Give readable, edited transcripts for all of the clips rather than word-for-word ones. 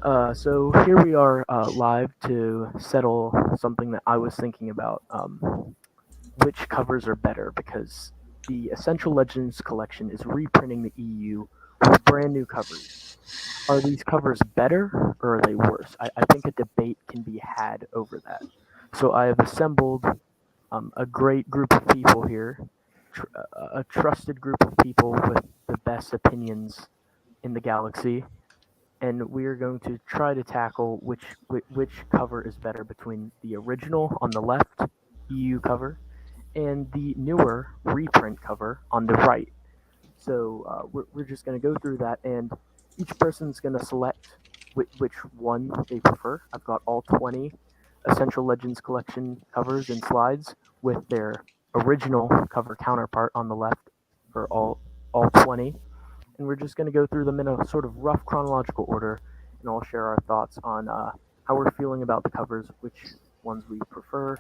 So here we are live to settle something that I was thinking about. Which covers are better? Because the Essential Legends collection is reprinting the EU with brand new covers. Are these covers better or are they worse? I think a debate can be had over that. So I have assembled a great group of people here, a trusted group of people with the best opinions in the galaxy, and we are going to try to tackle which cover is better between the original on the left, EU cover, and the newer reprint cover on the right. So we're just going to go through that, and each person's going to select which one they prefer. I've got all 20 Essential Legends collection covers and slides with their original cover counterpart on the left for all 20, and we're just going to go through them in a sort of rough chronological order, and I'll share our thoughts on how we're feeling about the covers, which ones we prefer,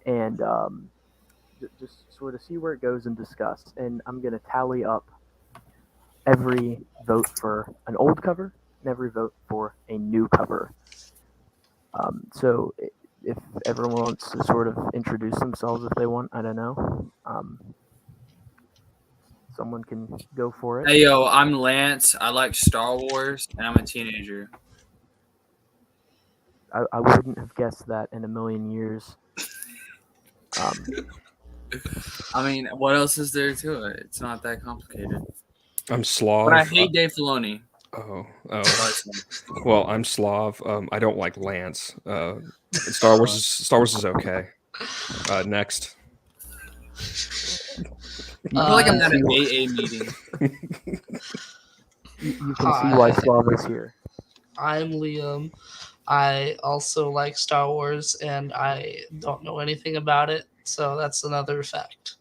and just sort of see where it goes and discuss. And I'm going to tally up every vote for an old cover and every vote for a new cover. So if everyone wants to sort of introduce themselves if they want, I don't know. Someone can go for it. Hey, yo, I'm Lance. I like Star Wars, and I'm a teenager. I wouldn't have guessed that in a million years. I mean, what else is there to it? It's not that complicated. I'm Slov. But I hate Dave Filoni. Oh. Well, I'm Slov. I don't like Lance. Star Wars is okay. Next. I feel like I'm at an AA meeting. You can see why Slov is here. I'm Liam. I also like Star Wars, and I don't know anything about it, so that's another fact.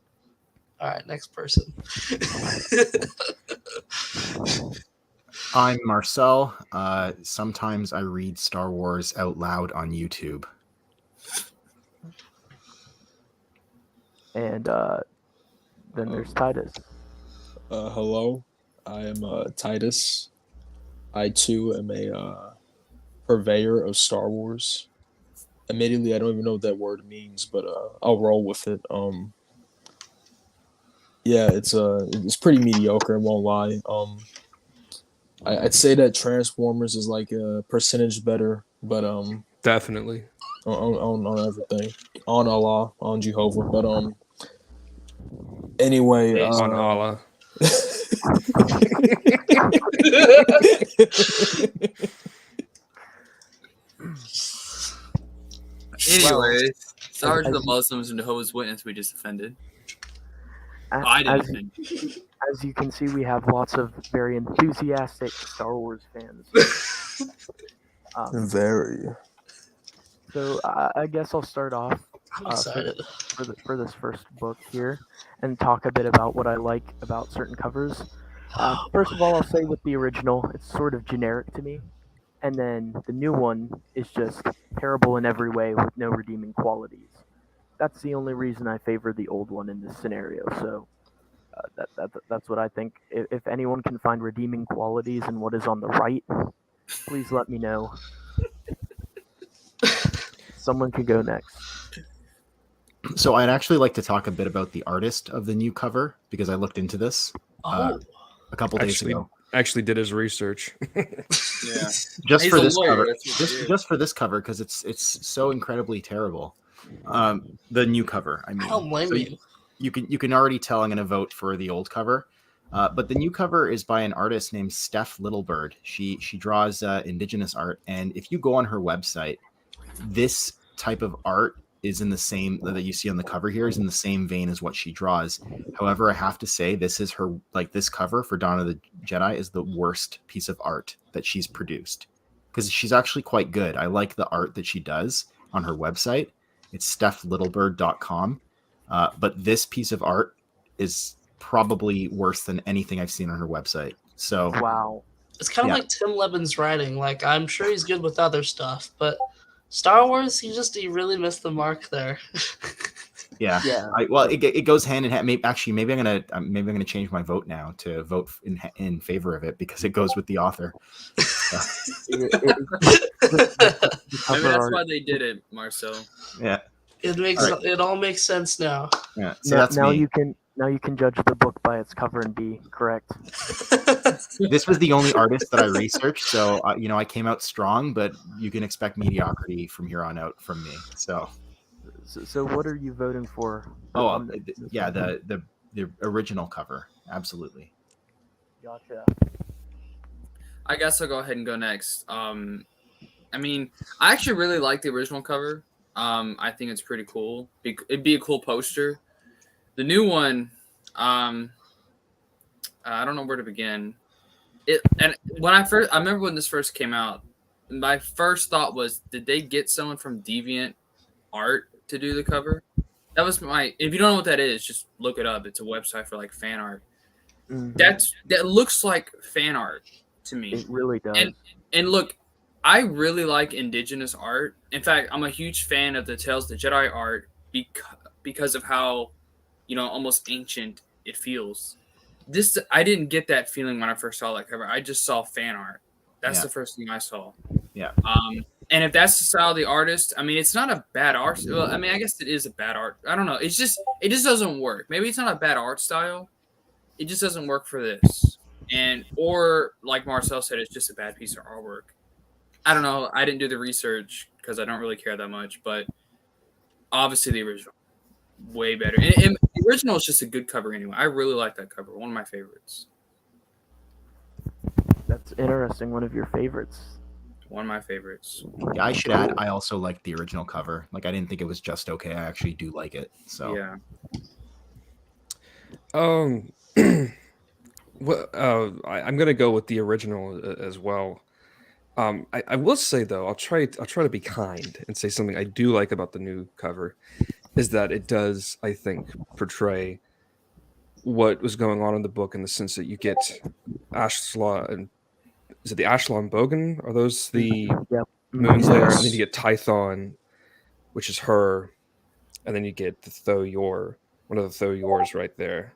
All right, next person. I'm Marcel. Sometimes I read Star Wars out loud on YouTube. And then there's Tidus. Hello, I am Tidus. I too am a purveyor of Star Wars. Admittedly, I don't even know what that word means, but I'll roll with it. Yeah, it's pretty mediocre. I won't lie. I'd say that Transformers is like a percentage better, but Definitely on everything, on Allah, on Jehovah, but anyway, on Allah. Anyways, sorry to the Muslims and Jehovah's Witness we just offended. I didn't think. As you can see, we have lots of very enthusiastic Star Wars fans. Very. So I guess I'll start off I'm excited. for this first book here and talk a bit about what I like about certain covers. First of all, I'll say with the original, it's sort of generic to me. And then the new one is just terrible in every way with no redeeming qualities. That's the only reason I favor the old one in this scenario. So that's what I think. If anyone can find redeeming qualities in what is on the right, please let me know. Someone could go next. So I'd actually like to talk a bit about the artist of the new cover because I looked into this a couple days ago. Actually did his research. Yeah. Just He's for a this lawyer, cover. that's what he did. Just for this cover because it's so incredibly terrible. The new cover. I mean, I don't blame so you. you can already tell I'm going to vote for the old cover. But the new cover is by an artist named Steph Littlebird. She draws indigenous art, and if you go on her website, this type of art is in the same that you see on the cover here is in the same vein as what she draws. However, I have to say this is her this cover for Dawn of the Jedi is the worst piece of art that she's produced because she's actually quite good. I like the art that she does on her website. It's stephLittlebird.com. But this piece of art is probably worse than anything I've seen on her website. So Wow. It's kind of like Tim Lebbon's writing. Like, I'm sure he's good with other stuff, but Star Wars, he really missed the mark there. Yeah. It goes hand in hand. Maybe I'm gonna change my vote now to vote in favor of it because it goes with the author. Maybe that's why they did it, Marcel. Yeah. It all makes sense now. Yeah. So that's now me. you can judge the book by its cover and be correct. This was the only artist that I researched, so I came out strong. But you can expect mediocrity from here on out from me. So what are you voting for? The original cover, absolutely. Gotcha. I guess I'll go ahead and go next. I mean, I actually really like the original cover. I think it's pretty cool. It'd be a cool poster. The new one, I don't know where to begin. I remember when this first came out, my first thought was, did they get someone from Deviant Art to do the cover? That was if you don't know what that is, just look it up. It's a website for like fan art. Mm-hmm. That looks like fan art to me. It really does. And look, I really like indigenous art. In fact, I'm a huge fan of the Tales of the Jedi art because of how, almost ancient it feels. I didn't get that feeling when I first saw that cover. I just saw fan art. That's the first thing I saw. Yeah. And if that's the style of the artist, I mean, it's not a bad art. Well, I mean, I guess it is a bad art. I don't know. It just doesn't work. Maybe it's not a bad art style. It just doesn't work for this. Or like Marcel said, it's just a bad piece of artwork. I don't know. I didn't do the research because I don't really care that much. But obviously, the original, way better. And the original is just a good cover anyway. I really like that cover. One of my favorites. That's interesting. One of your favorites. One of my favorites. Yeah, I should add, I also like the original cover. Like, I didn't think it was just okay. I actually do like it. So yeah. Well, I'm gonna go with the original as well. I will say though, I'll try to be kind and say something I do like about the new cover is that it does, I think, portray what was going on in the book in the sense that you get Ashla and is it the Ashla and Bogan? Are those the moons there? And then you get Tython, which is her, and then you get the Tho-Yor, one of the Tho-Yors right there.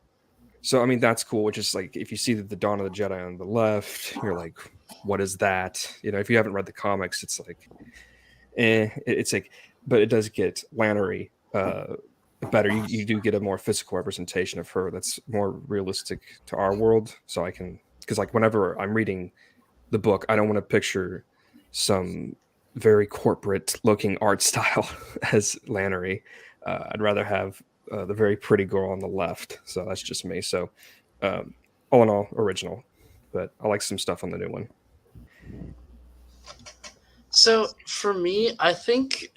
So I mean that's cool. Which is like if you see the Dawn of the Jedi on the left, you're like, what is that? If you haven't read the comics, it's like, it's like, but it does get Lannery better. You do get a more physical representation of her that's more realistic to our world. So I can, because like whenever I'm reading the book, I don't want to picture some very corporate looking art style as Lannery. I'd rather have the very pretty girl on the left. So that's just me. So all in all, original, but I like some stuff on the new one. So for me, I think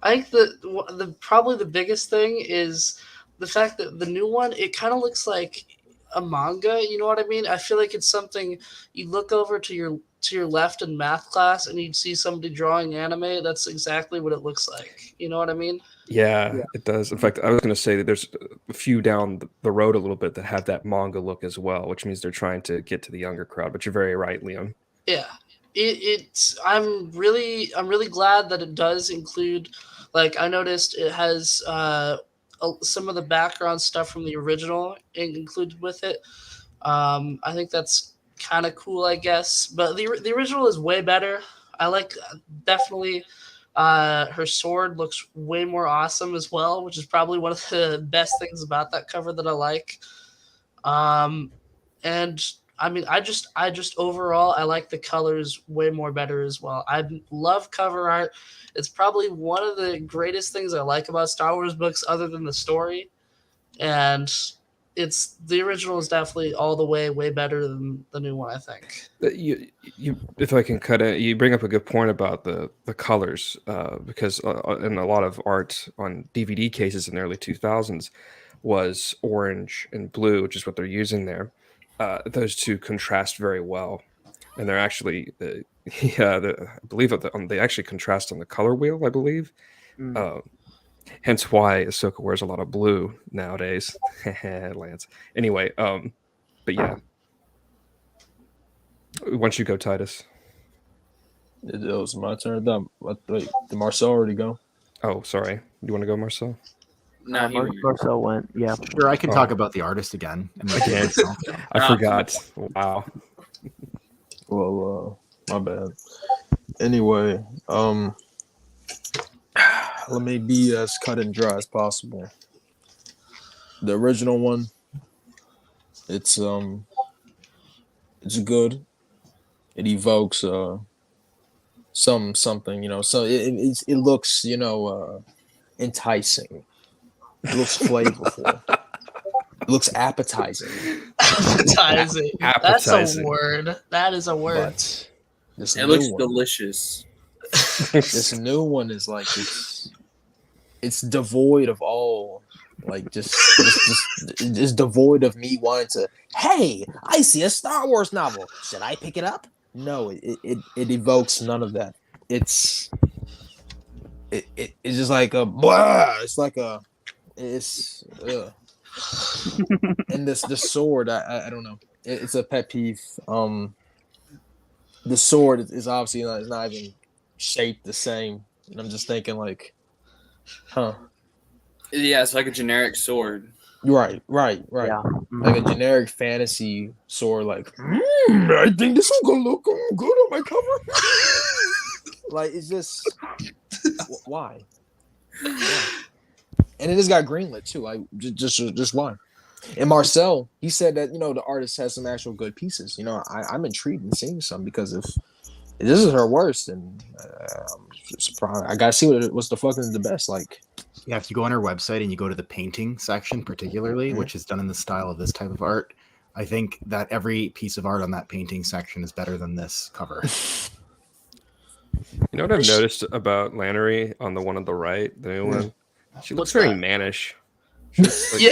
the probably the biggest thing is the fact that the new one, it kind of looks like a manga. You know what I mean? I feel like it's something you look over to your left in math class and you'd see somebody drawing anime. That's exactly what it looks like. You know what I mean? Yeah, it does. In fact, I was going to say that there's a few down the road a little bit that have that manga look as well, which means they're trying to get to the younger crowd. But you're very right, Liam. Yeah, I'm really glad that it does include. Like I noticed, it has some of the background stuff from the original included with it. I think that's kind of cool, I guess. But the original is way better. I like definitely. Her sword looks way more awesome as well, which is probably one of the best things about that cover that I like. And I mean, I just overall, I like the colors way more better as well. I love cover art. It's probably one of the greatest things I like about Star Wars books other than the story. And the original is definitely all the way better than the new one, I think. You if I can cut it, you bring up a good point about the colors, because in a lot of art on DVD cases in the early 2000s was orange and blue, which is what they're using there. Those two contrast very well, and they're actually, I believe they actually contrast on the color wheel, I believe. Hence why Ahsoka wears a lot of blue nowadays. Lance. Anyway, but yeah. Once you go, Tidus. It was my turn. Wait, did Marcel already go? Oh, sorry. You want to go, Marcel? No, Marcel went. Yeah. Sure, I can talk about the artist again. I forgot. Wow. Well, My bad. Anyway, let me be as cut and dry as possible. The original one, it's good. It evokes something, you know. So it looks, you know, enticing. It looks flavorful. It looks appetizing. Appetizing. That's a Appetizing. word. That is a word. But this It new looks one, delicious. this new one is like it's devoid of all like just it's devoid of me wanting to. Hey, I see a Star Wars novel. Should I pick it up? No, it evokes none of that. It's just like a blah. It's like a it's and the sword. I don't know. It's a pet peeve. The sword is obviously not even shaped the same, and I'm just thinking like, huh. Yeah, it's like a generic sword. Right. Yeah. Like a generic fantasy sword, like, I think this one gonna look good on my cover. Like, it's just why? And it just got greenlit too. Like, just why? And Marcel, he said that, you know, the artist has some actual good pieces. You know, I'm intrigued in seeing some, because if this is her worst, then I'm surprised. I gotta see what's the fucking the best. Like, Yeah, if you go on our website and you go to the painting section, particularly, which is done in the style of this type of art, I think that every piece of art on that painting section is better than this cover. You know what I've noticed about Lannery on the one on the right, the new one? She looks What's very that? mannish. Yeah,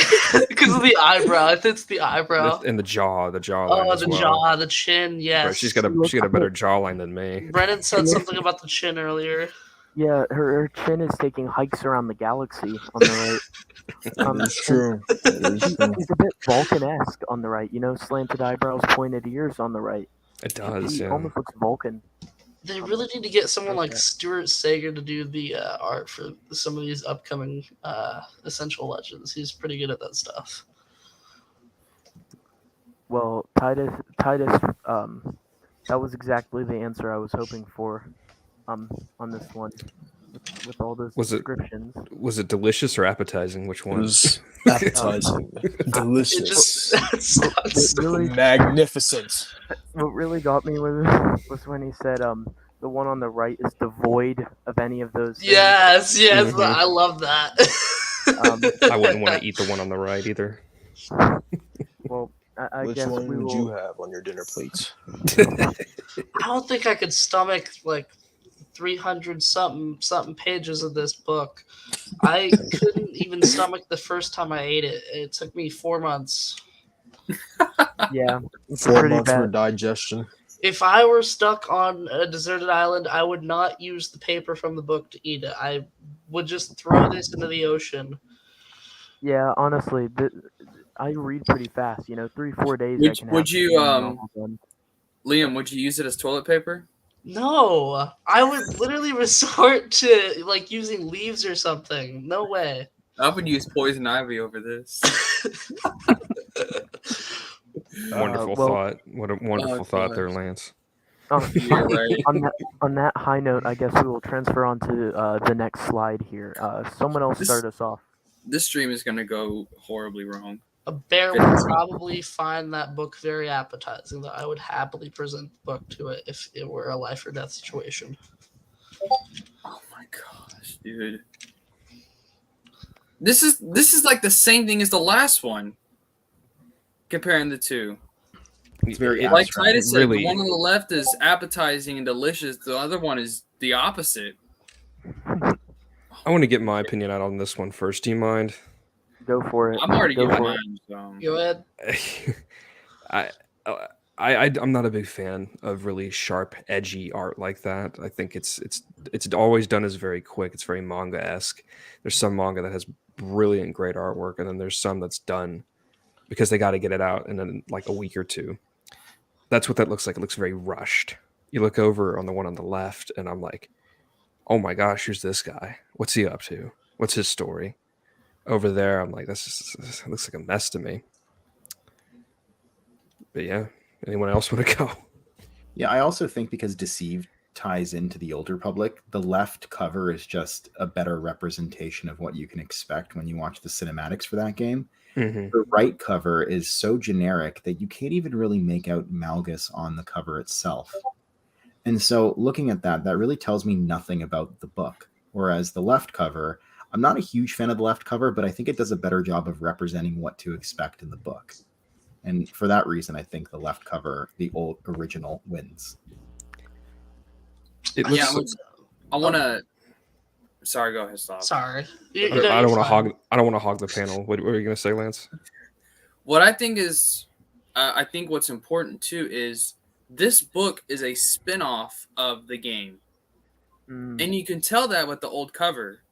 because of the eyebrow. I think it's the eyebrow. And the jawline Oh, as the well. jaw, the chin. Yes. Right, she's got a better jawline than me. Brennan said something about the chin earlier. Yeah, her chin is taking hikes around the galaxy on the right. it's true. She's a bit Vulcan-esque on the right. You know, slanted eyebrows, pointed ears on the right. It does, She yeah. almost looks Vulcan. They really need to get someone like Okay. Stuart Sager to do the art for some of these upcoming Essential Legends. He's pretty good at that stuff. Well, Tidus, that was exactly the answer I was hoping for, on this one, with all those descriptions. Was it delicious or appetizing? Which It one? was appetizing, delicious, Really, magnificent. what really got me was when he said, the one on the right is devoid of any of those things. Yes, Mhm. I love that. I wouldn't want to eat the one on the right either. Well, I Which guess one we would will. you have on your dinner plate? I don't think I could stomach like 300 something pages of this book. I couldn't even stomach the first time I ate it. It took me 4 months. Yeah, it's 4 pretty months for bad. digestion. If I were stuck on a deserted island, I would not use the paper from the book to eat it. I would just throw this into the ocean. Yeah, honestly, I read pretty fast. You know, 3-4 days I can have Would the you, same novel done. Liam, would you use it as toilet paper? No, I would literally resort to like using leaves or something. No way. I would use poison ivy over this. Wonderful well- thought. What a wonderful thought gosh. there, Lance. Yeah, right. On that high note, I guess we will transfer on to the next slide here. Someone else start us off. This stream is going to go horribly wrong. A bear would probably find that book very appetizing, though I would happily present the book to it if it were a life or death situation. Oh my gosh, dude. This is like the same thing as the last one. Comparing the two. It's very Like abstract. Tidus said, really- the one on the left is appetizing and delicious. The other one is the opposite. I want to get my opinion out on this one first. Do you mind? Go for it. I'm already Go giving for it. mine. Go ahead. I'm not a big fan of really sharp, edgy art like that. I think it's always done as very quick. It's very manga-esque. There's some manga that has brilliant, great artwork, and then there's some that's done because they got to get it out in like a week or two. That's what that looks like. It looks very rushed. You look over on the one on the left, and I'm like, oh my gosh, who's this guy? What's he up to? What's his story? Over this looks like a mess to me. But yeah, anyone else want to go? Yeah, I also think because Deceived ties into the Old Republic, the left cover is just a better representation of what you can expect when you watch the cinematics for that game. Mm-hmm. The right cover is so generic that you can't even really make out Malgus on the cover itself. And so looking at that, that really tells me nothing about the book. Whereas the left cover, I'm not a huge fan of the left cover, but I think it does a better job of representing what to expect in the book. And for that reason, I think the left cover, the old original, wins. It Yeah, looks. I want to. Sorry, go ahead, Slov. Sorry. I don't want to hog. I don't want to hog the panel. What were you going to say, Lance? What I think is, I think what's important too is this book is a spin-off of the game, and you can tell that with the old cover.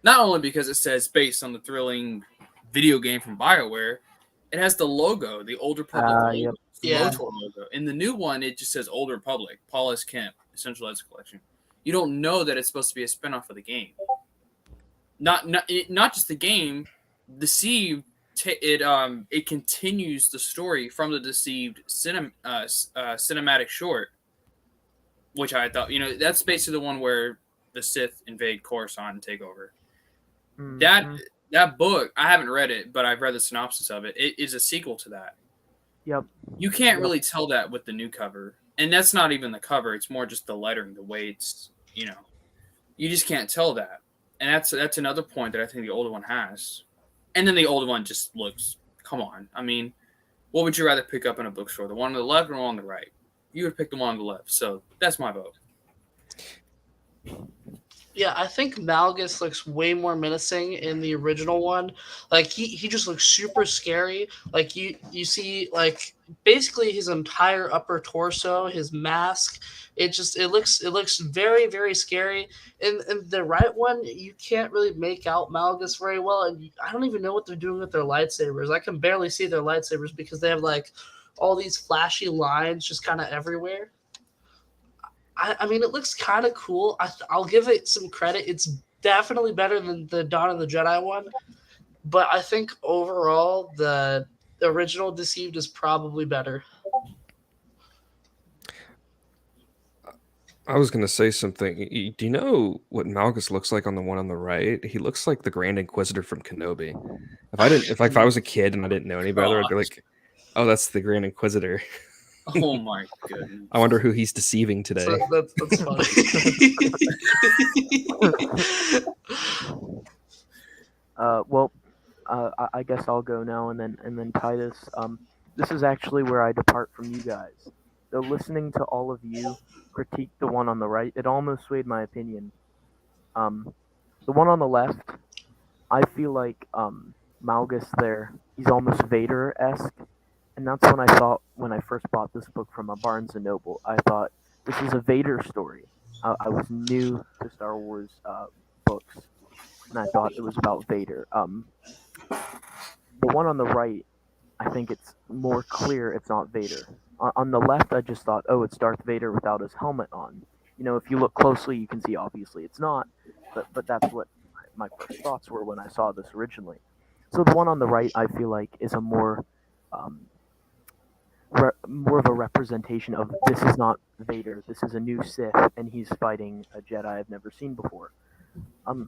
Not only because it says based on the thrilling video game from BioWare, it has the logo, the Old Republic logo, Yep. the Yeah. Motor logo. In the new one, it just says Old Republic, Paul S. Kemp, Essential Legends Collection. You don't know that it's supposed to be a spinoff of the game. Not just the game. Deceived. It continues the story from the Deceived cinematic short, which I thought that's basically the one where the Sith invade Coruscant and take over. That book, I haven't read it, but I've read the synopsis of it. It is a sequel to that. Yep. You can't really tell that with the new cover. And that's not even the cover. It's more just the lettering, the way it's, you just can't tell that. And that's another point that I think the older one has. And then the older one just looks, come on. I mean, what would you rather pick up in a bookstore? The one on the left or the one on the right? You would pick the one on the left. So that's my vote. Yeah, I think Malgus looks way more menacing in the original one. Like he just looks super scary. Like you see like basically his entire upper torso, his mask. It looks very, very scary. In the right one, you can't really make out Malgus very well, and I don't even know what they're doing with their lightsabers. I can barely see their lightsabers because they have like all these flashy lines just kind of everywhere. I mean, it looks kind of cool. I'll give it some credit. It's definitely better than the Dawn of the Jedi one. But I think overall, the original Deceived is probably better. I was going to say something. Do you know what Malgus looks like on the one on the right? He looks like the Grand Inquisitor from Kenobi. If I was a kid and I didn't know any better, I'd be like, "Oh, that's the Grand Inquisitor." Oh my goodness! I wonder who he's deceiving today. So that's funny. I guess I'll go now, and then Tidus. This is actually where I depart from you guys. So listening to all of you critique the one on the right, it almost swayed my opinion. The one on the left, I feel like Malgus there, he's almost Vader-esque. And that's when I thought, when I first bought this book from a Barnes & Noble, I thought, this is a Vader story. I was new to Star Wars books, and I thought it was about Vader. The one on the right, I think it's more clear it's not Vader. On the left, I just thought, oh, it's Darth Vader without his helmet on. If you look closely, you can see obviously it's not, but that's what my first thoughts were when I saw this originally. So the one on the right, I feel like, is a more of a representation of this is not Vader. This is a new Sith, and he's fighting a Jedi I've never seen before.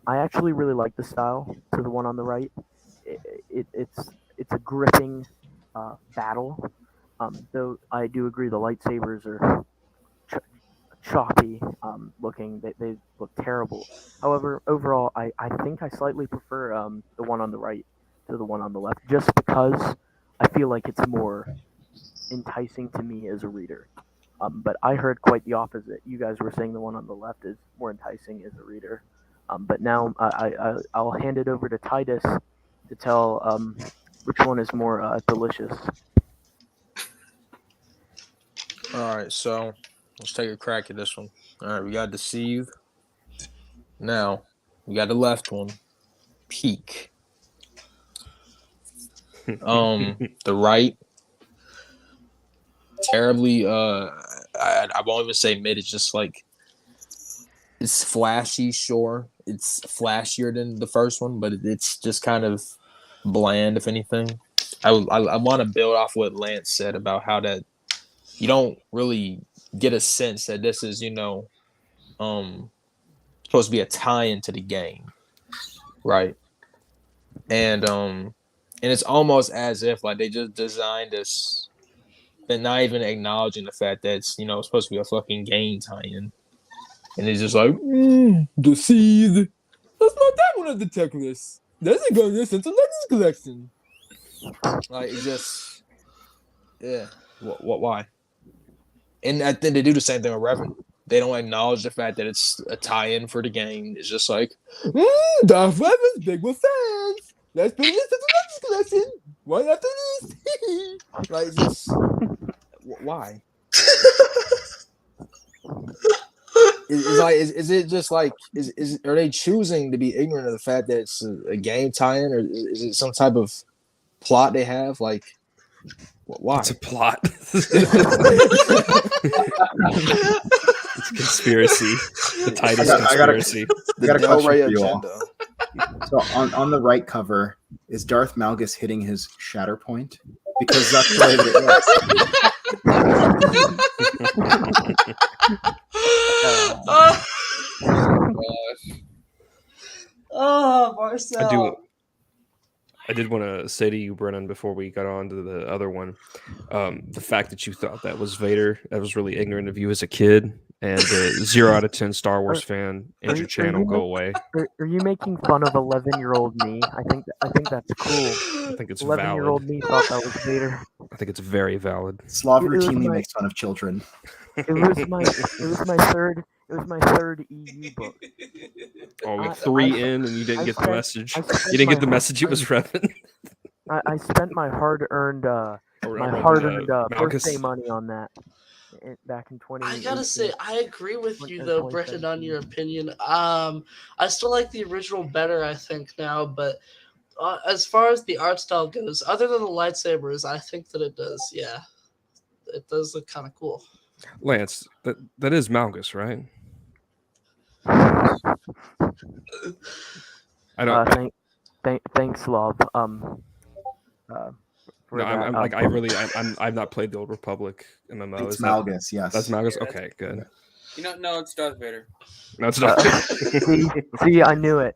I actually really like the style to the one on the right. It's a gripping battle. Though I do agree the lightsabers are choppy looking. They look terrible. However, overall, I think I slightly prefer the one on the right to the one on the left, just because I feel like it's more enticing to me as a reader. But I heard quite the opposite. You guys were saying the one on the left is more enticing as a reader. But now I'll hand it over to Tidus to tell which one is more delicious. All right, so let's take a crack at this one. All right, we got Deceive. Now, we got the left one, Peak. The right, terribly, I won't even say mid, it's just like, it's flashy, sure. It's flashier than the first one, but it's just kind of bland, if anything. I want to build off what Lance said about how that you don't really get a sense that this is, supposed to be a tie-in to the game, right? And it's almost as if like they just designed this, and not even acknowledging the fact that it's supposed to be a fucking game tie-in, and it's just like the seed. That's not that one of the tech lists. That's a good list. It's a Legends collection. Like it just, yeah. What? Why? And I think they do the same thing with Revan. They don't acknowledge the fact that it's a tie-in for the game. It's just like, Darth Revan's big with fans. Let's put this as a Legends collection. Right after this. Like, just why? Is it just like are they choosing to be ignorant of the fact that it's a game tie-in, or is it some type of plot they have? Like, why? It's a plot. It's a conspiracy. The Tidus conspiracy. I got a Del question Rey for you all. agenda. So on the right cover, is Darth Malgus hitting his shatter point? Because that's the way that it looks. Oh, Marcel. I did want to say to you, Brennan, before we got on to the other one, the fact that you thought that was Vader, that was really ignorant of you as a kid, and 0 out of 10 Star Wars fan, end your channel, go away. Are you making fun of 11-year-old me? I think that's cool. I think it's 11-year-old valid. me thought that was Vader. I think it's very valid. Slov It was routinely my- makes fun of children. It was my third EU book. Oh, I- with 3 I- in, and you didn't I get the spent- message. I spent You didn't get my- the message. It was Revan. I spent my hard-earned birthday money on that back in 20. I gotta say, I agree with you though, Brennan, on your opinion. I still like the original better, I think now, but as far as the art style goes, other than the lightsabers, I think that it does. Yeah, it does look kind of cool. Lance, that is Malgus, right? I don't. Thanks, Slov. No, I've not played the Old Republic MMO. It's Is that- Malgus, yes. That's Malgus. Yeah, Okay, good. No, it's Darth Vader. No, it's not. see, I knew it.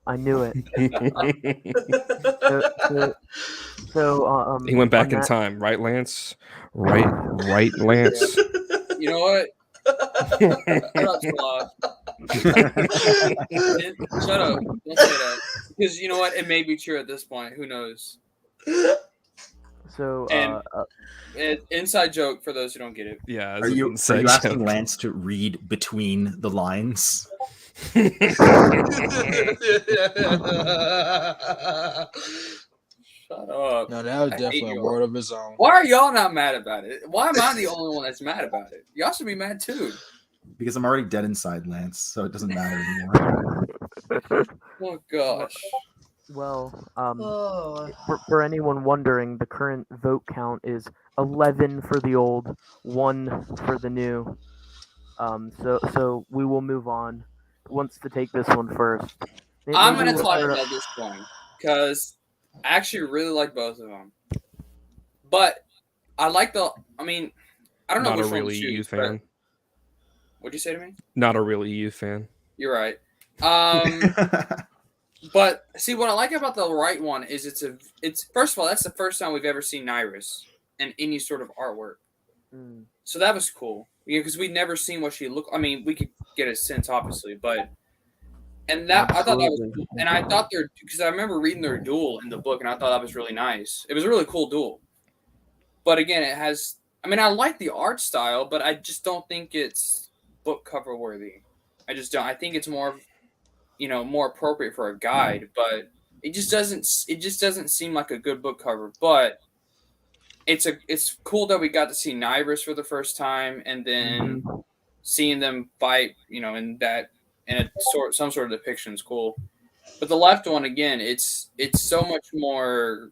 So, He went back on in that- time, right, Lance? Right, Lance. You know what? Shut up, Slov. Shut up. Don't say that. Because you know what? It may be true at this point. Who knows? So, And- Inside joke for those who don't get it. Yeah. Are you asking Lance to read between the lines? Shut up. No, that was I hate definitely a you. word of his own. Why are y'all not mad about it? Why am I the only one that's mad about it? Y'all should be mad too. Because I'm already dead inside, Lance, so it doesn't matter anymore. Oh gosh. well, Oh. for anyone wondering, the current vote count is 11 for the old, 1 for the new. So we will move on. Who wants to take this one first? I'm Maybe gonna we'll talk start- about this one because I actually really like both of them. But I like the. I mean, I don't know Not a which one real to EU choose. fan. What'd you say to me? Not a real EU fan. You're right. But see, what I like about the right one is it's first of all, that's the first time we've ever seen Nyrus in any sort of artwork. Mm. So that was cool. Yeah, because we'd never seen what she looked. I mean, we could get a sense, obviously, but I thought that was Absolutely. cool. And I thought because I remember reading their duel in the book, and I thought that was really nice. It was a really cool duel. But again, it has. I mean, I like the art style, but I just don't think it's book cover worthy. I just don't. I think it's more, more appropriate for a guide, but it just doesn't. It just doesn't seem like a good book cover. But it's cool that we got to see Nyrus for the first time, and then seeing them fight, in some sort of depiction is cool. But the left one again, it's so much more.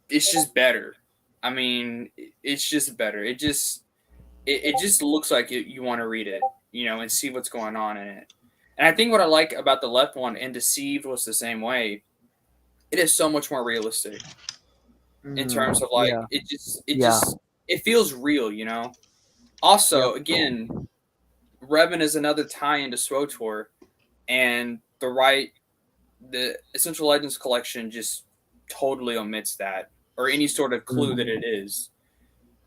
It's just better. I mean, it's just better. It just looks like you want to read it, and see what's going on in it. And I think what I like about the left one, and Deceived was the same way. It is so much more realistic in terms of yeah. it feels real, Also, again, Revan is another tie into SWOTOR, and the Essential Legends collection just totally omits that or any sort of clue that it is.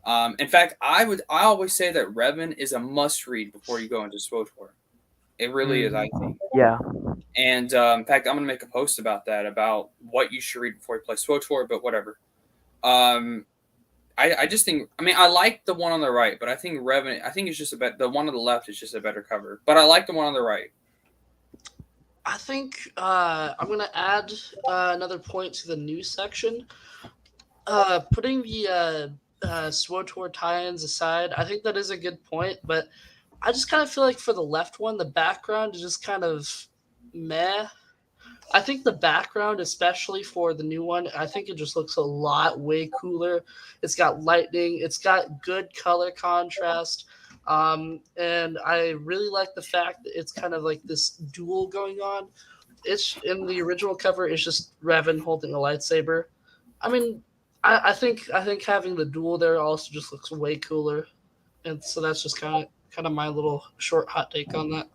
In fact, I always say that Revan is a must read before you go into SWOTOR. It really is, I think. Yeah. And in fact, I'm gonna make a post about that, about what you should read before you play SWOTOR. But whatever. I just think, I mean, I like the one on the right, but I think Revan, I think it's just the one on the left is just a better cover. But I like the one on the right. I think I'm gonna add another point to the news section. Putting the SWOTOR tie-ins aside, I think that is a good point, but I just kind of feel like for the left one, the background is just kind of meh. I think the background, especially for the new one, I think it just looks a lot way cooler. It's got lightning, it's got good color contrast, and I really like the fact that it's kind of like this duel going on. It's in the original cover. It's just Revan holding a lightsaber. I mean, I think having the duel there also just looks way cooler, and so that's just kind of my little short hot take on that.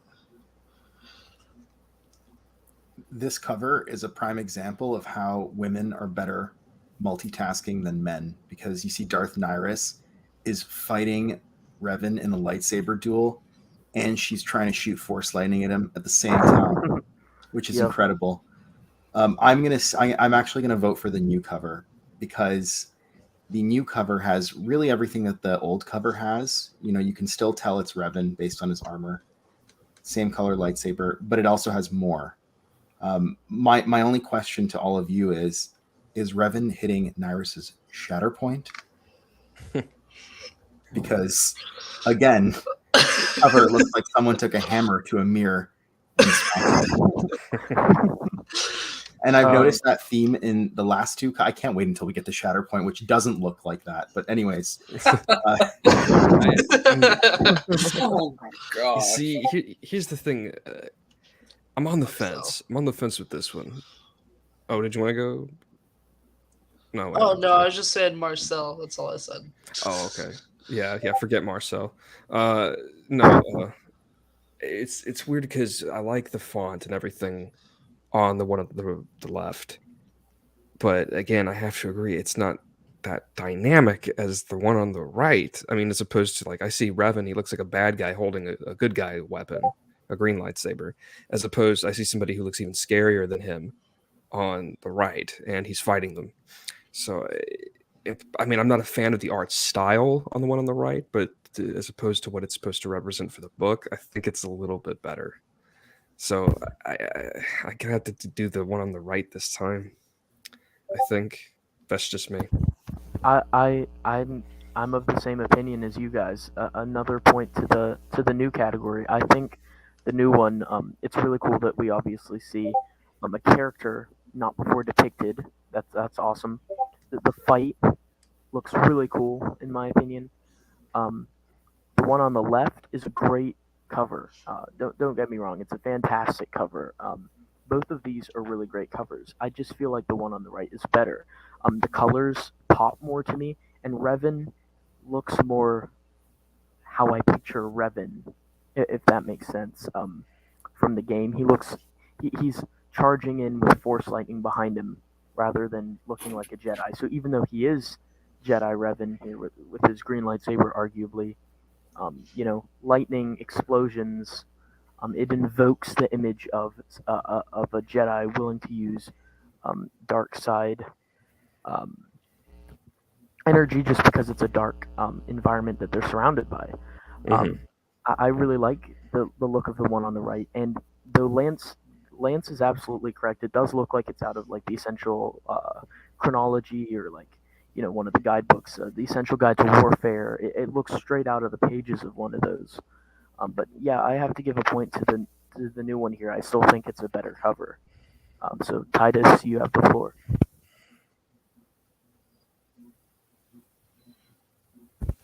This cover is a prime example of how women are better multitasking than men, because you see Darth Nihilus is fighting Revan in a lightsaber duel, and she's trying to shoot Force lightning at him at the same time, which is incredible. I'm actually gonna vote for the new cover, because the new cover has really everything that the old cover has. You know, you can still tell it's Revan based on his armor, same color lightsaber, but it also has more. My only question to all of you is Revan hitting Nihilus' shatter point? Because, again, the cover looks like someone took a hammer to a mirror and smashed it. And I've noticed that theme in the last two. I can't wait until we get to shatter point, which doesn't look like that. But anyways. Oh my god! See, here's the thing. I'm on the fence. I'm on the fence with this one. Oh, did you want to go? No. Whatever. Oh no, I was just saying Marcel. That's all I said. Oh, okay. Yeah. Forget Marcel. No. It's weird because I like the font and everything on the one on the left, but again, I have to agree it's not that dynamic as the one on the right. I mean, as opposed to, like, I see Revan, he looks like a bad guy holding a good guy weapon, a green lightsaber, as opposed I see somebody who looks even scarier than him on the right, and he's fighting them. So, I mean, I'm not a fan of the art style on the one on the right, but as opposed to what it's supposed to represent for the book, I think it's a little bit better. So I gonna have to do the one on the right this time. I think that's just me. I'm of the same opinion as you guys. Another point to the new category. I think the new one. It's really cool that we obviously see a character not before depicted. That's awesome. The fight looks really cool in my opinion. The one on the left is a great cover. Don't get me wrong; it's a fantastic cover. Both of these are really great covers. I just feel like the one on the right is better. The colors pop more to me, and Revan looks more how I picture Revan, if that makes sense. From the game, he's charging in with Force lightning behind him rather than looking like a Jedi. So even though he is Jedi Revan here with his green lightsaber, arguably, lightning explosions. It invokes the image of a Jedi willing to use dark side energy just because it's a dark environment that they're surrounded by. I really like the look of the one on the right, and though Lance is absolutely correct. It does look like it's out of like the essential chronology or like one of the guidebooks, the Essential Guide to Warfare. It looks straight out of the pages of one of those. But yeah, I have to give a point to the new one here. I still think it's a better cover. So Tidus, you have the floor.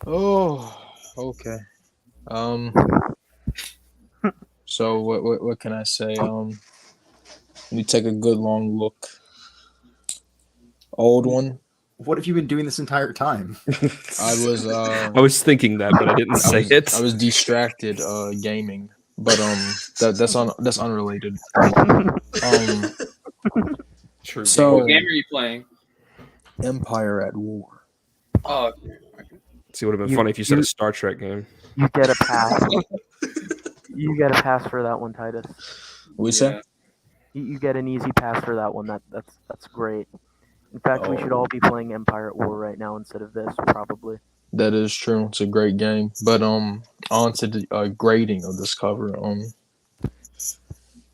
Oh, okay. So what can I say? Let me take a good long look. Old one, What have you been doing this entire time? I was I was thinking that, but I didn't say it. I was distracted gaming, but that's unrelated. True. So- What game are you playing? Empire at War. Oh, okay. See, it would have been You- funny if you said you- a Star Trek game. You get a pass. You get a pass for that one, Titus. We say? You get an easy pass for that one. That's great. In fact, we should Oh. all be playing Empire at War right now instead of this, probably. That is true. It's a great game. But on to the grading of this cover.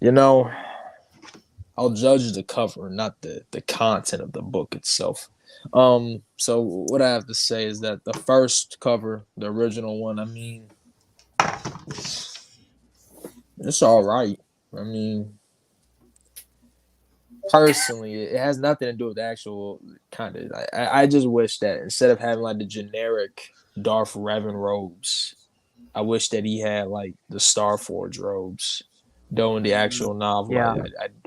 You know, I'll judge the cover, not the content of the book itself. So what I have to say is that the first cover, the original one, I mean, it's all right. I mean, personally, it has nothing to do with the actual kind of. I just wish that instead of having like the generic Darth Revan robes, I wish that he had like the Starforge robes. Though in the actual novel, Yeah.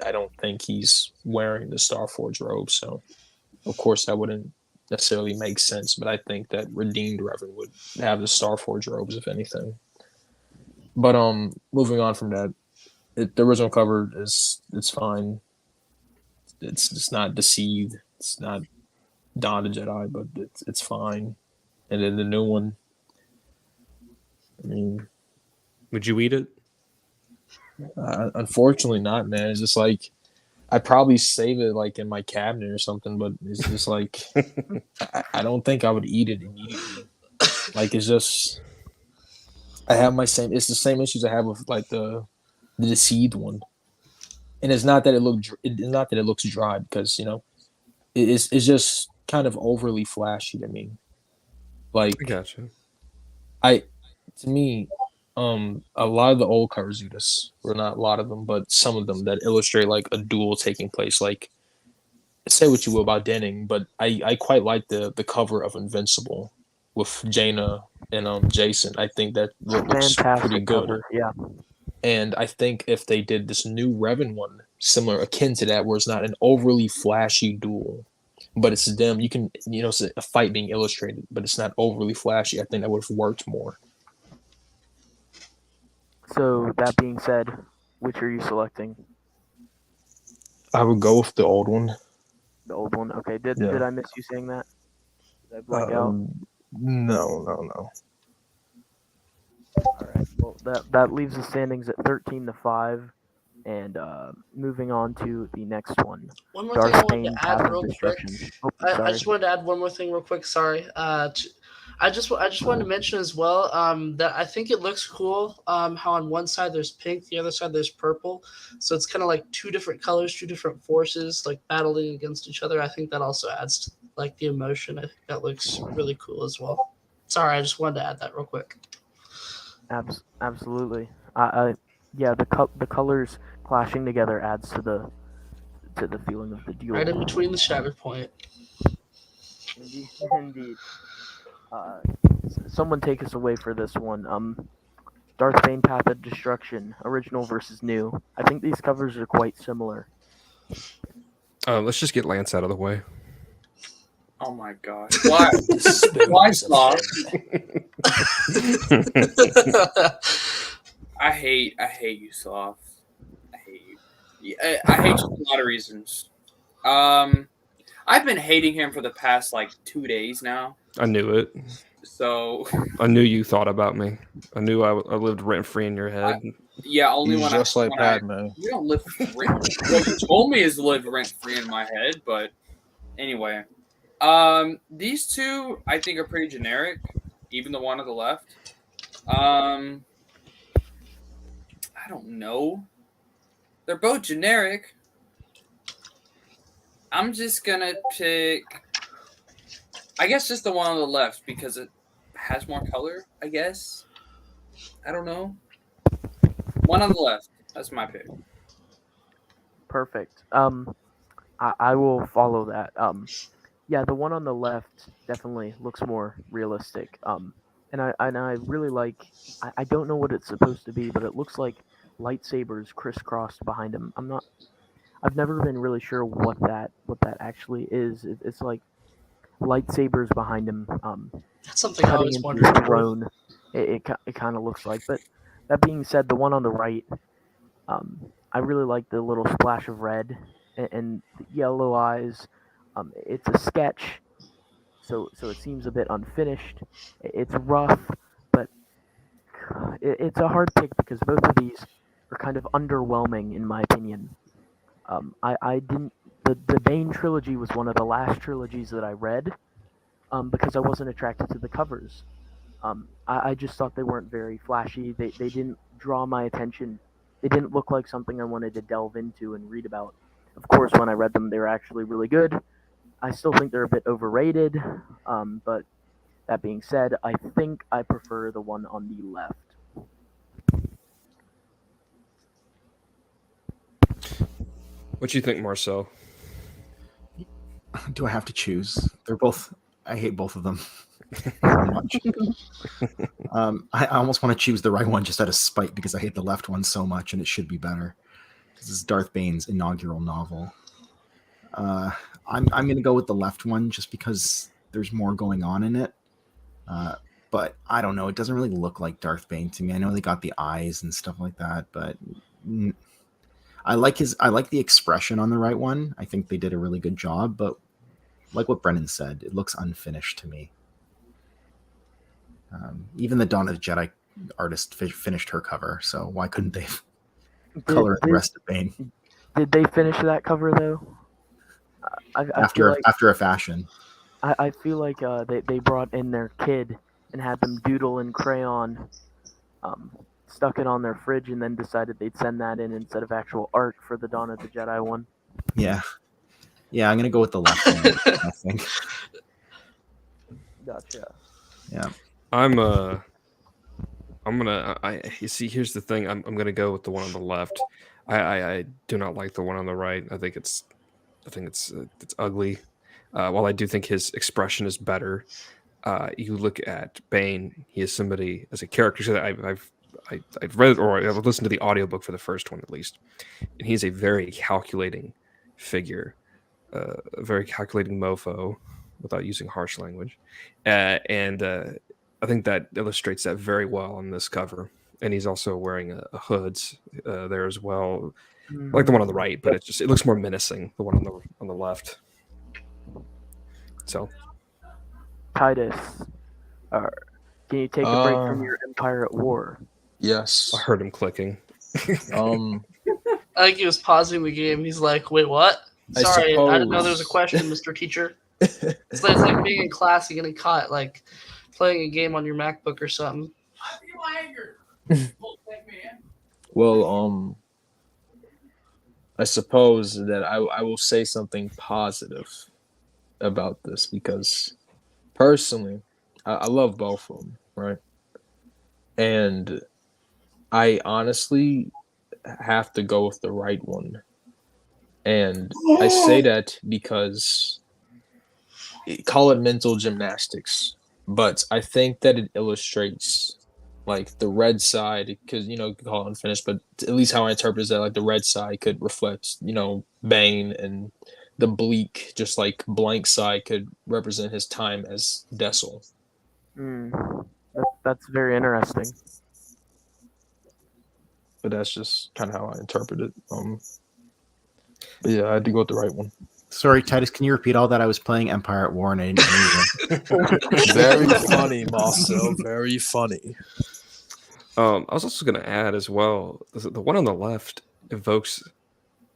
I don't think he's wearing the Starforge robe, so of course that wouldn't necessarily make sense. But I think that redeemed Revan would have the Starforge robes, if anything. But moving on from that, the original cover it's fine. It's not Deceived. It's not Dawn of the Jedi, but it's fine. And then the new one, I mean, Would you eat it? unfortunately not, man. It's just like I'd probably save it like in my cabinet or something, but it's just like I don't think I would eat it immediately. Like it's just I have it's the same issues I have with like the Deceived one. And it's not that it looks dry because, you know, it's just kind of overly flashy to me. Like I gotcha. to me, a lot of the old covers do this, or not a lot of them, but some of them that illustrate like a duel taking place. Like, say what you will about Denning, but I quite like the cover of Invincible with Jaina and Jason. I think that looks Fantastic pretty good. cover. Yeah. And I think if they did this new Revan one, similar, akin to that, where it's not an overly flashy duel, but it's them, you can, you know, it's a fight being illustrated, but it's not overly flashy. I think that would have worked more. So that being said, which are you selecting? I would go with the old one. The old one. Okay. Did Yeah. I miss you saying that? Did I blank out? No. All right. Well, that leaves the standings at 13-5, and moving on to the next one. One more thing I wanted Spain, to add Path of real quick. Destruction. Oh, I sorry. just wanted to add one more thing real quick. Sorry. I just wanted to mention as well that I think it looks cool how on one side there's pink, the other side there's purple. So it's kind of like two different colors, two different forces like battling against each other. I think that also adds to like the emotion. I think that looks really cool as well. Sorry, I just wanted to add that real quick. Absolutely. Yeah, the colors clashing together adds to the feeling of the duel. Right in between the shatter point. Indeed. Someone take us away for this one. Darth Bane, Path of Destruction, original versus new. I think these covers are quite similar. Let's just get Lance out of the way. Oh my god. Why? Why Slov? I hate you, Slov. I hate you. Yeah, I hate you for a lot of reasons. I've been hating him for the past like 2 days now. I knew it. So I knew you thought about me. I knew I lived rent free in your head. yeah, only He's when just like when Padme. you don't live rent. What you told me is live rent free in my head, but anyway, these two I think are pretty generic. Even the one on the left. I don't know. They're both generic. I'm just gonna pick, I guess, just the one on the left because it has more color, I guess. I don't know. One on the left. That's my pick. Perfect. I will follow that. Yeah, the one on the left definitely looks more realistic. And I really like. I don't know what it's supposed to be, but it looks like lightsabers crisscrossed behind him. I've never been really sure what that actually is. It's like lightsabers behind him, That's something I cutting always into wondered. his throne. It kind of looks like. But that being said, the one on the right, I really like the little splash of red and the yellow eyes. It's a sketch, so it seems a bit unfinished. It's rough, but it's a hard pick because both of these are kind of underwhelming in my opinion. I didn't the Bane trilogy was one of the last trilogies that I read, because I wasn't attracted to the covers. I just thought they weren't very flashy. They didn't draw my attention. They didn't look like something I wanted to delve into and read about. Of course, when I read them, they were actually really good. I still think they're a bit overrated, but that being said, I think I prefer the one on the left. What you think, Marcel? Do I have to choose? They're both. I hate both of them so much. I almost want to choose the right one just out of spite because I hate the left one so much, and it should be better. This is Darth Bane's inaugural novel. I'm going to go with the left one just because there's more going on in it. But I don't know. It doesn't really look like Darth Bane to me. I know they got the eyes and stuff like that, but I like the expression on the right one. I think they did a really good job, but like what Brennan said, it looks unfinished to me. Even the Dawn of the Jedi artist finished her cover, so why couldn't they color the rest of Bane? Did they finish that cover though? After a fashion. I feel like they brought in their kid and had them doodle in crayon, stuck it on their fridge, and then decided they'd send that in instead of actual art for the Dawn of the Jedi one. Yeah, I'm gonna go with the left one. I think. Gotcha. Yeah. You see, here's the thing. I'm gonna go with the one on the left. I do not like the one on the right. I think it's ugly. While I do think his expression is better, you look at Bane. He is somebody as a character. So I've read or I've listened to the audiobook for the first one at least, and he's a very calculating figure, a very calculating mofo, without using harsh language, and I think that illustrates that very well on this cover. And he's also wearing a hood there as well, like the one on the right, but it looks more menacing. The one on the left. So, Tidus, can you take a break from your Empire at War? Yes. I heard him clicking. Um, I think he was pausing the game. He's like, "Wait, what? Sorry, I didn't know there was a suppose- question, Mr. Teacher." It's like being in class and getting caught, like playing a game on your MacBook or something. Well, I suppose that I will say something positive about this because personally, I love both of them, right? And I honestly have to go with the right one. And I say that because call it mental gymnastics, but I think that it illustrates like the red side because you can call it unfinished, but at least how I interpret is that like the red side could reflect Bane, and the bleak just like blank side could represent his time as Dessel. That's very interesting. But that's just kind of how I interpret it. But yeah, I had to go with the right one. Sorry, Titus, can you repeat all that? I was playing Empire at War and I didn't hear you. Very funny, Marcel. Very funny. I was also going to add as well, the one on the left evokes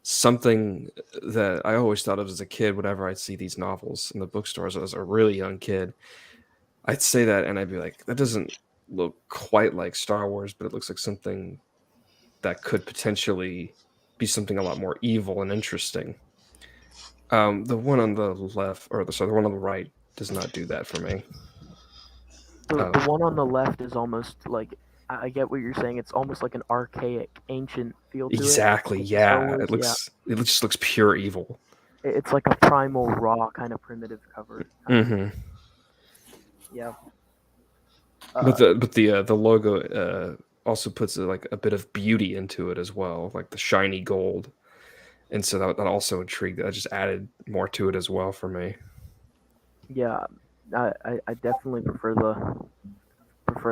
something that I always thought of as a kid whenever I'd see these novels in the bookstores as a really young kid. I'd say that and I'd be like, that doesn't look quite like Star Wars, but it looks like something that could potentially be something a lot more evil and interesting. The one on the left, the one on the right does not do that for me. The one on the left is almost like, I get what you're saying. It's almost like an archaic, ancient feel to Exactly, it. yeah. It just looks pure evil. It's like a primal, raw kind of primitive cover. Mm-hmm. Yeah. But the logo also puts like a bit of beauty into it as well, like the shiny gold, and so that also intrigued. That just added more to it as well for me. Yeah, I definitely prefer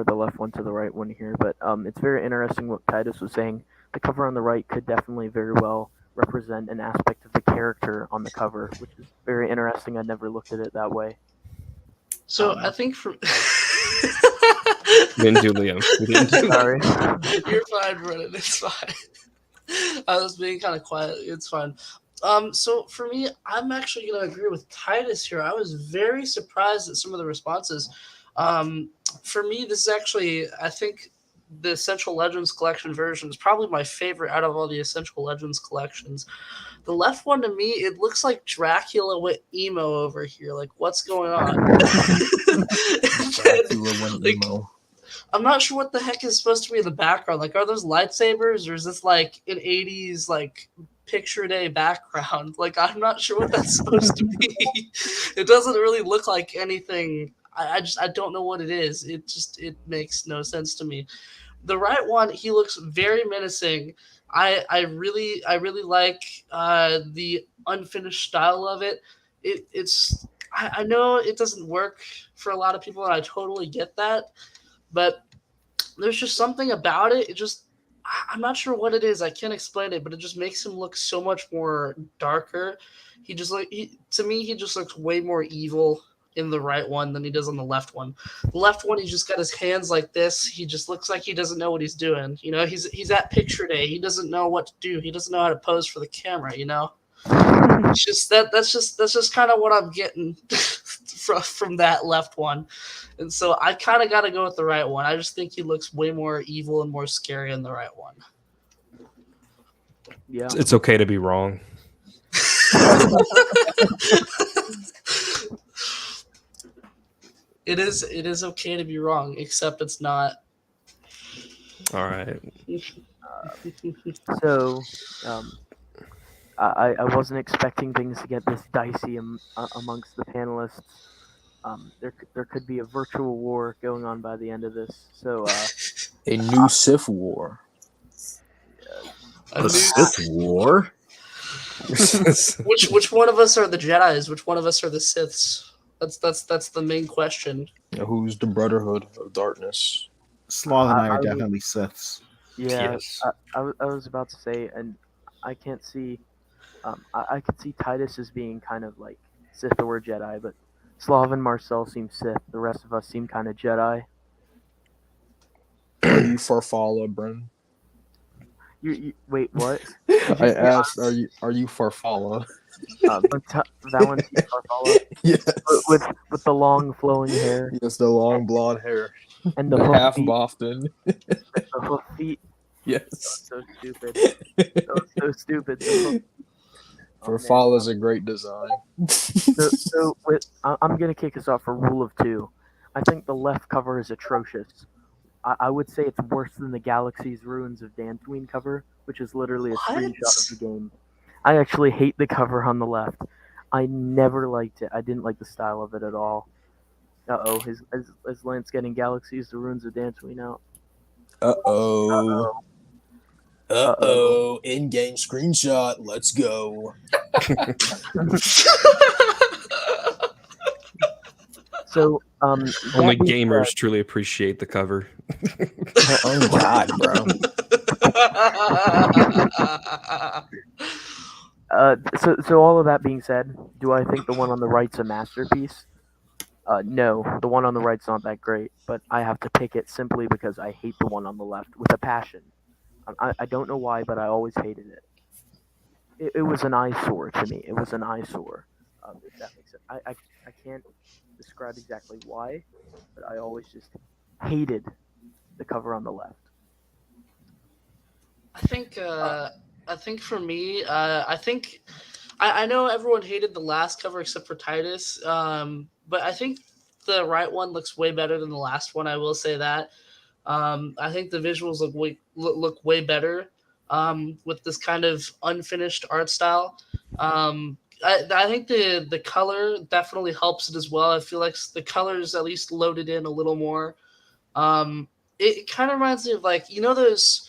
the left one to the right one here, but it's very interesting what Tidus was saying. The cover on the right could definitely very well represent an aspect of the character on the cover, which is very interesting. I never looked at it that way. So I think for We didn't do Liam. We didn't do Sorry. You're fine, Brennan. It's fine. I was being kind of quiet. It's fine. So for me, I'm actually going to agree with Tidus here. I was very surprised at some of the responses. For me, this is actually, I think, the Essential Legends collection version is probably my favorite out of all the Essential Legends collections. The left one to me, it looks like Dracula with emo over here. Like, what's going on? Dracula went Like, emo. I'm not sure what the heck is supposed to be in the background. Like, are those lightsabers or is this like an 80s like picture day background? Like, I'm not sure what that's supposed to be. It doesn't really look like anything. I don't know what it is. It makes no sense to me. The right one, he looks very menacing. I really like the unfinished style of it. I know it doesn't work for a lot of people, and I totally get that. But there's just something about it. I'm not sure what it is. I can't explain it, but it just makes him look so much more darker. To me, he just looks way more evil in the right one than he does on the left one. The left one, he's just got his hands like this. He just looks like he doesn't know what he's doing. You know, he's at picture day. He doesn't know what to do. He doesn't know how to pose for the camera. You know, it's just that's just kind of what I'm getting from that left one. And so I kind of got to go with the right one. I just think he looks way more evil and more scary in the right one. Yeah. It's okay to be wrong. It is okay to be wrong, except it's not. All right. So, I wasn't expecting things to get this dicey amongst the panelists. There could be a virtual war going on by the end of this. So, A new Sith war. A new- Sith War? which one of us are the Jedis? Which one of us are the Siths? That's the main question. Who's the Brotherhood of Darkness? Slav and I I are would- definitely Siths. yeah, Yes. I was about to say, and I can't see. I could see Tidus as being kind of like Sith or Jedi, but Slov and Marcel seem Sith. The rest of us seem kind of Jedi. Are you Farfalla, Bren? You wait, what? I asked, are you Farfalla? Valentin Farfalla Yes. with the long flowing hair Yes, the long blonde hair. and the The hoof half feet. Bofton. The hoof feet. Yes. So stupid. That was so stupid. Farfalla's a great design. I'm gonna kick us off for rule of two. I think the left cover is atrocious. I would say it's worse than the Galaxy's Ruins of Dantooine cover, which is literally a screenshot of the game. I actually hate the cover on the left. I never liked it. I didn't like the style of it at all. Uh-oh, is Lance getting Galaxy's The Ruins of Dantooine out? Uh-oh. Uh-oh. In-game screenshot. Let's go. So, Only that being gamers truly appreciate the cover. Oh, God, bro. So all of that being said, do I think the one on the right's a masterpiece? No, the one on the right's not that great, but I have to pick it simply because I hate the one on the left with a passion. I don't know why, but I always hated it. It was an eyesore to me. It was an eyesore, if that makes sense. I can't describe exactly why, but I always just hated the cover on the left. I think for me, I know everyone hated the last cover except for Tidus, but I think the right one looks way better than the last one. I will say that. I think the visuals look way better with this kind of unfinished art style. I think the color definitely helps it as well. I feel like the colors at least loaded in a little more. It kind of reminds me of, like, you know, those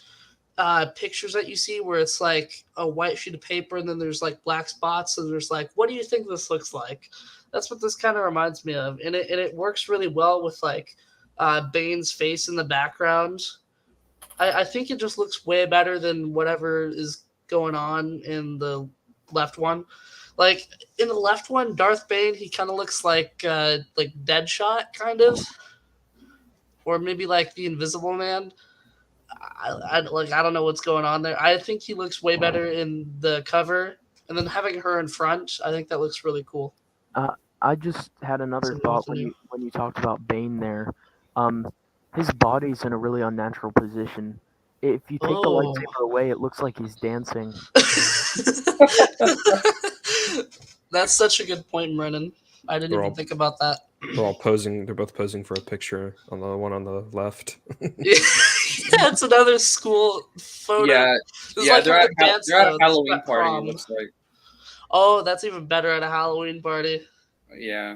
pictures that you see where it's like a white sheet of paper and then there's like black spots and there's like, what do you think this looks like? That's what this kind of reminds me of, and it works really well with like Bane's face in the background. I think it just looks way better than whatever is going on in the left one. Like in the left one, Darth Bane, he kind of looks like Deadshot, kind of, or maybe like the Invisible Man. I don't know what's going on there. I think he looks way better in the cover, and then having her in front, I think that looks really cool. I just had another Something thought with when you talked about Bane there. His body's in a really unnatural position. If you take the Oh. lightsaber away, it looks like he's dancing. That's such a good point, Brennan. I didn't even think about that. They're all posing. They're both posing for a picture on the one on the left. Yeah, it's another school photo. Yeah, It's yeah, like they're how at, the dance they're at a goes, Halloween at party. prom. It looks like. Oh, that's even better at a Halloween party. Yeah.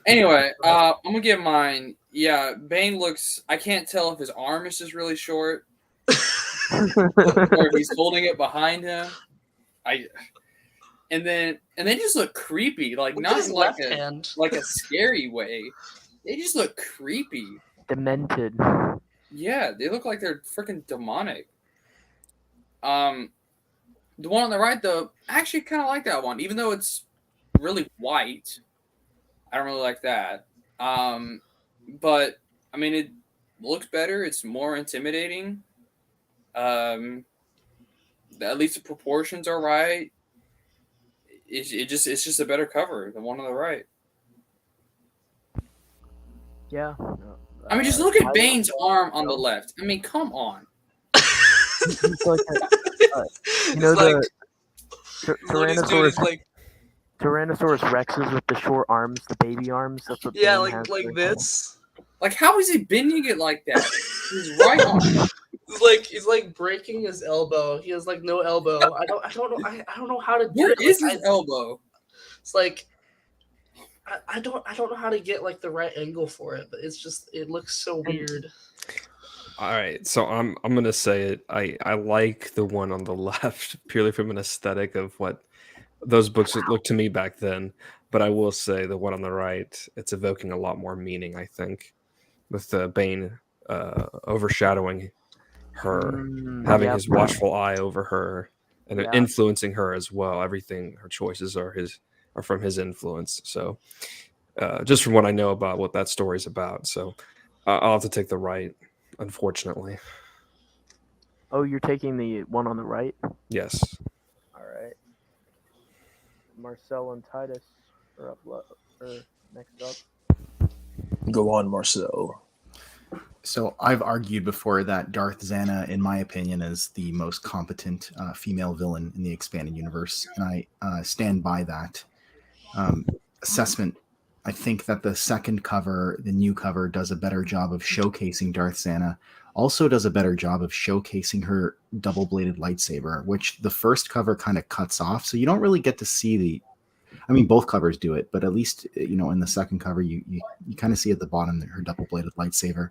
Anyway, I'm gonna give mine. Yeah, Bane looks. I can't tell if his arm is just really short or if he's holding it behind him. And then they just look creepy, like Look at not his in left hand. like a scary way. They just look creepy. Demented. Yeah, they look like they're freaking demonic. The one on the right, though, I actually kind of like that one, even though it's really white. I don't really like that. But I mean, it looks better. It's more intimidating. At least the proportions are right. It's just a better cover. The one on the right. Yeah. I mean, just look at Bane's arm on the left. I mean, come on. He's like you know It's the Tyrannosaurus Rexes with the short arms, the baby arms. That's what. yeah, Bane has like right this. Like, how is he bending it like that? His right arm. He's like breaking his elbow. He has like no elbow. I don't know how to do Where it. is Like, his elbow? It's like I don't know how to get like the right angle for it, but it's just it looks so weird. All right, so I'm gonna say it. I like the one on the left purely from an aesthetic of what those books looked to me back then. But I will say the one on the right, it's evoking a lot more meaning. I think with Bane overshadowing her, having his watchful eye over her, and influencing her as well. Everything, her choices are from his influence. So just from what I know about what that story's about, so I'll have to take the right. Unfortunately. Oh, you're taking the one on the right? Yes. All right. Marcel and Tidus are next up. Go on, Marcel. So I've argued before that Darth Zana, in my opinion, is the most competent female villain in the expanded universe, and I stand by that assessment. I think that the second cover, the new cover, does a better job of showcasing Darth Zana. Also does a better job of showcasing her double-bladed lightsaber, which the first cover kind of cuts off. So you don't really get to see I mean, both covers do it, but at least, in the second cover, you kind of see at the bottom her double-bladed lightsaber.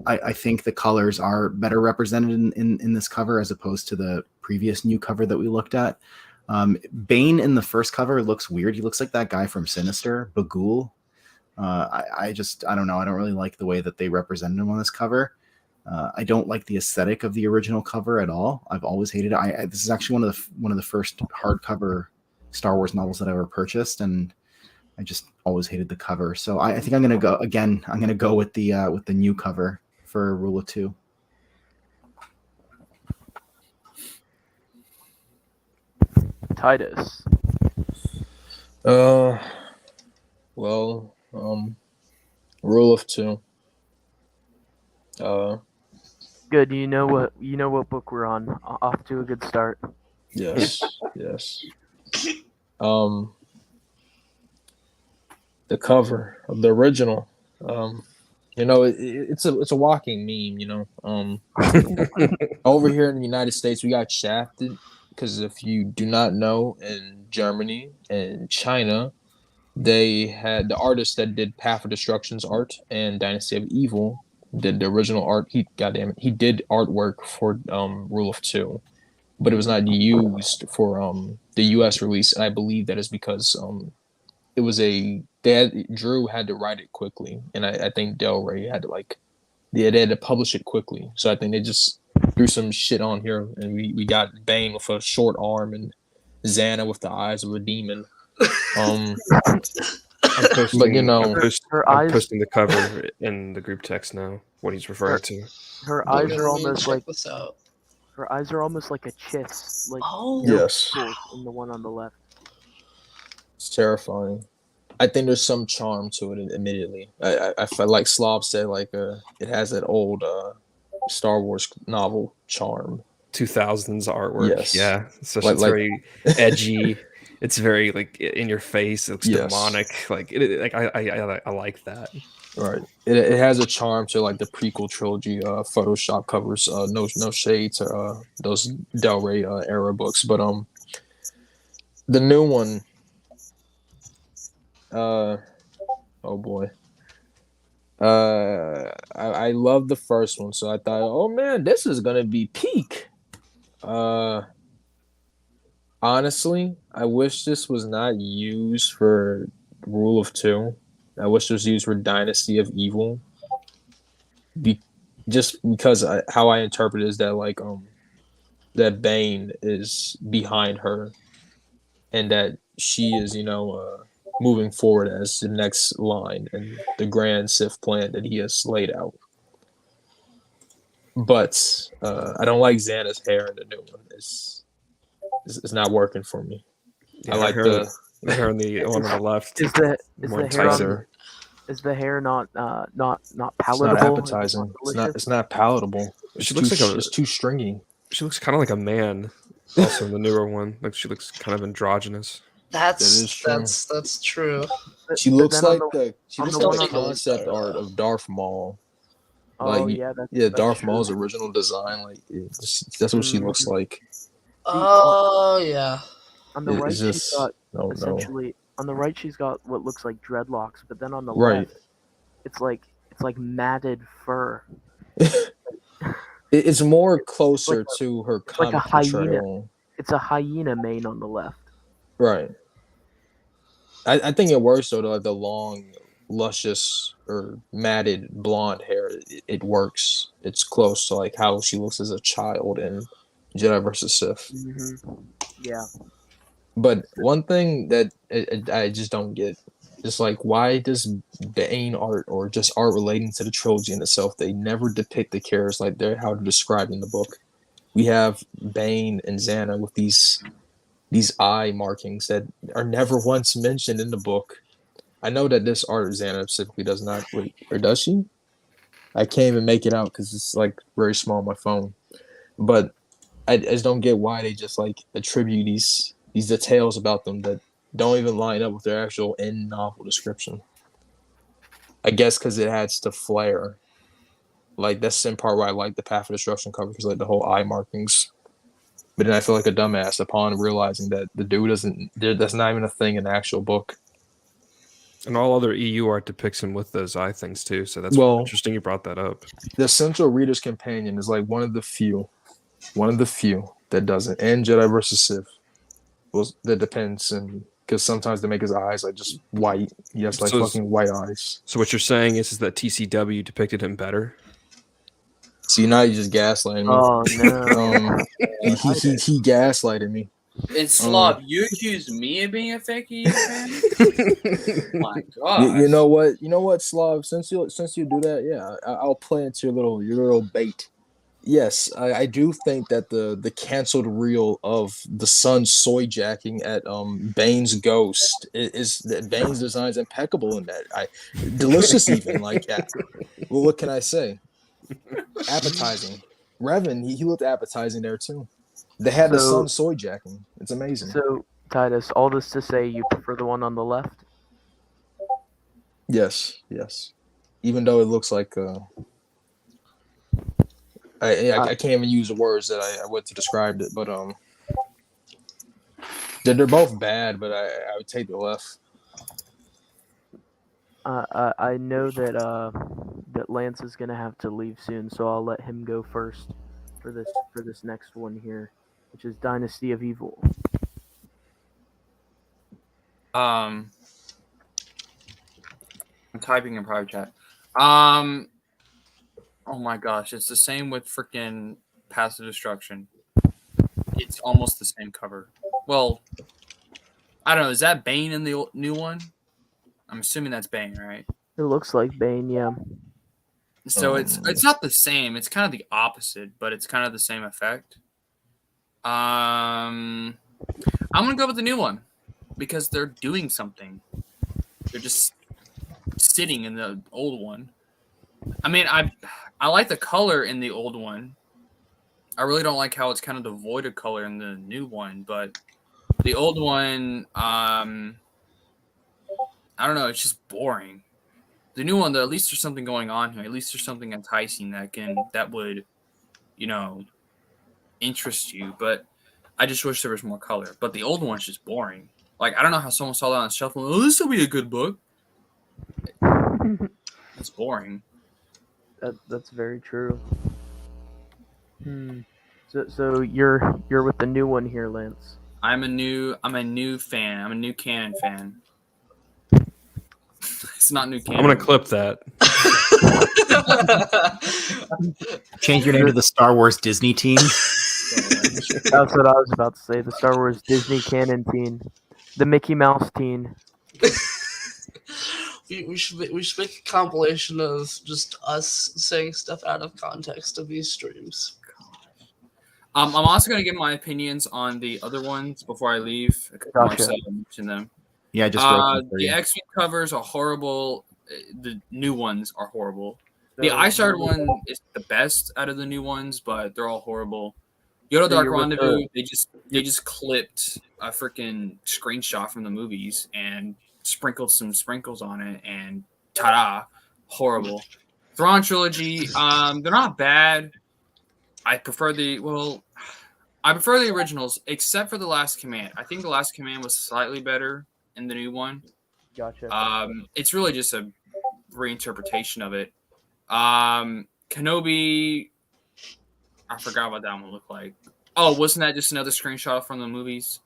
I think the colors are better represented in this cover as opposed to the previous new cover that we looked at. Bane in the first cover looks weird. He looks like that guy from Sinister, Bagul. I don't know. I don't really like the way that they represented him on this cover. I don't like the aesthetic of the original cover at all. I've always hated it. This is actually one of the first hardcover Star Wars novels that I ever purchased, and I just always hated the cover. So I think I'm gonna go again. I'm gonna go with the new cover for Rule of Two. Tidus. Well, Rule of Two. Good. You know what book we're on. Off to a good start. Yes, yes. The cover of the original. It's a walking meme. Over here in the United States, we got shafted because if you do not know, in Germany and China, they had the artist that did Path of Destruction's art and Dynasty of Evil did the original art. He did artwork for Rule of Two. but it was not used for the U.S. release, and I believe that is because it was Drew had to write it quickly, and I think Del Rey had to they had to publish it quickly. So I think they just threw some shit on here, and we got Bane with a short arm and Xana with the eyes of a demon. I'm posting, But you know, I'm posting the cover in the group text now. What he's referring to. Her Okay, eyes are let me almost check like this out. her eyes are almost like a chiss, like Oh, yes, in the one on the left. it's terrifying. I think there's some charm to it. Admittedly, I feel like Slov said, it has that old Star Wars novel charm. 2000s artwork. Yes. Yeah. So it's very edgy. It's very in your face. It looks demonic. I like that. Right. It has a charm to the prequel trilogy Photoshop covers. No shade to those Del Rey era books, but the new one. Oh boy. I love the first one, so I thought, oh man, this is gonna be peak. Honestly, I wish this was not used for Rule of Two. I wish it was used for Dynasty of Evil. Just because how I interpret it is that that Bane is behind her, and that she is moving forward as the next line in the grand Sith plan that he has laid out. But I don't like Xana's hair in the new one. It's not working for me. Yeah, I like the hair on the one on the left. Is the more hair enticing. is the hair not It's not palatable? appetizing. It's not palatable. She looks it's too stringy. She looks kind of like a man. Also in the newer one, she looks kind of androgynous. that's true. that's true. She looks like the one- concept art of Darth Maul. Oh that's Darth true. Maul's original design. That's what she looks like. Oh yeah. On the right, It's she's got no. essentially on the right she's got what looks like dreadlocks, but then on the Right. left, it's like matted fur. It's more closer to her like a comic portrayal. It's a hyena mane on the left. Right. I think it works though. The long, luscious or matted blonde hair. It works. It's close to how she looks as a child in Jedi vs. Sith. Mm-hmm. Yeah. But one thing that I just don't get is why does Bane art or just art relating to the trilogy in itself, they never depict the characters like they're how they're described in the book. We have Bane and Xana with these eye markings that are never once mentioned in the book. I know that this art Xana specifically does not. Wait, or does she? I can't even make it out because it's very small on my phone. But I just don't get why they just attribute these details about them that don't even line up with their actual end novel description. I guess because it adds to flair. That's in part why I like the Path of Destruction cover, because the whole eye markings. But then I feel like a dumbass upon realizing that the dude that's not even a thing in the actual book. And all other EU art depicts him with those eye things too, so that's interesting you brought that up. The Central Reader's Companion is one of the few that doesn't. And Jedi vs. Sith. Well, that depends, and because sometimes they make his eyes just white. He has fucking white eyes. So what you're saying is that TCW depicted him better? See, now you just gaslighting me. Oh no. He gaslighted me. And Slov, you accuse me of being a fake EU fan? My God. You know what, Slav? Since you do that, yeah, I'll play into your little bait. Yes, I do think that the canceled reel of the sun soy jacking at Bane's ghost is that Bane's design is impeccable in that. Delicious even yeah. Well, what can I say? Appetizing. Revan, he looked appetizing there too. They had the sun soy jacking. It's amazing. So Tidus, all this to say, you prefer the one on the left? Yes. Even though it looks like I can't even use the words that I went to describe it, but they're both bad, but I would take the left. I know that Lance is gonna have to leave soon, so I'll let him go first for this next one here. which is Dynasty of Evil. I'm typing in private chat. Oh my gosh, it's the same with freaking Passive Destruction. It's almost the same cover. Well, I don't know. Is that Bane in the new one? I'm assuming that's Bane, right? It looks like Bane, yeah. So it's not the same. It's kind of the opposite, but it's kind of the same effect. I'm gonna go with the new one because they're doing something. They're just sitting in the old one. I mean, I like the color in the old one. I really don't like how it's kind of devoid of color in the new one, but the old one, I don't know, it's just boring. The new one, though, at least there's something going on here. At least there's something enticing that would, interest you. But I just wish there was more color. But the old one's just boring. Like, I don't know how someone saw that on the shelf and, oh, this will be a good book. It's boring. That's very true. So you're with the new one here, Lance. I'm a new fan. I'm a new canon fan. It's not new canon. I'm gonna clip that. Change your name to the Star Wars Disney Teen. That's what I was about to say. The Star Wars Disney canon teen, the Mickey Mouse teen. We should make a compilation of just us saying stuff out of context of these streams. I'm also going to give my opinions on the other ones before I leave. Gotcha. Marcel mentioned them. Yeah, just the X-Men covers are horrible. The new ones are horrible. The Eye-Shard one is the best out of the new ones, but they're all horrible. Yoda Dark Rendezvous, they just clipped a freaking screenshot from the movies and sprinkled some sprinkles on it, and ta-da, horrible. Thrawn trilogy, they're not bad. I prefer the originals, except for The Last Command. I think The Last Command was slightly better in the new one. Gotcha. It's really just a reinterpretation of it. Kenobi, I forgot what that one looked like. Oh, wasn't that just another screenshot from the movies?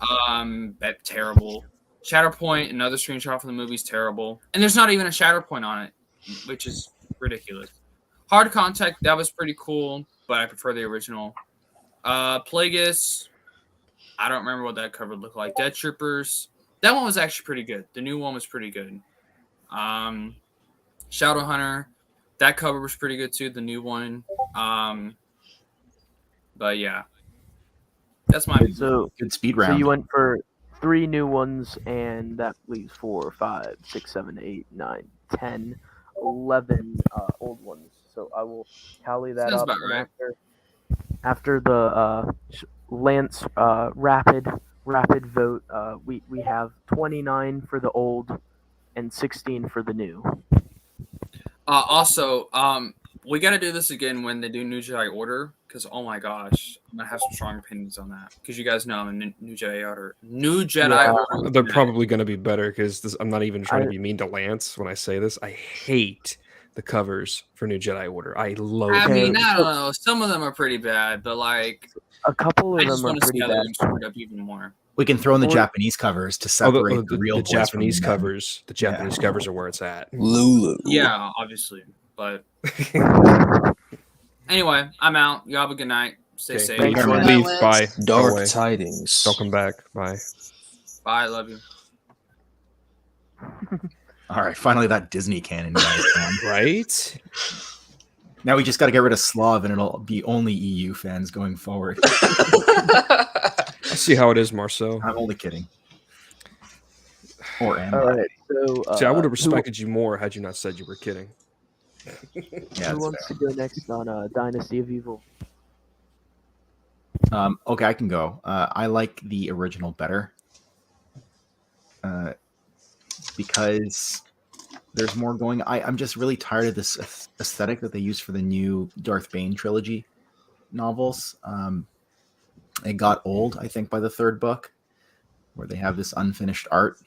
That terrible. Shatterpoint, another screenshot from the movies, terrible. And there's not even a Shatterpoint on it, which is ridiculous. Hard Contact, that was pretty cool, but I prefer the original. Plagueis, I don't remember what that cover looked like. Dead Troopers, that one was actually pretty good. The new one was pretty good. Shadowhunter, that cover was pretty good too, the new one. But yeah, that's my so good speed round. So you went for 3 new ones, and that leaves 4, 5, 6, 7, 8, 9, 10, 11 old ones. So I will tally that Sounds up. about right. After the Lance rapid vote, we have 29 for the old and 16 for the new. Also, we got to do this again when they do New Jedi Order, because oh my gosh, I'm gonna have some strong opinions on that. Because you guys know I'm a New Jedi Order. Order. They're probably going to be better because I'm not even trying to be mean to Lance when I say this. I hate the covers for New Jedi Order. I loathe I mean, them. I don't know. Some of them are pretty bad, but like a couple I of just them are want to see pretty how they're bad. going to screw it up even more. We can throw in the Japanese covers to separate the real the boys from Japanese the men. covers. The Japanese covers are where it's at. Lulu. Yeah, obviously, but anyway, I'm out. You have a good night. Stay safe. Thanks, I'm gonna Lance. leave. Bye. Go Dark away. tidings. Don't come back. Bye. Bye. Love you. All right, finally that Disney canon guy is gone. Right? Now we just got to get rid of Slov, and it'll be only EU fans going forward. I see how it is, Marcel. I'm only kidding. Or am All I? right. So See, I would have respected you more had you not said you were kidding. Yeah, who that's wants fair. to go next on Dynasty of Evil? Okay, I can go. I like the original better because there's more going. I'm just really tired of this aesthetic that they use for the new Darth Bane trilogy novels. It got old, I think, by the 3rd book, where they have this unfinished art.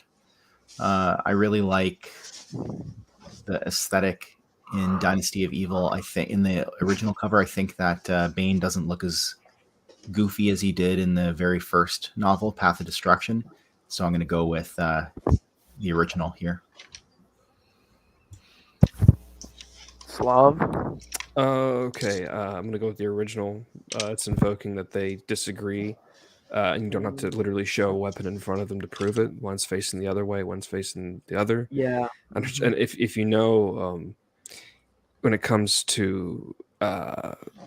I really like the aesthetic in Dynasty of Evil. I think in the original cover, I think that Bane doesn't look as goofy as he did in the very first novel, Path of Destruction. So I'm going to go with the original here. Slov. Okay, I'm gonna go with the original. It's invoking that they disagree, and you don't have to literally show a weapon in front of them to prove it. One's facing the other way, one's facing the other. Yeah. And if you know, when it comes to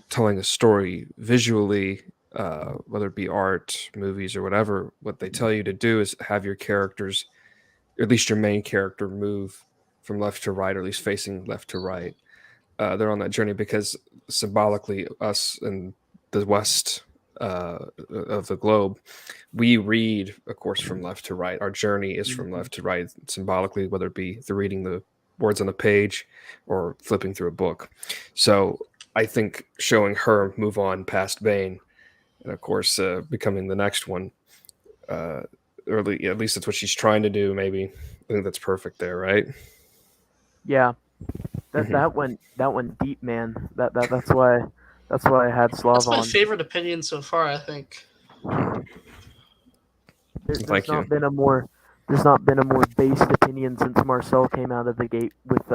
telling a story visually, whether it be art, movies, or whatever, what they tell you to do is have your characters, or at least your main character, move from left to right, or at least facing left to right. They're on that journey because symbolically, us in the west of the globe, we read, of course, from left to right. Our journey is from left to right, symbolically, whether it be through reading the words on the page or flipping through a book. So I think showing her move on past Bane, and of course, becoming the next one, or at least that's what she's trying to do. Maybe I think that's perfect there, right? Yeah. That went deep, man. That's why I had Slav That's my on. favorite opinion so far, I think. There's Thank you. not been a more based opinion since Marcel came out of the gate with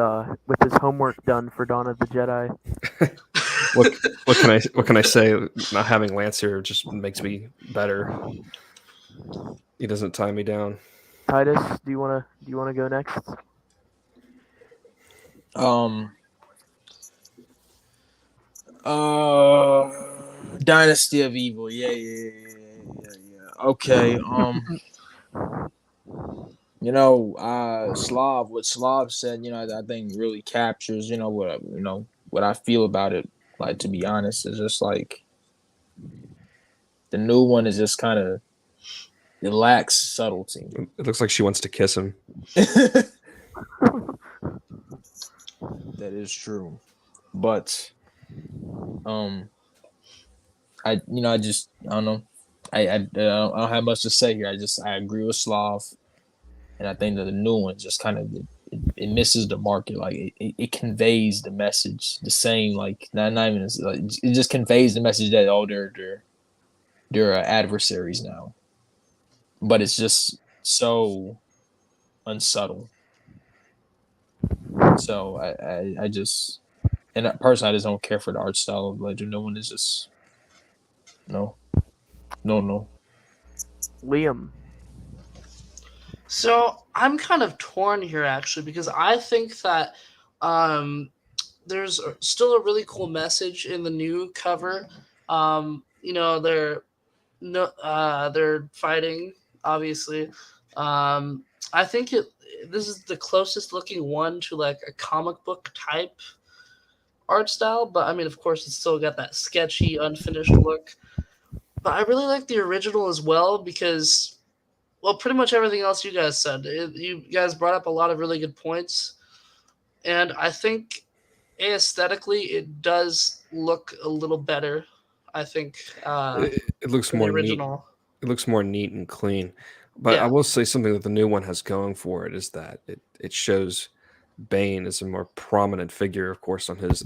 his homework done for Dawn of the Jedi. What can I say? Not having Lance here just makes me better. He doesn't tie me down. Tidus, do you wanna go next? Dynasty of Evil. Yeah. Okay. Slav. What Slav said, I think really captures, what I feel about it. Like, to be honest, it's just like the new one is just kind of, it lacks subtlety. It looks like she wants to kiss him. That is true, but I don't know. I don't have much to say here. I agree with Slav, and I think that the new one just kind of it misses the market. Like it conveys the message the same. Like not even like, it just conveys the message that they're adversaries now, but it's just so unsubtle. So I just, and personally, I just don't care for the art style of Ledger. No one is just no. Liam. So I'm kind of torn here actually because I think that there's still a really cool message in the new cover. They're fighting obviously. I think this is the closest looking one to like a comic book type art style, but I mean, of course, it's still got that sketchy, unfinished look. But I really like the original as well because, well, pretty much everything else you guys said. You guys brought up a lot of really good points, and I think aesthetically it does look a little better. I think It looks than more the neat. original. It looks more neat and clean. But I Yeah. will say something that the new one has going for it is that it shows Bane as a more prominent figure, of course, on his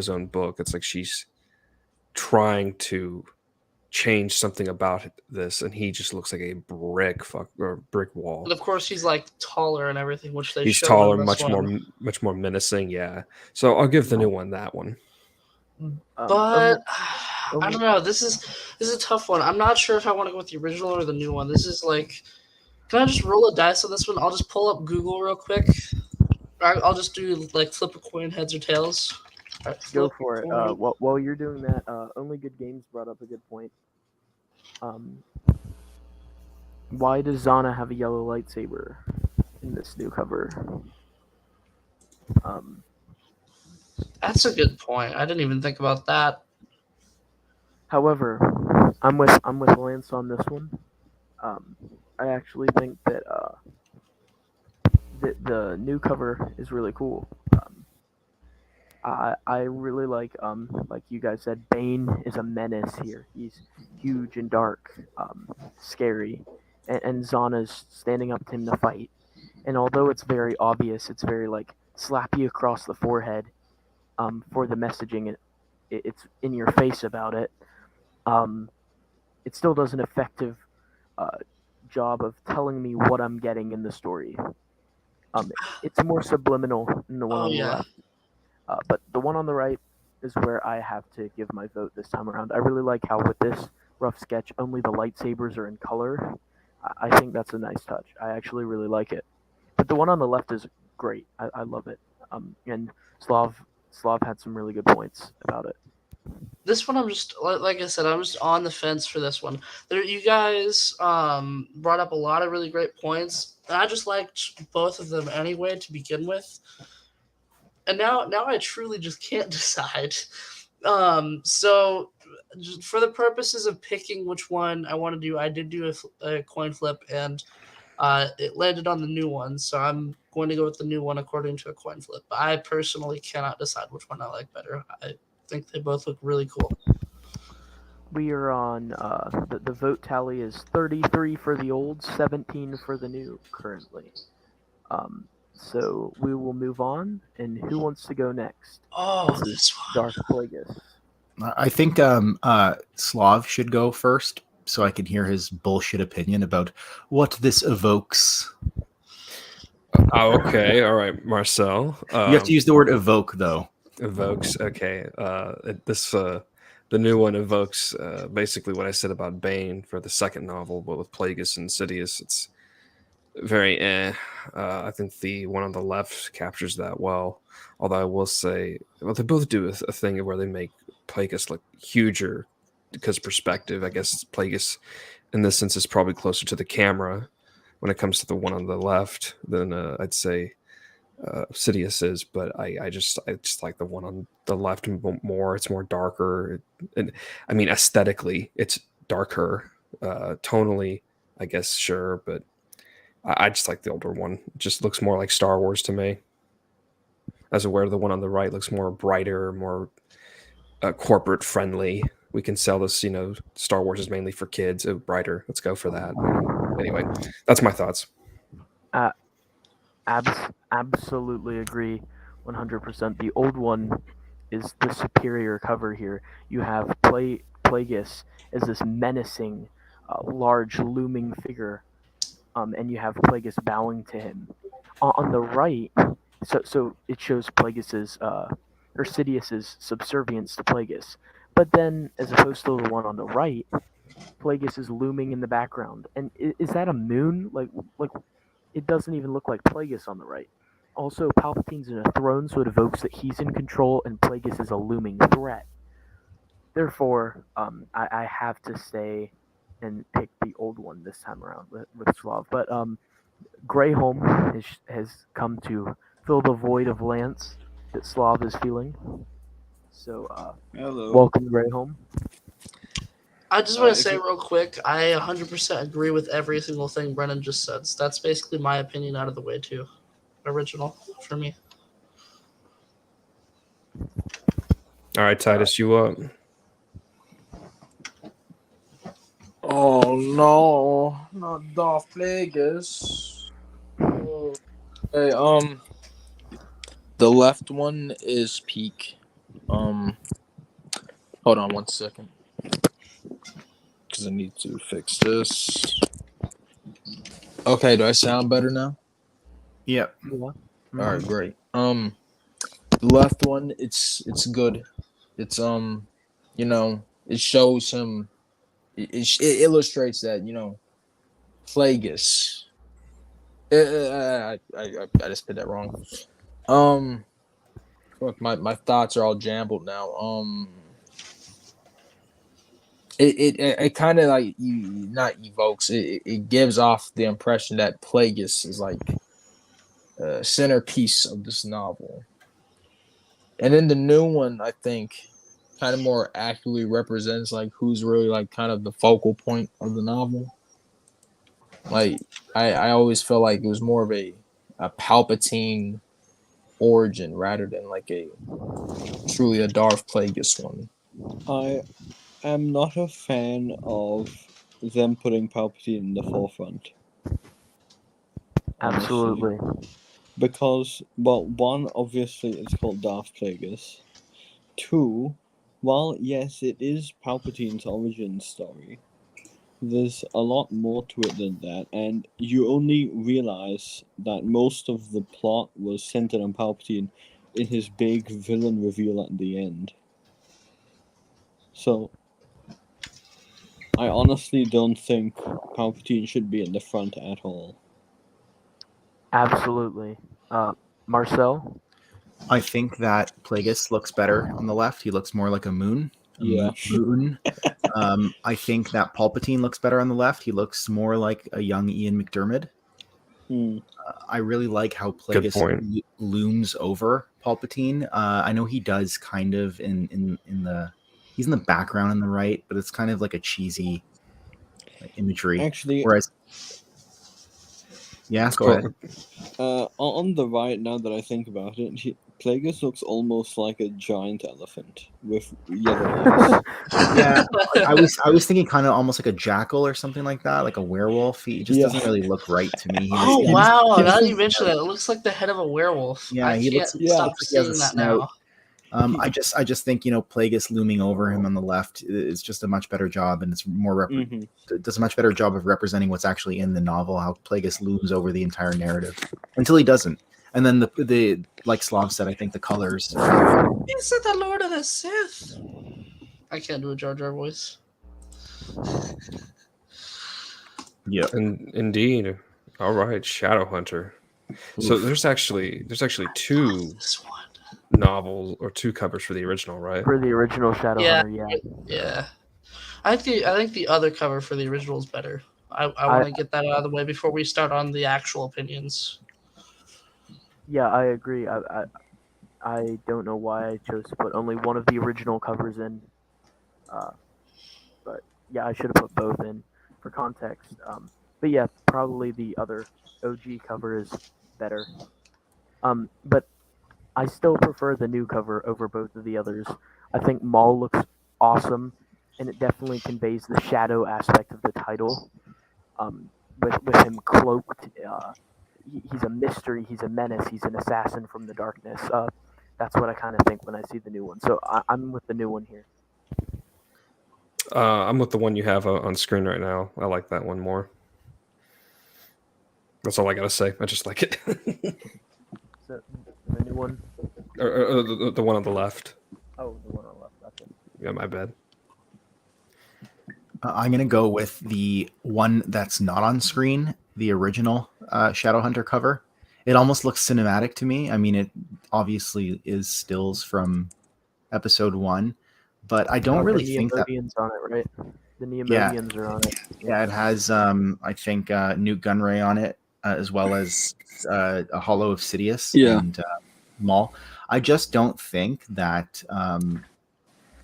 own book. It's like she's trying to change something about this, and he just looks like a brick wall. And of course, he's like taller and everything, which they He's show taller, in this one. much more menacing. Yeah, so I'll give the new one that one. But I don't know. This is a tough one. I'm not sure if I want to go with the original or the new one. This is like, can I just roll a dice on this one? I'll just pull up Google real quick. I'll just do like flip a coin, heads or tails. All right, Go flip for it. coin. While you're doing that, Only Good Games brought up a good point. Why does Zana have a yellow lightsaber in this new cover? That's a good point. I didn't even think about that. However, I'm with Lance on this one. I actually think that the new cover is really cool. I really like you guys said, Bane is a menace here. He's huge and dark, scary, and Zana's standing up to him to fight. And although it's very obvious, it's very like slap you across the forehead for the messaging. It's in your face about it. it still does an effective uh, job of telling me what I'm getting in the story. It's more subliminal than the one Oh on the yeah. left, but the one on the right is where I have to give my vote this time around. I really like how with this rough sketch, only the lightsabers are in color. I think that's a nice touch. I actually really like it. But the one on the left is great. I love it. And Slav had some really good points about it. This one I'm just like I said, I'm just on the fence for this one. You guys brought up a lot of really great points, and I just liked both of them anyway to begin with. And now I truly just can't decide. So just for the purposes of picking which one I want to do, I did do a coin flip, and it landed on the new one. So I'm going to go with the new one according to a coin flip. But I personally cannot decide which one I like better. I think they both look really cool. We are on the vote tally is 33 for the old, 17 for the new currently. So we will move on. And who wants to go next? Oh, this one. Darth Plagueis. I think Slav should go first, so I can hear his bullshit opinion about what this evokes. Okay, all right, Marcel. You have to use the word evoke, though. Evokes. Okay, the new one evokes basically what I said about Bane for the second novel, but with Plagueis and Sidious, it's very I think the one on the left captures that well. Although I will say, well, they both do a thing where they make Plagueis look huger because perspective. I guess Plagueis, in this sense, is probably closer to the camera when it comes to the one on the left than I'd say Sidious is. But I just like the one on the left more. It's more darker, and I mean aesthetically, it's darker. Tonally, I guess sure, but I just like the older one. It just looks more like Star Wars to me. As aware, the one on the right looks more brighter, more corporate friendly. We can sell this, Star Wars is mainly for kids. Oh, brighter. Let's go for that. Anyway, that's my thoughts. Absolutely agree 100%. The old one is the superior cover here. You have Plagueis as this menacing, large, looming figure, and you have Plagueis bowing to him. On the right, so it shows Plagueis's or Sidious's subservience to Plagueis. But then, as opposed to the one on the right, Plagueis is looming in the background. And is that a moon? Like it doesn't even look like Plagueis on the right. Also, Palpatine's in a throne, so it evokes that he's in control, and Plagueis is a looming threat. Therefore, I have to stay and pick the old one this time around with Slov. But Greyholme has come to fill the void of Lance that Slav is feeling. So, Hello. welcome, Greyholme. I just want to say real quick, I 100% agree with every single thing Brennan just said. So that's basically my opinion out of the way, too. Original for me. All right, Tidus, you up? Oh no, not Darth Plagueis. Okay, the left one is peak. Hold on 1 second, because I need to fix this. Okay, do I sound better now? Yep. Yeah. All right, great. The left one, it's good. It's it shows him. It illustrates that Plagueis. I just said that wrong. Look, my thoughts are all jumbled now. It kind of like not evokes. It gives off the impression that Plagueis is like a centerpiece of this novel, and then the new one, I think, kind of more accurately represents like who's really like kind of the focal point of the novel. Like I always felt like it was more of a Palpatine origin rather than like a truly a Darth Plagueis one. I am not a fan of them putting Palpatine in the forefront. Honestly. Absolutely. Because, well, one, obviously, it's called Darth Plagueis. Two, while yes, it is Palpatine's origin story, there's a lot more to it than that, and you only realize that most of the plot was centered on Palpatine in his big villain reveal at the end. So, I honestly don't think Palpatine should be in the front at all. Absolutely. Marcel? I think that Plagueis looks better on the left. He looks more like a moon. Yeah. Moon. I think that Palpatine looks better on the left. He looks more like a young Ian McDiarmid. I really like how Plagueis looms over Palpatine. I know he does kind of in the he's in the background on the right, but it's kind of like a cheesy imagery. Actually, Whereas, yeah, go ahead. On the right, now that I think about it, Plagueis looks almost like a giant elephant with yellow eyes. Yeah, I was thinking kind of almost like a jackal or something like that, like a werewolf. He just doesn't really look right to me. Wow! Now that you mention that, it looks like the head of a werewolf. Yeah, I can't stop seeing that now. I just think Plagueis looming over him on the left is just a much better job, and it's more does a much better job of representing what's actually in the novel. How Plagueis looms over the entire narrative until he doesn't, and then the like Slov said, I think the colors. Is it the Lord of the Sith? I can't do a Jar Jar voice. Yeah, indeed. All right, Shadowhunter. So there's actually two novels or two covers for the original, right? For the original Shadowhunter, yeah. I think the other cover for the original is better. I want to get that out of the way before we start on the actual opinions. Yeah, I agree. I don't know why I chose to put only one of the original covers in, but yeah, I should have put both in for context. But yeah, probably the other OG cover is better. But I still prefer the new cover over both of the others. I think Maul looks awesome, and it definitely conveys the shadow aspect of the title. With him cloaked, he's a mystery, he's a menace, he's an assassin from the darkness. That's what I kind of think when I see the new one. So I'm with the new one here. I'm with the one you have on screen right now. I like that one more. That's all I gotta say. I just like it. So the new one? Or the one on the left. Oh, the one on the left. That's it. Yeah, my bad. I'm gonna go with the one that's not on screen, the original Shadowhunter cover. It almost looks cinematic to me. I mean, it obviously is stills from episode 1, but I don't really think that. The Neimoidians on it, right? The Neimoidians are on it. Yeah, it has I think Newt Gunray on it, as well as a Hollow of Sidious and Maul. I just don't think that I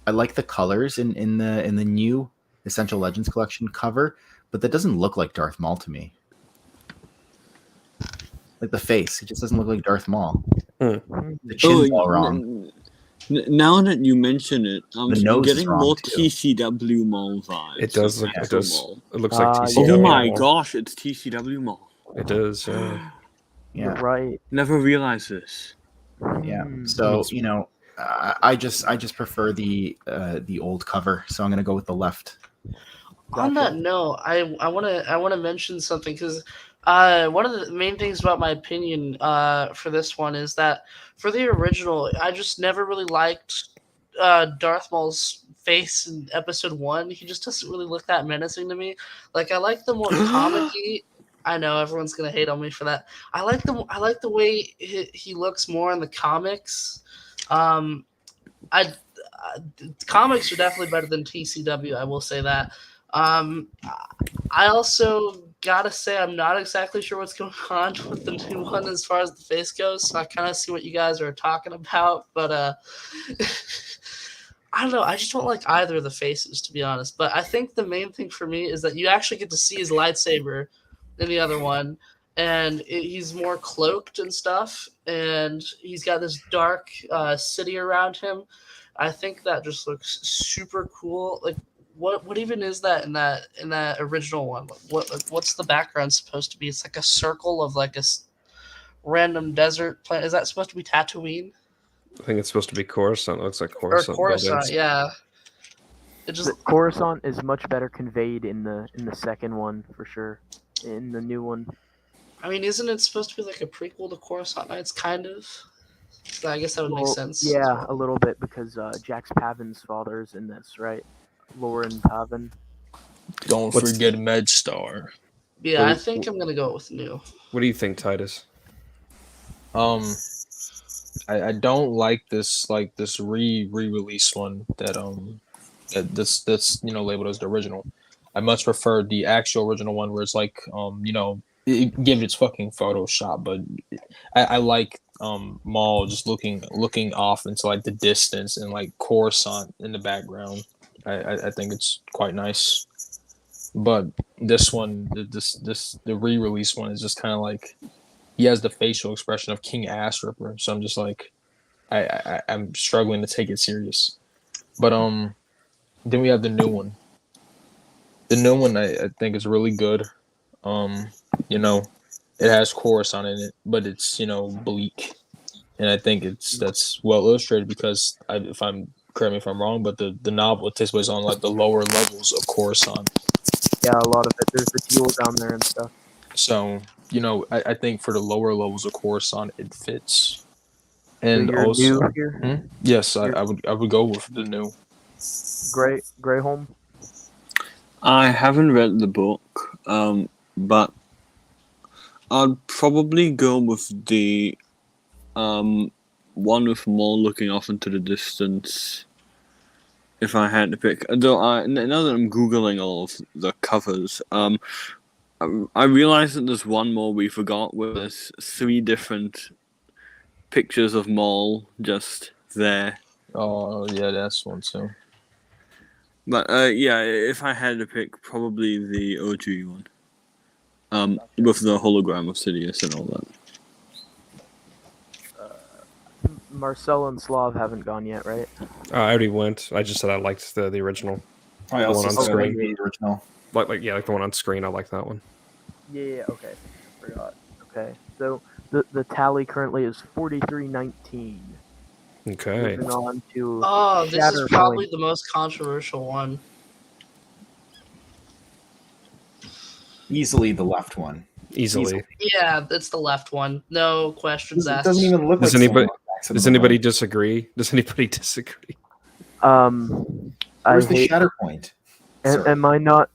like the colors in the new Essential Legends Collection cover, but that doesn't look like Darth Maul to me. Like the face, it just doesn't look like Darth Maul. The chin's all wrong. Now that you mention it, I'm getting more too. TCW Maul vibes. It does look. It does. Maul. It looks like TCW. Oh my Maul. gosh, it's TCW Maul. It does. Yeah. You're right. Never realized this. Yeah. So I just prefer the old cover. So I'm gonna go with the left. On that note, I want to mention something because one of the main things about my opinion for this one is that for the original, I just never really liked Darth Maul's face in episode 1. He just doesn't really look that menacing to me. Like I like the more comic-y. I know everyone's gonna hate on me for that. I like the way he looks more in the comics. Comics are definitely better than TCW. I will say that. I also gotta say I'm not exactly sure what's going on with the new one as far as the face goes. So I kind of see what you guys are talking about, but I don't know. I just don't like either of the faces, to be honest. But I think the main thing for me is that you actually get to see his lightsaber in the other one, and he's more cloaked and stuff, and he's got this dark city around him. I think that just looks super cool. Like, what even is that in that original one? What's the background supposed to be? It's like a circle of like a random desert planet. Is that supposed to be Tatooine? I think it's supposed to be Coruscant. It looks like Or Coruscant. Coruscant, buildings. yeah. It just The Coruscant is much better conveyed in the second one for sure. In the new one, I mean, isn't it supposed to be like a prequel to Coruscant Nights, kind of? So I guess that would make well, sense. yeah, a little bit because Jax Pavin's father's in this, right? Lauren Pavin. Don't What's- forget MedStar. Yeah, What I do- think I'm gonna go with new. What do you think, Tidus? I don't like this re-release one that's labeled as the original. I much prefer the actual original one where it's like give its fucking Photoshop, but I like Maul just looking off into like the distance and like Coruscant in the background. I think it's quite nice. But this one, the re-release one is just kind of like he has the facial expression of King Ass Ripper, so I'm just like I'm struggling to take it serious. But then we have the new one. The new one I think is really good. It has Coruscant in it, but it's bleak, and I think that's well illustrated because correct me if I'm wrong, but the novel takes place on like the lower levels of Coruscant. Yeah, a lot of it. There's the fuel down there and stuff. So I think for the lower levels of Coruscant it fits. So And you're also, new here, yes, I would go with the new. Greyholme. I haven't read the book, but I'd probably go with the one with Maul looking off into the distance. If I had to pick, though, now that I'm googling all of the covers, I realized that there's one more we forgot, where there's 3 different pictures of Maul just there. Oh yeah, that's one too. But yeah, if I had to pick, probably the OG one, with the hologram of Sidious and all that. Marcel and Slov haven't gone yet, right? I already went. I just said I liked the original. I The also one on said screen. the original. Like the one on screen. I like that one. Yeah. Okay. I forgot. Okay. So the tally currently is 43-19. Okay. Moving on to Oh, this is Shatterpoint. probably the most controversial one. Easily the left one. Easily. Yeah, it's the left one. No questions It asked. doesn't even look Does like anybody- someone backs it Does on the anybody right. disagree? Does anybody disagree? I Where's the hate. Shatterpoint? Sorry. Am I not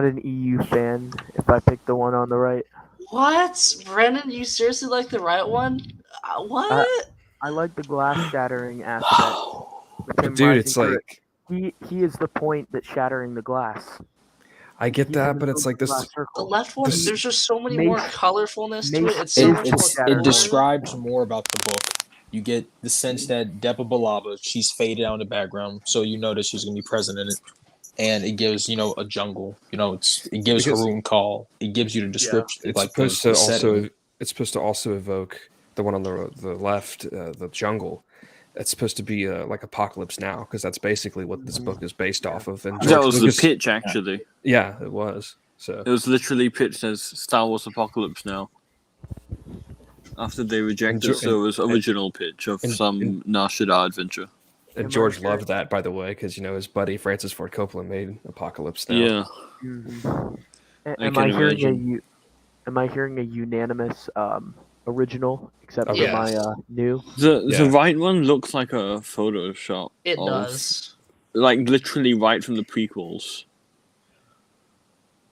an EU fan if I pick the one on the right? What? Brennan, you seriously like the right one? What? I like the glass shattering aspect. with him But dude, rising it's through it. like he is the point that's shattering the glass. I get He's in that, the but it's middle like of the this. glass The circle. left one, This- there's just so many Mace- more colorfulness to Mace it. It's so is much the more shadow. It color. describes more about the book. You get the sense that Depa Balaba, she's faded out in the background, so you know that she's gonna be present in it. And it gives a jungle. It gives Because- Haroon Call. It gives you the description. It's like supposed the to setting. also. It's supposed to also evoke the one on the left, the jungle. It's supposed to be like Apocalypse Now, because that's basically what this book is based off of. And That George was Lucas, the pitch, actually. Yeah, it was. So It was literally pitched as Star Wars Apocalypse Now. After they rejected, so it was original pitch of some Nashida adventure. and George loved that, by the way, because his buddy Francis Ford Coppola made Apocalypse Now. Yeah. Mhm. I Am can I hearing imagine. am I hearing a unanimous original except Oh, for yeah. my new? The Yeah. right one looks like a Photoshop. It of- does. Like literally right from the prequels.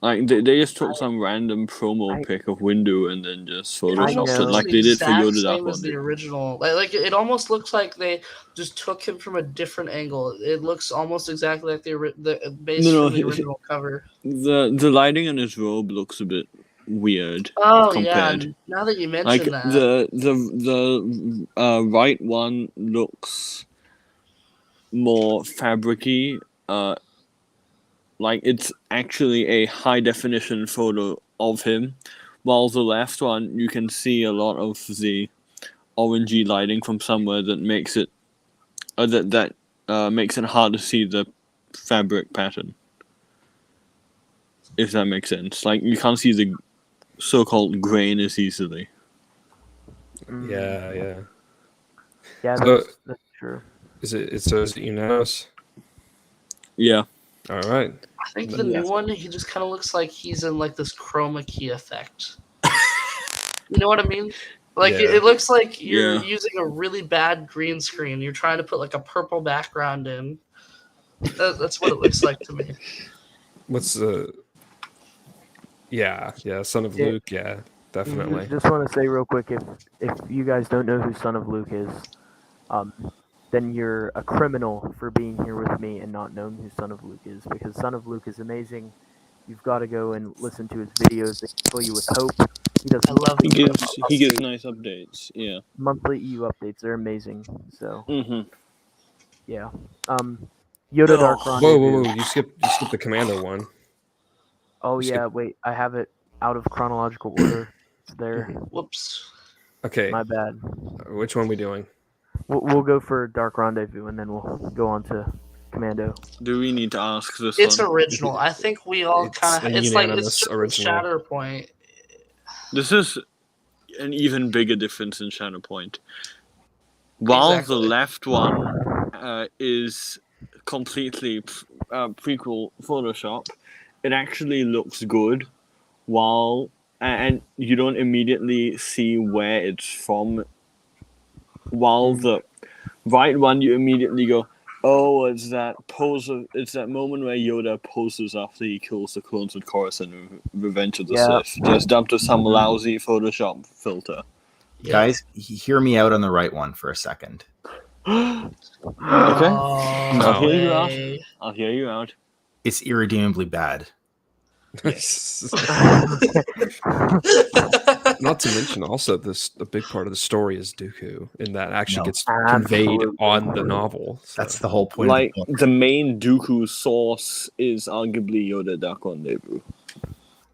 Like they just took some random promo pic of Windu and then just photoshopped it know. like they did for Exact Yoda same as Darth the Vader. original. Like it almost looks like they just took him from a different angle. It looks almost exactly like the base No, from the he- original cover. The lighting on his robe looks a bit weird. Oh compared. yeah. Now that you mention Like that, the right one looks more fabricy. Like it's actually a high definition photo of him, while the left one you can see a lot of the orangey lighting from somewhere that makes it makes it hard to see the fabric pattern. If that makes sense, like you can't see the so-called grain as easily. Yeah. Yeah, So- that's true. Is it unanimous? Yeah. All right. I think the new one, he just kind of looks like he's in like this chroma key effect. You know what I mean? Like Yeah. it looks like you're Yeah. using a really bad green screen. You're trying to put like a purple background in. That's what it looks like to me. What's the? Yeah, Son of Yeah. Luke. Yeah, definitely. Just want to say real quick, if you guys don't know who Son of Luke is, then you're a criminal for being here with me and not knowing who Son of Luke is, because Son of Luke is amazing. You've got to go and listen to his videos. They fill you with hope. He does I love He gives nice updates. Yeah. monthly EU updates. They're amazing. So Mm-hmm. yeah. Yoda Dark Oh. Rendezvous. Whoa! You skipped the Commando one. Oh You yeah, wait. I have it out of chronological order. It's there. Whoops. Okay, My bad. which one we doing? We'll go for Dark Rendezvous and then we'll go on to Commando. Do we need to ask this It's one? original. I think we all It's kind of. a It's like unanimous it's just original. a Shatterpoint. This is an even bigger difference in Shatterpoint. While Exactly. the left one is completely prequel Photoshop, it actually looks good. And you don't immediately see where it's from. While the right one, you immediately go, "Oh, it's that pose of, it's that moment where Yoda poses after he kills the clones with Coruscant in Revenge of the Yeah. Sith, just dumped to some lousy Photoshop filter." Guys, hear me out on the right one for a second. Okay. No I'll hear you out. way. I'll hear you out. It's irredeemably bad. Not to mention, also, a big part of the story is Dooku, and that actually No. gets conveyed Absolutely. on the novel. So. That's the whole point Like, of the book. the main Dooku source is arguably Yoda Dark Rendezvous.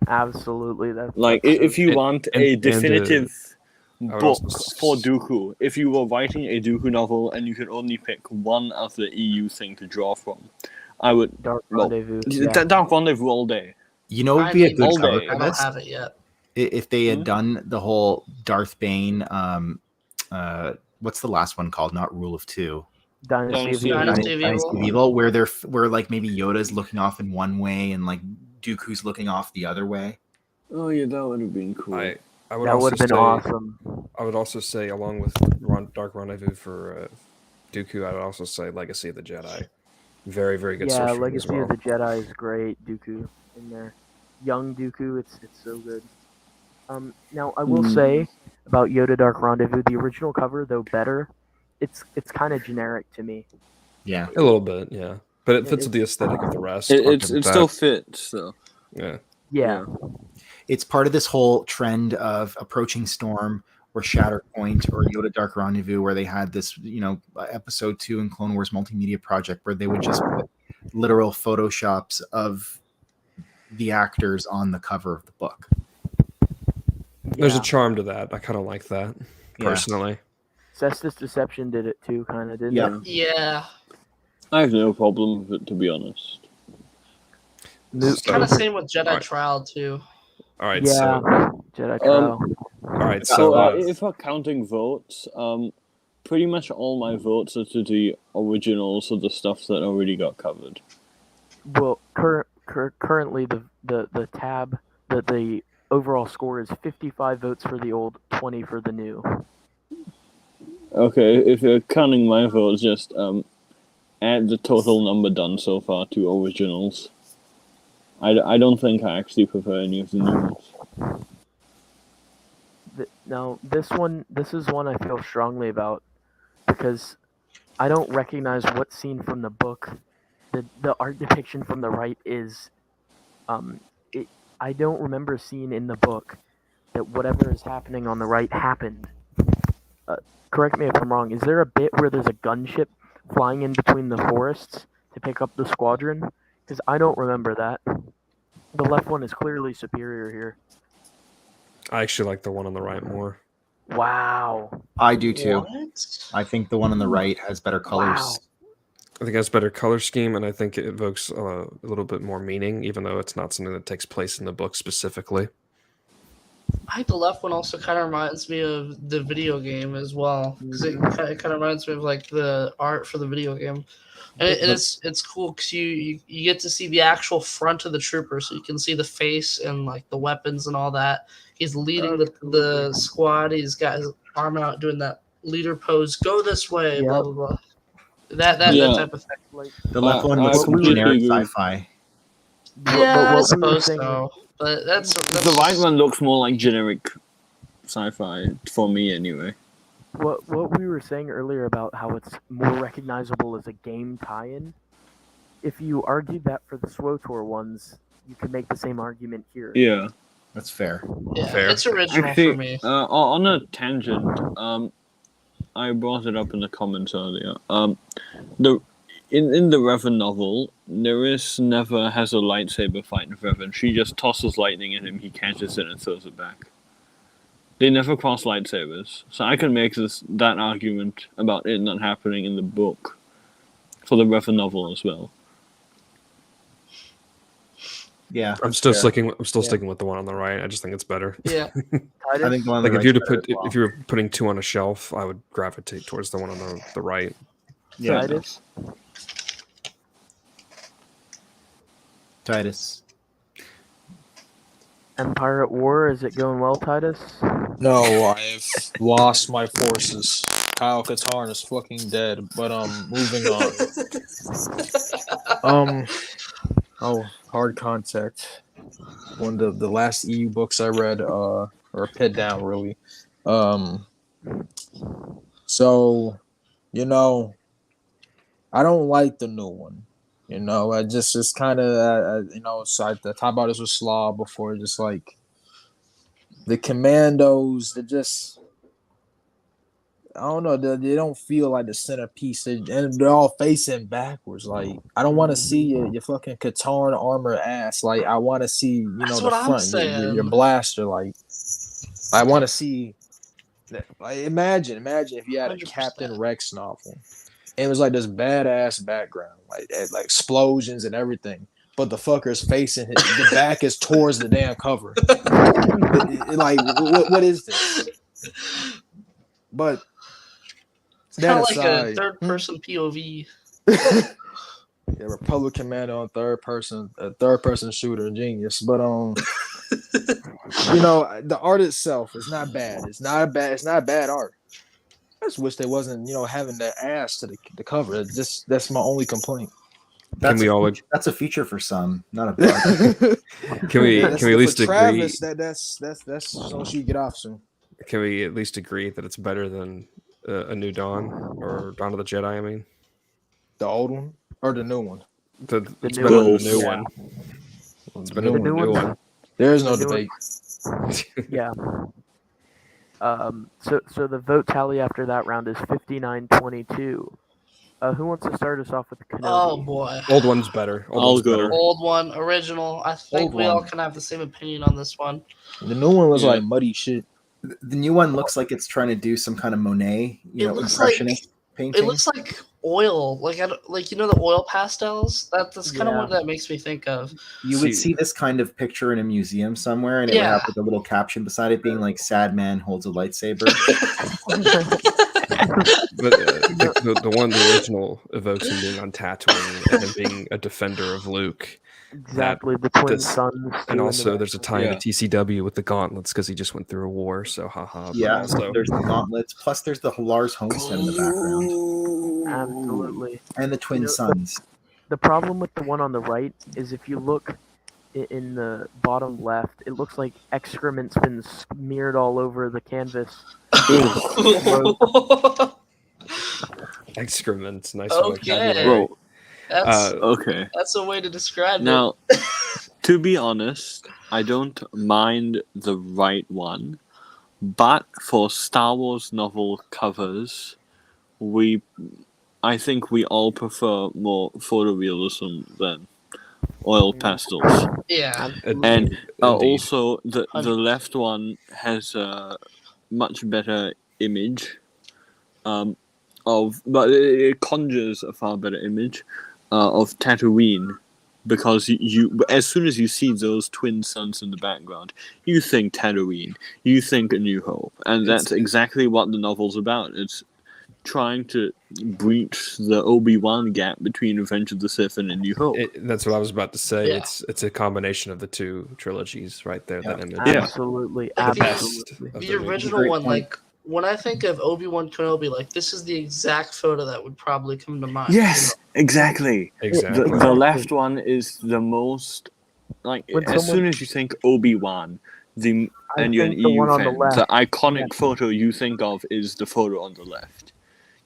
Absolutely. That's Like, if you want a and, definitive I would book also for Dooku, if you were writing a Dooku novel and you could only pick one of the EU thing to draw from, I would Dark well, Rendezvous. Yeah. Dark Rendezvous all day. You know, I would be a need good all cover day. for I don't this have it yet. if they had done the whole Darth Bane. What's the last one called? Not Rule of Two. Dynasty of Dynasty Evil. of Dynasty of Evil. Where like maybe Yoda's looking off in one way and like Dooku's looking off the other way. Oh yeah, that would have been cool. I would That also would have been say, awesome. I would also say, along with Dark Rendezvous for Dooku, I would also say Legacy of the Jedi. Very, very good Yeah, source reading Legacy as well. of the Jedi is great. Dooku in there. Young Dooku, it's so good. Now I will say about Yoda Dark Rendezvous, the original cover, though better, it's kind of generic to me. Yeah. A little bit, yeah. But it fits It- with the aesthetic of the rest. It still fits though. Yeah. Yeah. It's part of this whole trend of Approaching Storm or Shatterpoint or Yoda Dark Rendezvous, where they had this, episode 2 in Clone Wars multimedia project where they would just put literal photoshops of the actors on the cover of the book. There's a Yeah. charm to that. I kind of like that, Yeah. personally. Cestus Deception did it too, kind of, didn't Yeah. it? Yeah. I have no problem with it, to be honest. Kind of same with Jedi Alright. Trial too. All right, Yeah. so Jedi Trial. all right, So, so if we're counting votes, pretty much all my votes are to the originals of the stuff that already got covered. Well, currently the tab, the overall score is 55 votes for the old, 20 for the new. Okay, if you're counting my votes, just add the total number done so far to originals. I don't think I actually prefer any of the new ones. Now, this is one I feel strongly about because I don't recognize what scene from the book. The art depiction from the right is, I don't remember a scene in the book that whatever is happening on the right happened. Correct me if I'm wrong. Is there a bit where there's a gunship flying in between the forests to pick up the squadron? Because I don't remember that. The left one is clearly superior here. I actually like the one on the right more. Wow. I do too. What? I think the one on the right has better colors. Wow. I think it has better color scheme, and I think it evokes a little bit more meaning, even though it's not something that takes place in the book specifically. I think the left one also kind of reminds me of the video game as well, because it kind of reminds me of like the art for the video game, and, it's cool because you get to see the actual front of the trooper, so you can see the face and like the weapons and all that. He's leading the squad. He's got his arm out doing that leader pose. Go this way, Yep. blah blah blah. That Yeah. that type of thing. Like, The left one I looks some completely generic agree. sci-fi. Yeah, I what we were suppose saying- so. But that's The right one looks more like generic sci-fi for me, anyway. What we were saying earlier about how it's more recognizable as a game tie-in, if you argued that for the SWOTOR ones, you could make the same argument here. Yeah. That's fair. yeah, Fair. it's original Actually, for me. on a tangent, I brought it up in the comments earlier. In the Revan novel, Nerys never has a lightsaber fight with Revan. She just tosses lightning at him, he catches it and throws it back. They never cross lightsabers, so I can make that argument about it not happening in the book for the Revan novel as well. Yeah, I'm still fair. sticking. I'm still sticking with the one on the right. I just think it's better. Yeah. I think the one on Like the if you right's were to better put, as well. if you were putting two on a shelf, I would gravitate towards the one on the right. Yeah. Tidus? Tidus. Empire at War, is it going well, Tidus? No, I've lost my forces. Kyle Katarn is fucking dead. But moving on. Hard Contact. One of the last EU books I read, or pit down really. So, I don't like the new one. I just kind of, so I talked about this with Slov before, just like the commandos, they're just, I don't know, they don't feel like the centerpiece, and they're all facing backwards. Like, I don't want to see your fucking Katarn armor ass. Like, I want to see, That's the what I'm front, saying. your blaster. Like, I want to see. Like, imagine if you had a 100%. Captain Rex novel. It was like this badass background, like explosions and everything. But the fucker's facing the back is towards the damn cover. Like, what is this? But It's kind of that like a aside, third-person POV. yeah, Republic Commando on third person shooter, genius. But the art itself is not bad. It's not bad art. I just wish they wasn't, having their ass to the cover. That's my only complaint. That's we a all- feature, that's a feature for some, not a bug. Can we at least agree? Travis, that's something you get off soon. Can we at least agree that it's better than A New Dawn or Dawn of the Jedi? I mean, The old one or the new one? it's new better than one. the new Yeah. one. It's better than the new new one. one. There is no The new debate. Yeah. So the vote tally after that round is 59-22. Who wants to start us off with the Kenobi? Oh boy. Old one's better. Old I'll one's go. better. Old one, original. I think Old we all one. can have the same opinion on this one. The new one was Yeah. like muddy shit. The new one looks like it's trying to do some kind of Monet, It looks like- impressionist painting. It looks like oil, like the oil pastels. That's kind of Yeah. what that makes me think of. You would see this kind of picture in a museum somewhere, and it would Yeah. have like a little caption beside it being like "Sad man holds a lightsaber." But the one, the original, evokes him being on Tatooine and him being a defender of Luke. Exactly, the twin this- sons. too, And in also, the there's a back. tie Yeah. into TCW with the gauntlets because he just went through a war. So, haha. But Yeah, also, there's the gauntlets. Plus, there's the Lars homestead in the background, Absolutely. and the twin You know, sons. The problem with the one on the right is if you look in the bottom left, it looks like excrement's been smeared all over the canvas. excrements. Nice Okay. vocabulary. Bro, That's okay. that's a way to describe it. Now, to be honest, I don't mind the right one, but for Star Wars novel covers, I think we all prefer more photorealism than oil pastels. Yeah. Indeed. And Indeed. also, the 100%. left one has a much better image. But it conjures a far better image of Tatooine because you as soon as you see those twin suns in the background, you think Tatooine, you think A New Hope, and that's exactly what the novel's about. It's trying to breach the Obi-Wan gap between Revenge of the Sith and A New Hope. That's what I was about to say. Yeah. It's a combination of the two trilogies right there. Yeah. That image. Absolutely, Like the- absolutely. of The movie. original Great one, point. like when I think of Obi-Wan Kenobi, like this is the exact photo that would probably come to mind. Yes, exactly. Exactly. The left one is the most like When as someone- soon as you think Obi-Wan, I and you're an think the EU one on the fan, left- the iconic photo you think of is the photo on the left.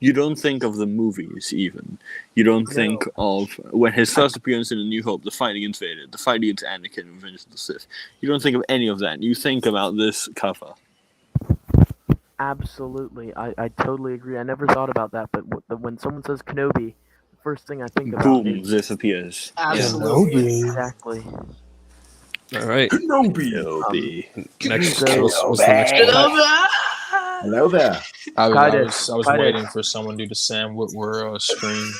You don't think of the movies even. You don't think of when his first appearance in A New Hope, the fight against Vader, the fight against Anakin in Revenge of the Sith. You don't think of any of that. You think about this cover. Absolutely, I totally agree. I never thought about that, but when someone says Kenobi, the first thing I think about Boom, is this appears. Absolutely. exactly. All right. Kenobi. Next, So- what's the next one? Kenobi! Hello there. I Tidus, was Tidus. waiting for someone to do the Sam Witwer screen.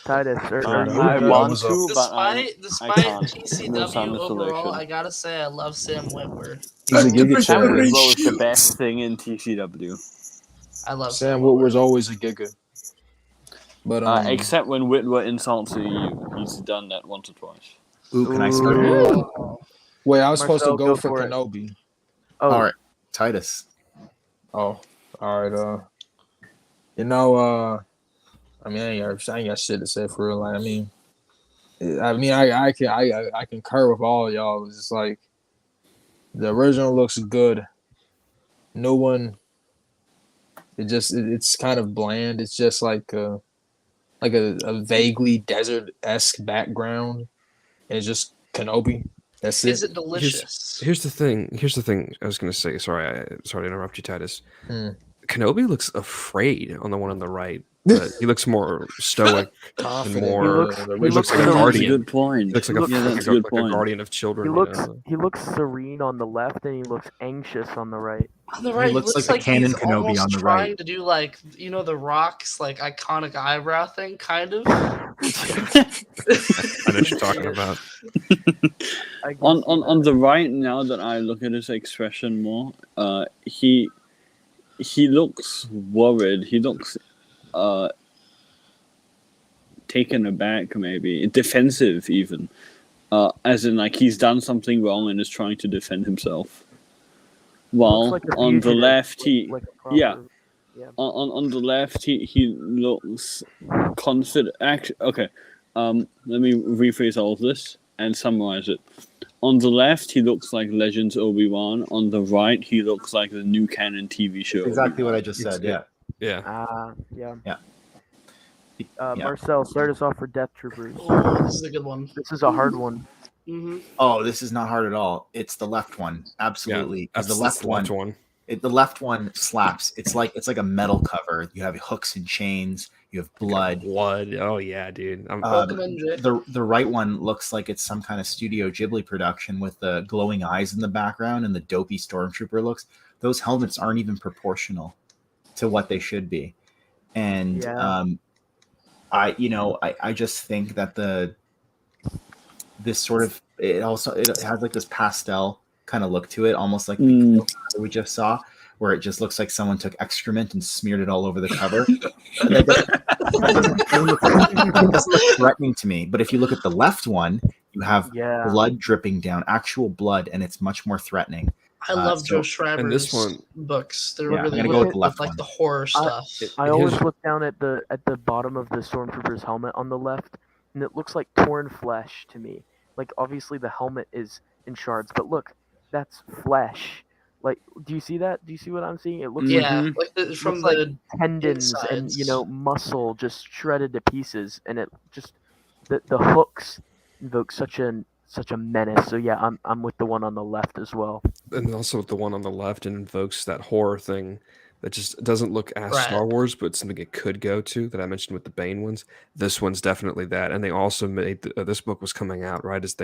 Tidus, I That want was a- to, but I Despite can't. No TCW sound overall, selection. I gotta say I love Sam Witwer. He's a Giga Sam Chad. Witwer is the best thing in TCW. I love Sam Witwer's always a Giga. But Except when Witwer insults the EU. He's done that once or twice. Ooh, can I start? Ooh. wait, I was supposed to Marcel, go go for for it. Kenobi. Oh, All right, Titus. Oh, all right. You know, I mean, I ain't got shit to say for real. Like, I concur with all y'all. It's just like the original looks good. No one. It's kind of bland. It's just like a vaguely desert-esque background, and it's just Kenobi. That's it. Is it delicious? Here's the thing. I was gonna say. Sorry to interrupt you, Titus. Hmm. Kenobi looks afraid on the one on the right, but he looks more stoic and Confident. more. He looks like a so- guardian. Good point. He looks like Yeah, that's a like good a point. guardian of he children. looks you know? he looks serene on the left, and he looks anxious on the right. On the right, he looks looks like the canon he's Kenobi almost on the trying right. to do like the Rock's like iconic eyebrow thing, kind of. I know what you're talking about. I can On see on the right, now that I look at his expression more, he looks worried. He looks taken aback, maybe defensive, even. As in, like he's done something wrong and is trying to defend himself. While Looks like a on the fugitive, left, he like a proper- yeah. On the left, he looks confident. Okay, let me rephrase all of this and summarize it. On the left, he looks like Legends Obi-Wan. On the right, he looks like the new canon TV show. Exactly what I just said. Yeah. Yeah. Yeah. Yeah. Marcel, start us off for Death Troopers. Oh, this is a good one. This is a hard one. Mm-hmm. Oh, this is not hard at all. It's the left one. Absolutely. That's the left one. The left one slaps. It's like a metal cover. You have hooks and chains. You have blood. Blood. Oh yeah, dude. The right one looks like it's some kind of Studio Ghibli production with the glowing eyes in the background and the dopey stormtrooper looks. Those helmets aren't even proportional to what they should be. And I just think that this sort of it has like this pastel kind of look to it, almost like the we just saw, where it just looks like someone took excrement and smeared it all over the cover. It doesn't look threatening to me. But if you look at the left one, you have blood dripping down, actual blood, and it's much more threatening. I love Joe Schreiber's books. They're really good with like the horror stuff. I always look down at the bottom of the Stormtrooper's helmet on the left, and it looks like torn flesh to me. Like obviously the helmet is in shards, but look, that's flesh. Like, do you see that? Do you see what I'm seeing? It looks from like the tendons insides. and muscle just shredded to pieces, and it just the hooks invoke such a menace. So yeah, I'm with the one on the left as well. And also with the one on the left, it invokes that horror thing that just doesn't look as Star Wars, but something it could go to that I mentioned with the Bane ones. This one's definitely that. And they also made this book was coming out right as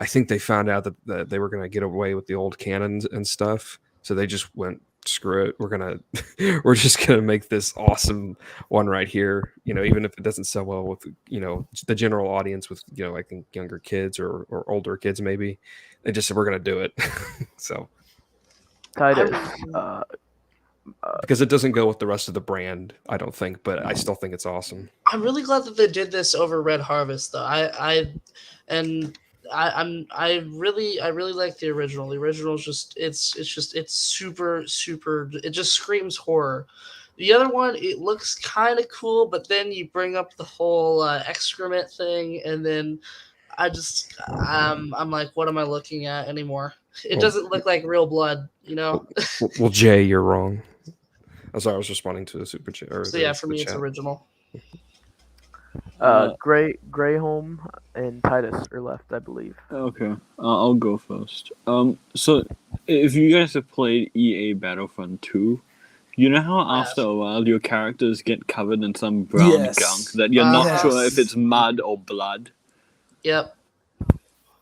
I think they found out that they were going to get away with the old canons and stuff. So they just went screw it, we're just gonna make this awesome one right here. Even if it doesn't sell well with the general audience, with I think younger kids or older kids maybe. They just said we're gonna do it. So Tidus, because it doesn't go with the rest of the brand, I don't think, but I still think it's awesome. I'm really glad that they did this over Red Harvest, though. I really like the original. The original is just it's super. It just screams horror. The other one, it looks kind of cool, but then you bring up the whole excrement thing, and then I'm like, what am I looking at anymore? It doesn't look like real blood, Well, Jay, you're wrong. I'm sorry, I was responding to the super chat. So yeah, for me, it's original. Greyholme and Tidus are left, I believe. Okay, I'll go first. So if you guys have played EA Battlefront 2, you know how after a while your characters get covered in some brown gunk that you're not sure if it's mud or blood? Yep.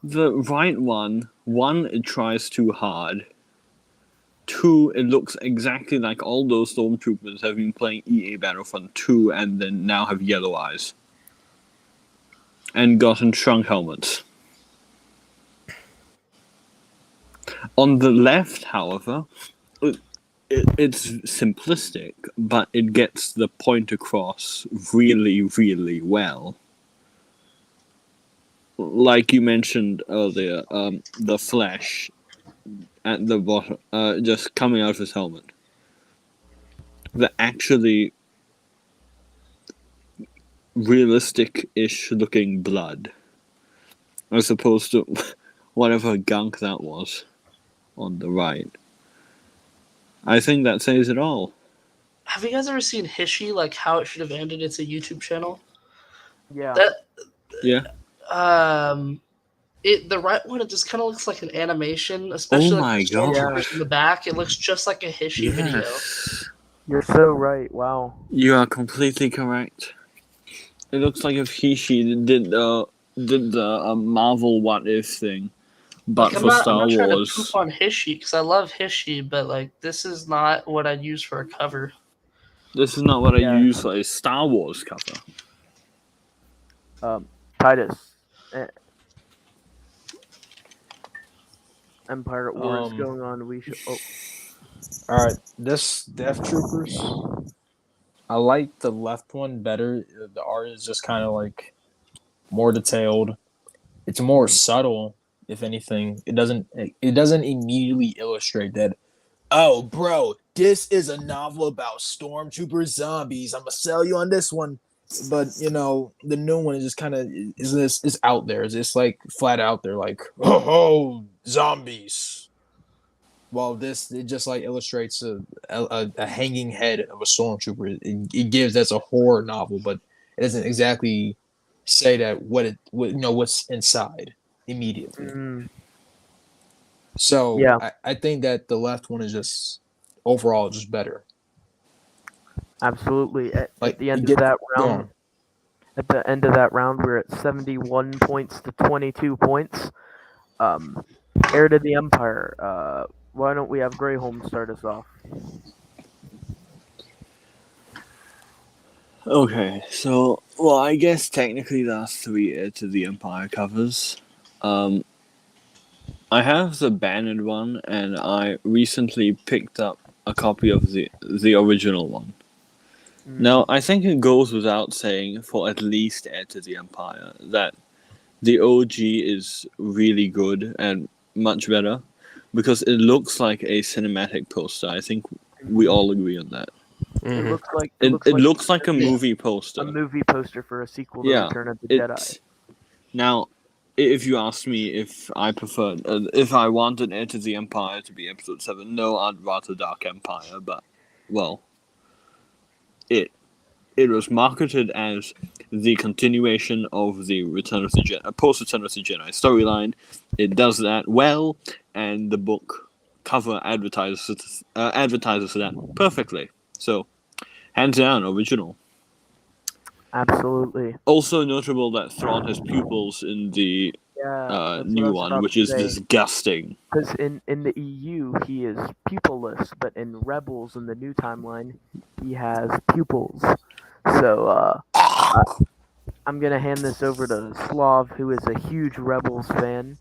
The right one, it tries too hard. 2, it looks exactly like all those stormtroopers have been playing EA Battlefront 2 and then now have yellow eyes. And gotten shrunk helmets. On the left, however, it's simplistic, but it gets the point across really, really well. Like you mentioned earlier, the flesh at the bottom, just coming out of his helmet. The actually realistic-ish looking blood, as opposed to whatever gunk that was on the right. I think that says it all. Have you guys ever seen Hishi, like How It Should Have Ended? It's a YouTube channel. Yeah. Yeah. The right one, it just kind of looks like an animation, especially like the stormtroopers in the back. It looks just like a Hishi video. You're so right. Wow. You are completely correct. It looks like if Hishi did the Marvel What If thing, but for Star I'm not trying to Wars. poop on Hishi because I love Hishi, but like this is not what I'd use for a cover. This is not what I use for a Star Wars cover. Tidus. Empire at War is going on. We should. Oh. All right, this Death Troopers. I like the left one better. The art is just kind of like more detailed. It's more subtle, if anything. It doesn't immediately illustrate that. Oh, bro, this is a novel about stormtrooper zombies. I'm gonna sell you on this one. But the new one is just kind of is out there. It's just like flat out there, like zombies. Well, it just like illustrates a hanging head of a stormtrooper. It gives that's a horror novel, but it doesn't exactly say that what's inside immediately. Mm. So yeah, I think that the left one is just overall just better. Absolutely. At the end of that round, we're at 71 points to 22 points. Heir to the Empire. Why don't we have Greyholme start us off? Okay, so I guess technically there are 3 Heir to the Empire covers. I have the banned one, and I recently picked up a copy of the original one. Now, I think it goes without saying for at least Heir to the Empire that the OG is really good and much better because it looks like a cinematic poster. I think we all agree on that. Mm-hmm. It looks like a movie poster. A movie poster for a sequel to Return of the Jedi. Now, if you ask me if I preferred, if I wanted Heir to the Empire to be Episode 7, no, I'd rather Dark Empire, but, well, it was marketed as the continuation of the Return of the Jedi, post-Return of the Jedi storyline. It does that well, and the book cover advertises that perfectly. So, hands down, original. Absolutely. Also notable that Thrawn has pupils in the Yeah, that's what I new was one, about which to is say. disgusting. Because in the EU he is pupilless, but in Rebels in the new timeline he has pupils. So I'm gonna hand this over to Slov, who is a huge Rebels fan.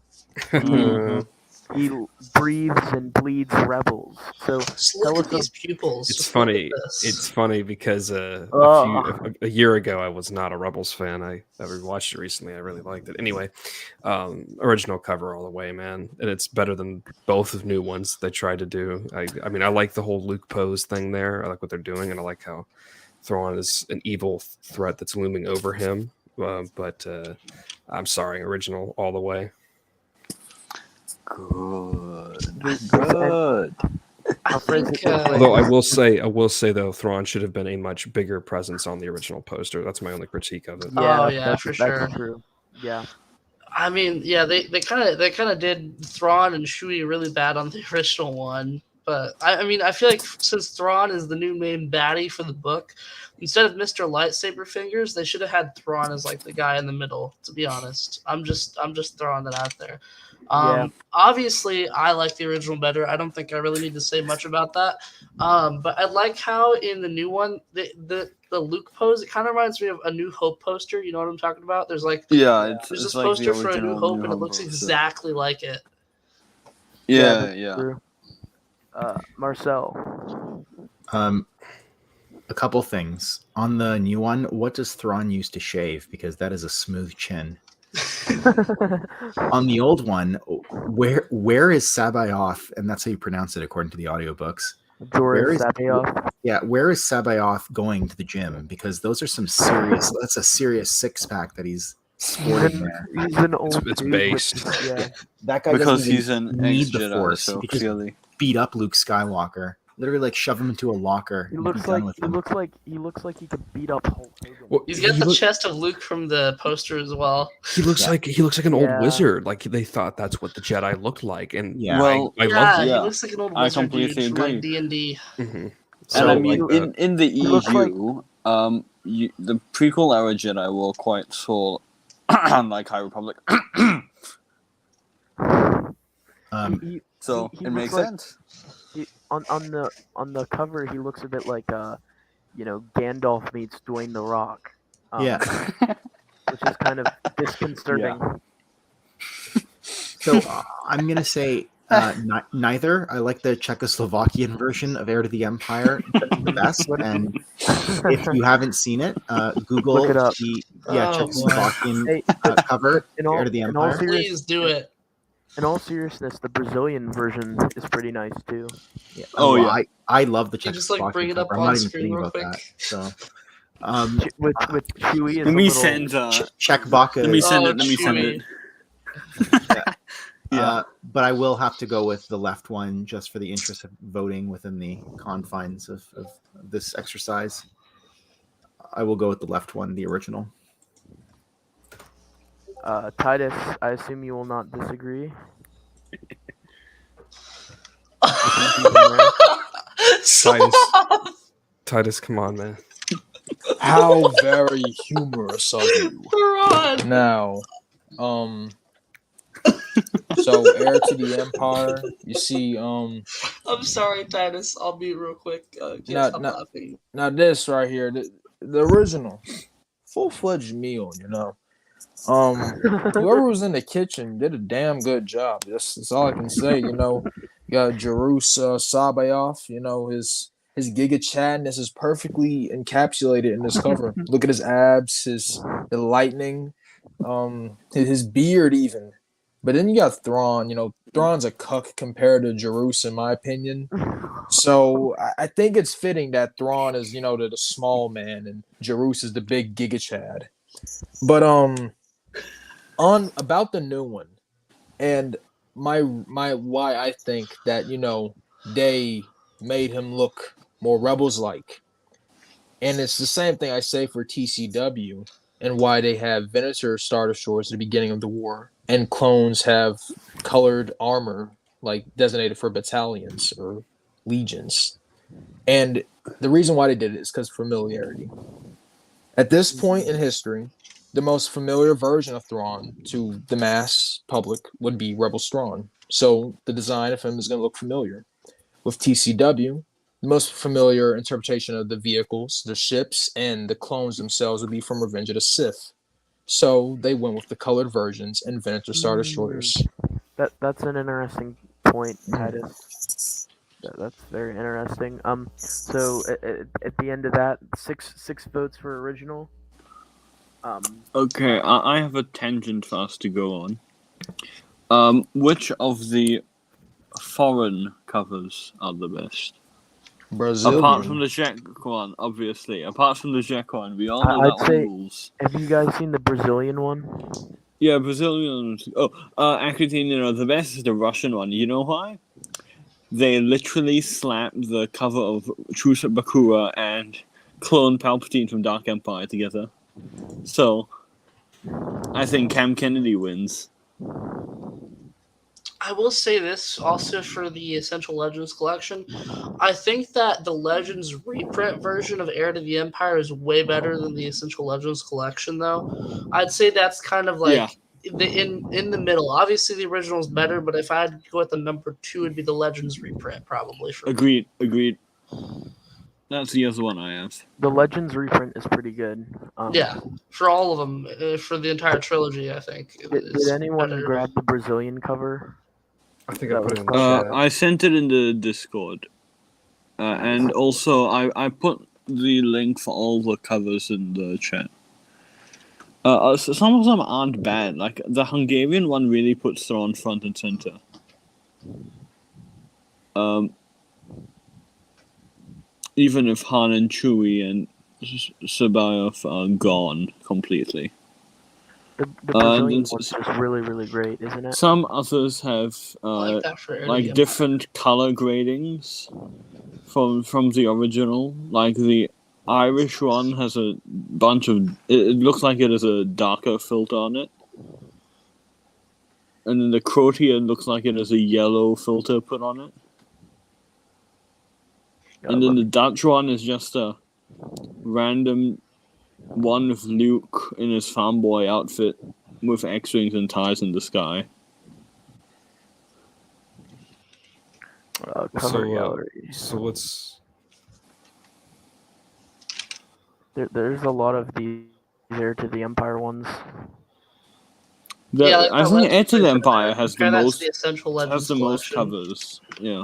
Mhm. He breathes and bleeds Rebels. So Just tell look us at these pupils. It's Just look funny. at this. It's funny because Ugh. a year ago I was not a Rebels fan. I rewatched it recently. I really liked it. Anyway, original cover all the way, man, and it's better than both of new ones they tried to do. I mean, I like the whole Luke pose thing there. I like what they're doing, and I like how Thrawn is an evil threat that's looming over him. But I'm sorry, original all the way. Good. This- Good. I'll phrase it think, this way. Although I will say though, Thrawn should have been a much bigger presence on the original poster. That's my only critique of it. Yeah, Oh, yeah, for sure. That's true. Yeah. I mean, yeah, they kind of did Thrawn and Chewie really bad on the original one. But I mean, I feel like since Thrawn is the new main baddie for the book, instead of Mr. Lightsaber Fingers, they should have had Thrawn as like the guy in the middle. To be honest, I'm just throwing that out there. Yeah. Obviously, I like the original better. I don't think I really need to say much about that. But I like how in the new one, the Luke pose, it kind of reminds me of a New Hope poster. You know what I'm talking about? There's like Yeah, there's it's this like poster the for a New original Hope, New and it Hope looks poster. exactly like it. Yeah, that's yeah. true. Marcel. A couple things on the new one. What does Thrawn use to shave? Because that is a smooth chin. On the old one, where is Sabayoth? And that's how you pronounce it according to the audiobooks. Joris Sabayoth. Yeah, where is Sabayoth going to the gym? Because those are some serious. That's a serious six-pack that he's sporting there. He's an old It's dude based. yeah. That guy Because doesn't even he's an need the ex-Jedi, Force. so He could just clearly. beat up Luke Skywalker. Literally, like shove him into a locker. He and looks be done like with he him. looks like he could beat up Hulk Hogan. Well, He's got he the look- chest of Luke from the poster as well. He looks like an old Yeah. wizard. Like they thought that's what the Jedi looked like, and Yeah. Well, I Yeah, loved he it. Yeah. looks like an old I wizard completely dude from agree. like D&D. Mm-hmm. And So, I mean, like, in the he looks EU, the prequel era Jedi were quite tall, unlike High Republic. He- So he it makes looks like- sense. on the cover, he looks a bit like Gandalf meets Dwayne the Rock. Yeah. Which is kind of disconcerting. So I'm gonna say neither. I like the Czechoslovakian version of Heir to the Empire the best. And if you haven't seen it, Google Look it up. the Oh, boy. Czechoslovakian Hey, cover in all- Heir to the in all Empire. serious- Please do it. In all seriousness, the Brazilian version is pretty nice too. Yeah. Oh, well, yeah. I love the You just, Czechoslovakian like, bring it up cover. I'm on not even screen kidding real about quick. that. So With Chewie as Let a me little, send. Czech Baka. Let me send Oh, it. Let me send Chewie. it. Yeah. But I will have to go with the left one just for the interest of voting within the confines of this exercise. I will go with the left one, the original. Tidus, I assume you will not disagree. Tidus, come on, man. How very humorous of you. Run. Now, so heir to the empire. You see, I'm sorry, Tidus. I'll be real quick. Can't No, stop no. laughing. now this right here, the original, full-fledged meal. Whoever was in the kitchen did a damn good job. That's all I can say. You got Jerus Sabayoff. His Giga Chadness is perfectly encapsulated in this cover. Look at his abs, the lightning, his beard even. But then you got Thrawn. Thrawn's a cuck compared to Jerus, in my opinion. So I think it's fitting that Thrawn is, the small man and Jerus is the big Giga Chad. But on about the new one, and my why I think that they made him look more Rebels like, and it's the same thing I say for TCW and why they have Venator Star Destroyers at the beginning of the war, and clones have colored armor like designated for battalions or legions, and the reason why they did it is because familiarity. At this point in history, the most familiar version of Thrawn to the mass public would be Rebel Thrawn. So the design of him is going to look familiar. With TCW, the most familiar interpretation of the vehicles, the ships, and the clones themselves would be from Revenge of the Sith. So they went with the colored versions and Venator Star Destroyers. That's an interesting point, Tidus. That's very interesting. So at the end of that, six votes for original. Okay, I have a tangent for us to go on. Which of the foreign covers are the best? Brazilian. Apart from the Czech one, obviously. Apart from the Czech one, we all know I'd that one say- rules. Have you guys seen the Brazilian one? Yeah, Brazilian. Actually, the best is the Russian one. You know why? They literally slapped the cover of Truce at Bakura and clone Palpatine from Dark Empire together. So, I think Cam Kennedy wins. I will say this also for the Essential Legends collection. I think that the Legends reprint version of Heir to the Empire is way better than the Essential Legends collection, though. I'd say that's kind of like in the middle. Obviously, the original is better, but if I had to go with the number 2, it'd be the Legends reprint, probably. For me. Agreed. That's the other one I have. The Legends reprint is pretty good. Yeah, for all of them, for the entire trilogy, I think. Did anyone grab the Brazilian cover? I think I put it in the chat. I sent it in the Discord. And also, I put the link for all the covers in the chat. So some of them aren't bad. Like, the Hungarian one really puts Thrawn front and center. Even if Han and Chewie and Sabayoff are gone completely. The Brazilian one's just really, really great, isn't it? Some others have like that for Heir to the like Empire. different color gradings from the original. Like the Irish one has a bunch of. It looks like it has a darker filter on it, and then the Croatian looks like it has a yellow filter put on it. And then the Dutch one is just a random one with Luke in his fanboy outfit with X-wings and ties in the sky. Cover gallery. So let's. There's a lot of these Heir to the Empire ones. Yeah, like I the think Heir Legends to the reprint, Empire has the that's most the Essential Legends has the most collection. covers. Yeah.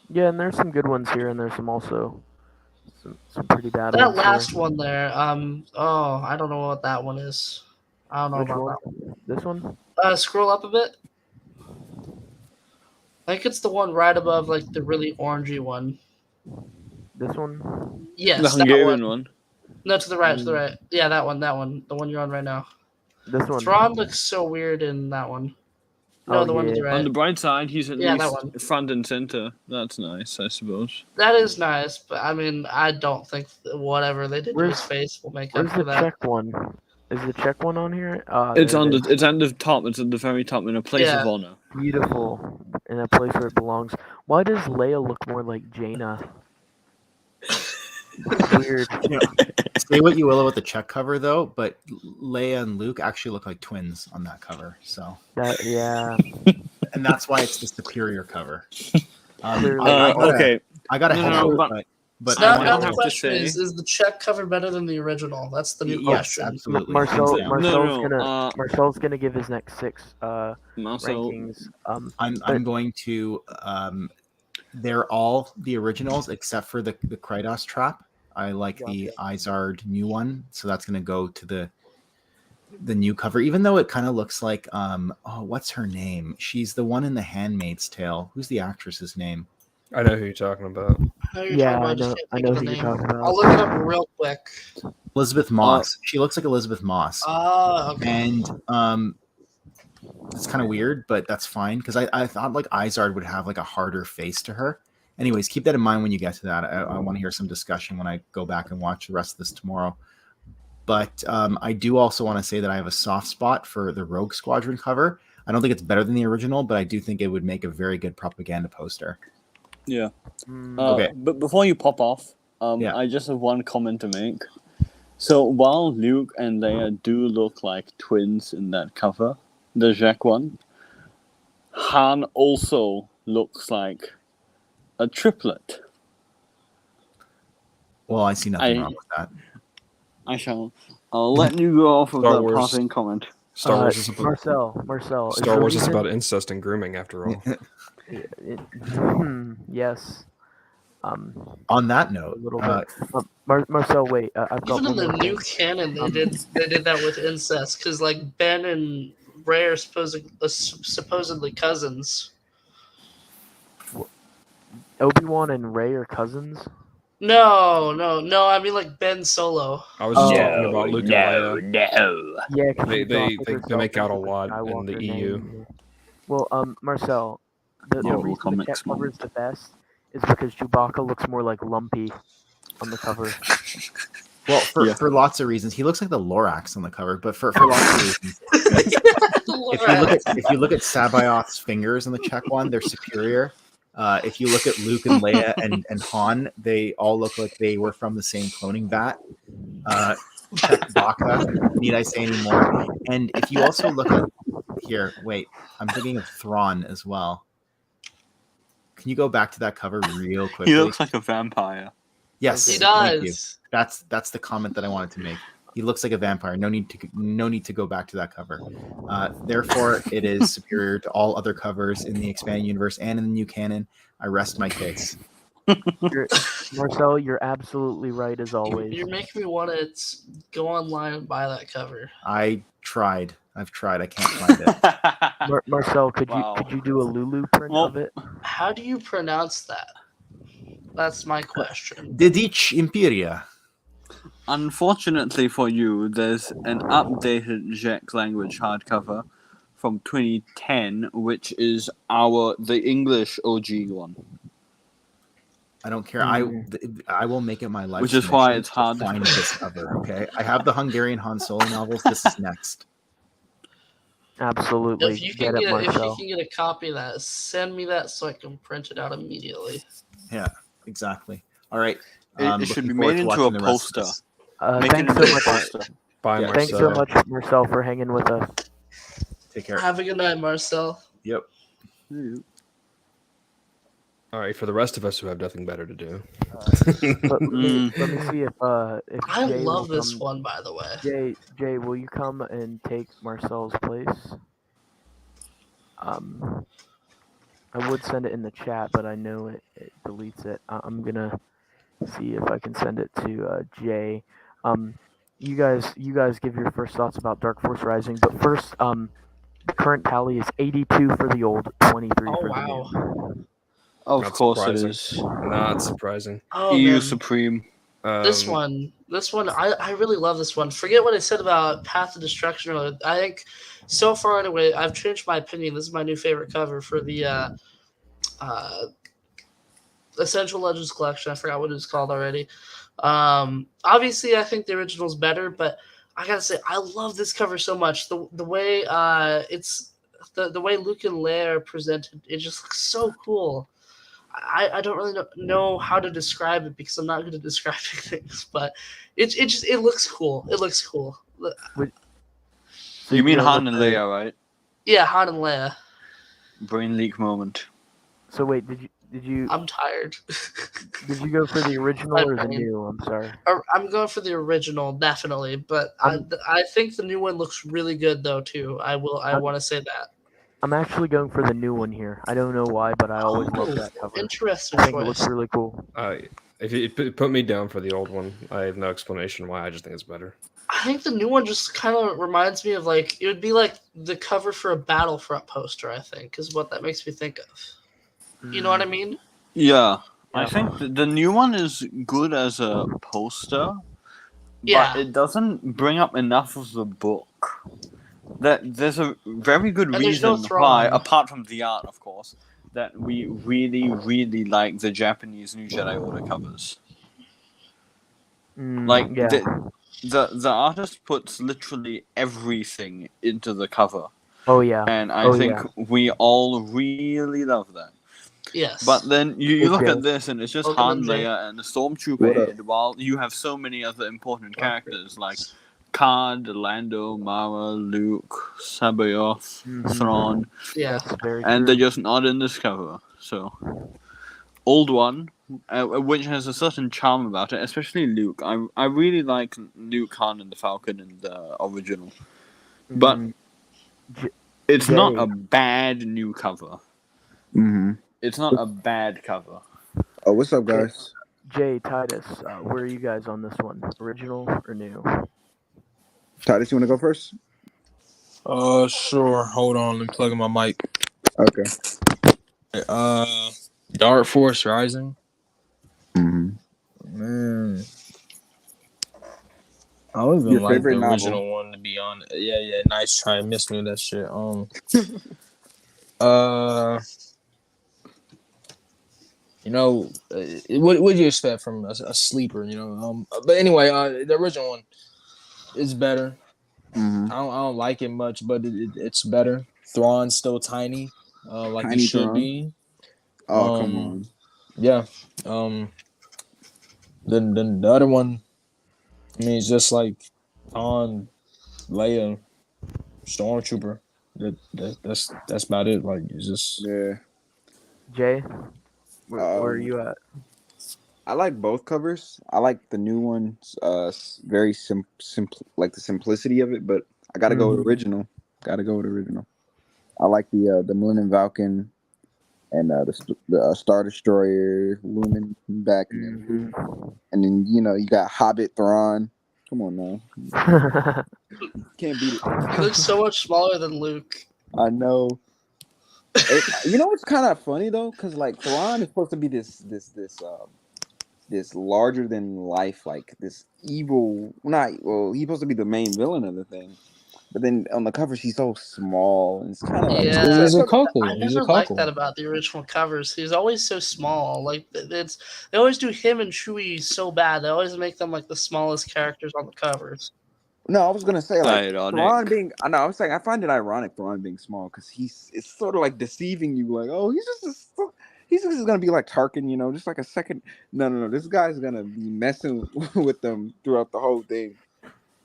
Yeah, and there's some good ones here, and there's some also some pretty bad That ones last here. one there, I don't know what that one is. I don't know Which about one? that one. This one? Scroll up a bit. I think it's the one right above, like, the really orangey one. This one? Yes, The that Hungarian one. one. No, to the right, to the right. Yeah, that one, the one you're on right now. This one? Thrawn looks so weird in that one. No, Oh, the one to yeah. the right. On the bright side, he's at Yeah, that least one. front and center. That's nice, I suppose. That is nice, but I mean, I don't think whatever they did to his face will make up Where's for the that. Czech one? Is the Czech one on here? It's there on it the it's at the top. It's at the very top in a place Yeah. of honor. is. Beautiful. In a place where it belongs. Why does Leia look more like Jaina? Weird. You know, say what you will about the Czech cover, though, but Leia and Luke actually look like twins on that cover. So, Yeah. and that's why it's the superior cover. Clearly. Okay. I got a head No, up, but- but Now, I now have the to question say- is the Czech cover better than the original? That's the new yes, question. absolutely. Marcel's No, Marcel's gonna give his next 6 Marcel, rankings. I'm going to. They're all the originals except for the Krydos trap. I like the Izard new one, so that's going to go to the new cover. Even though it kind of looks like what's her name? She's the one in The Handmaid's Tale. Who's the actress's name? I know who you're talking about. I know you're Yeah, talking about, I know who you're talking about. I'll look it up real quick. Elizabeth Moss. She looks like Elizabeth Moss. Okay. And it's kind of weird, but that's fine because I thought like Izard would have like a harder face to her. Anyways, keep that in mind when you get to that. I want to hear some discussion when I go back and watch the rest of this tomorrow. But I do also want to say that I have a soft spot for the Rogue Squadron cover. I don't think it's better than the original, but I do think it would make a very good propaganda poster. Yeah. Mm, Okay. But before you pop off, Yeah. I just have one comment to make. So while Luke and Leia do look like twins in that cover, the Jack one, Han also looks like a triplet. Well, I see nothing wrong with that. I'll let you go off of Star that Wars. passing comment. Star Wars is about, Marcel. Star Wars is reason- about incest and grooming, after all. Yes. On that A note, little bit. Marcel, wait. I've got Even in one the more new thing. canon, they did that with incest because like Ben and Rey are supposedly cousins. Obi-Wan and Rey are cousins. No. I mean like Ben Solo. I was just talking about Luke and Leia. No. Yeah, 'cause They she adopted they herself make out a into the lot in Skywalker the EU. name. Well, Marcel, the Yo, reason the comics cat cover is moment. the best is because Chewbacca looks more like Lumpy on the cover. well, for lots of reasons, he looks like the Lorax on the cover, but for lots of reasons. If you look at Sabayoth's fingers on the check one, they're superior. If you look at Luke and Leia and Han, they all look like they were from the same cloning vat. Check Baka, need I say any more? And if you also look at here, wait, I'm thinking of Thrawn as well. Can you go back to that cover real quickly? He looks like a vampire. Yes, He thank you. does. That's the comment that I wanted to make. He looks like a vampire. No need to go back to that cover. Therefore, it is superior to all other covers in the expanded universe and in the new canon. I rest my case. Marcel, you're absolutely right as always. You're making me want to go online and buy that cover. I've tried. I can't find it. Marcel, could Wow. you do a Lulu print Well- of it? How do you pronounce that? That's my question. Dedic Imperia. Unfortunately for you, there's an updated Czech language hardcover from 2010, which is the English OG one. I don't care. I will make it my life. Which is why mission it's to hard. find this cover. Okay, I have the Hungarian Han Solo novels. This is next. Absolutely. If you Get can it, get if you Marcel. can get a copy of that, send me that so I can print it out immediately. Yeah, exactly. All right. It should be looking forward made to into a watching the rest of poster. this. Make it Thanks into so a much. poster. Bye, Yeah, Marcel. Thanks so much, Marcel, for hanging with us. Take care. Have a good night, Marcel. Yep. All right, for the rest of us who have nothing better to do. Let me see if I Jay love will this come. one, by the way. Jay, will you come and take Marcel's place? I would send it in the chat, but I know it deletes it. I'm gonna see if I can send it to Jay. You guys give your first thoughts about Dark Force Rising, but first, the current tally is 82 for the old, 23 Oh for the wow. new. Of Not course surprising. it is. Not surprising. Oh, EU man. Supreme. This one, I really love this one. Forget what I said about Path of Destruction earlier. I think so far anyway, I've changed my opinion. This is my new favorite cover for the Essential Legends collection. I forgot what it's called already. Obviously, I think the original's better, but I gotta say, I love this cover so much. The way it's the way Luke and Leia are presented, it just looks so cool. I don't really know how to describe it because I'm not good at describing things, but it looks cool. It looks cool. So You mean go Han with and the- Leia, right? Yeah, Han and Leia. Brain leak moment. So wait, did you I'm tired. go for the original or the Okay. new? I'm sorry. I'm going for the original, definitely, but I think the new one looks really good though too. I want to say that. I'm actually going for the new one here. I don't know why, but I always love that cover. Interesting I think it looks choice. really cool. If you put me down for the old one, I have no explanation why. I just think it's better. I think the new one just kind of reminds me of like it would be like the cover for a Battlefront poster. I think is what that makes me think of. You know what I mean? Yeah. I Yeah. think the new one is good as a poster, Yeah. but it doesn't bring up enough of the book. There's a very good And there's no reason Thrawn. why, apart from the art, of course, that we really, really like the Japanese New Jedi Order covers. Like yeah. the artist puts literally everything into the cover, Oh yeah. and I Oh, think yeah. we all really love that. Yes. But then you Hey, look Jay. at this, and it's just Welcome Han, in, Jay. Leia, and the Stormtrooper What up? head, while you have so many other important characters like Card, Lando, Mara, Luke, Sabayoth, Thrawn, Yeah. That's very and true. they're just not in this cover. So, Old One, which has a certain charm about it, especially Luke. I really like Luke, Han, and the Falcon in the original. But Mm, J- it's not Jay. a bad new cover. Mm-hmm. It's not a bad cover. Oh, what's up, guys? Jay, Titus, where are you guys on this one? Original or new? Titus, you want to go first? Sure. Hold on. Let me plug in my mic. Okay. Dark Force Rising. Mm-hmm. Man, I don't even Your like the favorite novel? original one, to be honest. Yeah. Nice try. Miss me with that shit. What do you expect from a sleeper? But anyway, the original one is better. Mm-hmm. I don't like it much, but it's better. Thrawn's still tiny, like Tiny he should Thrawn? be. Oh, come on. Yeah. Then the other one, I mean, it's just like Han, Leia, Stormtrooper. That's about it. Like it's just Yeah. Jay, where are you at? I like both covers. I like the new ones. Very simple, like the simplicity of it. But I gotta go with original. Gotta go with original. I like the Millennium Falcon and the Star Destroyer looming back, and then you got Hobbit Thrawn. Come on now, can't beat it. He looks so much smaller than Luke. I know. You know what's kind of funny though, because like Thrawn is supposed to be this larger than life, like this evil. He's supposed to be the main villain of the thing, but then on the cover she's so small, and it's kind of like Yeah. he's a cockle. I He's a never liked cockle. that about the original covers. He's always so small. Like they always do him and Chewie so bad. They always make them like the smallest characters on the covers. No, I was gonna say like Ironic. Thrawn being. I know. I was saying I find it ironic Thrawn being small because it's sort of like deceiving you. Like, oh, he's just gonna be like Tarkin, just like a second. No. This guy's gonna be messing with them throughout the whole thing.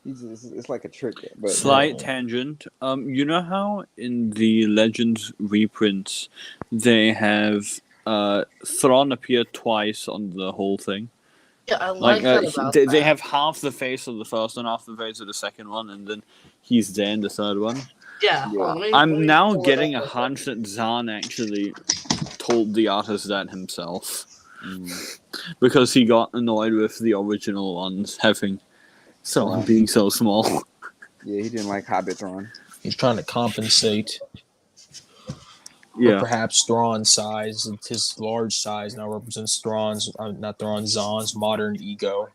It's like a trick. But Slight tangent. You know how in the Legends reprints they have Thrawn appear twice on the whole thing? Yeah, I like that about they that. have half the face of the first one, half the face of the second one, and then he's there in the third one. Yeah. I'm now getting a hunch that Zahn actually told the artist that himself. Because he got annoyed with the original ones being so small. Yeah, he didn't like Hobbit Thrawn. He's trying to compensate. Or perhaps Thrawn's size, his large size now represents Zahn's modern ego.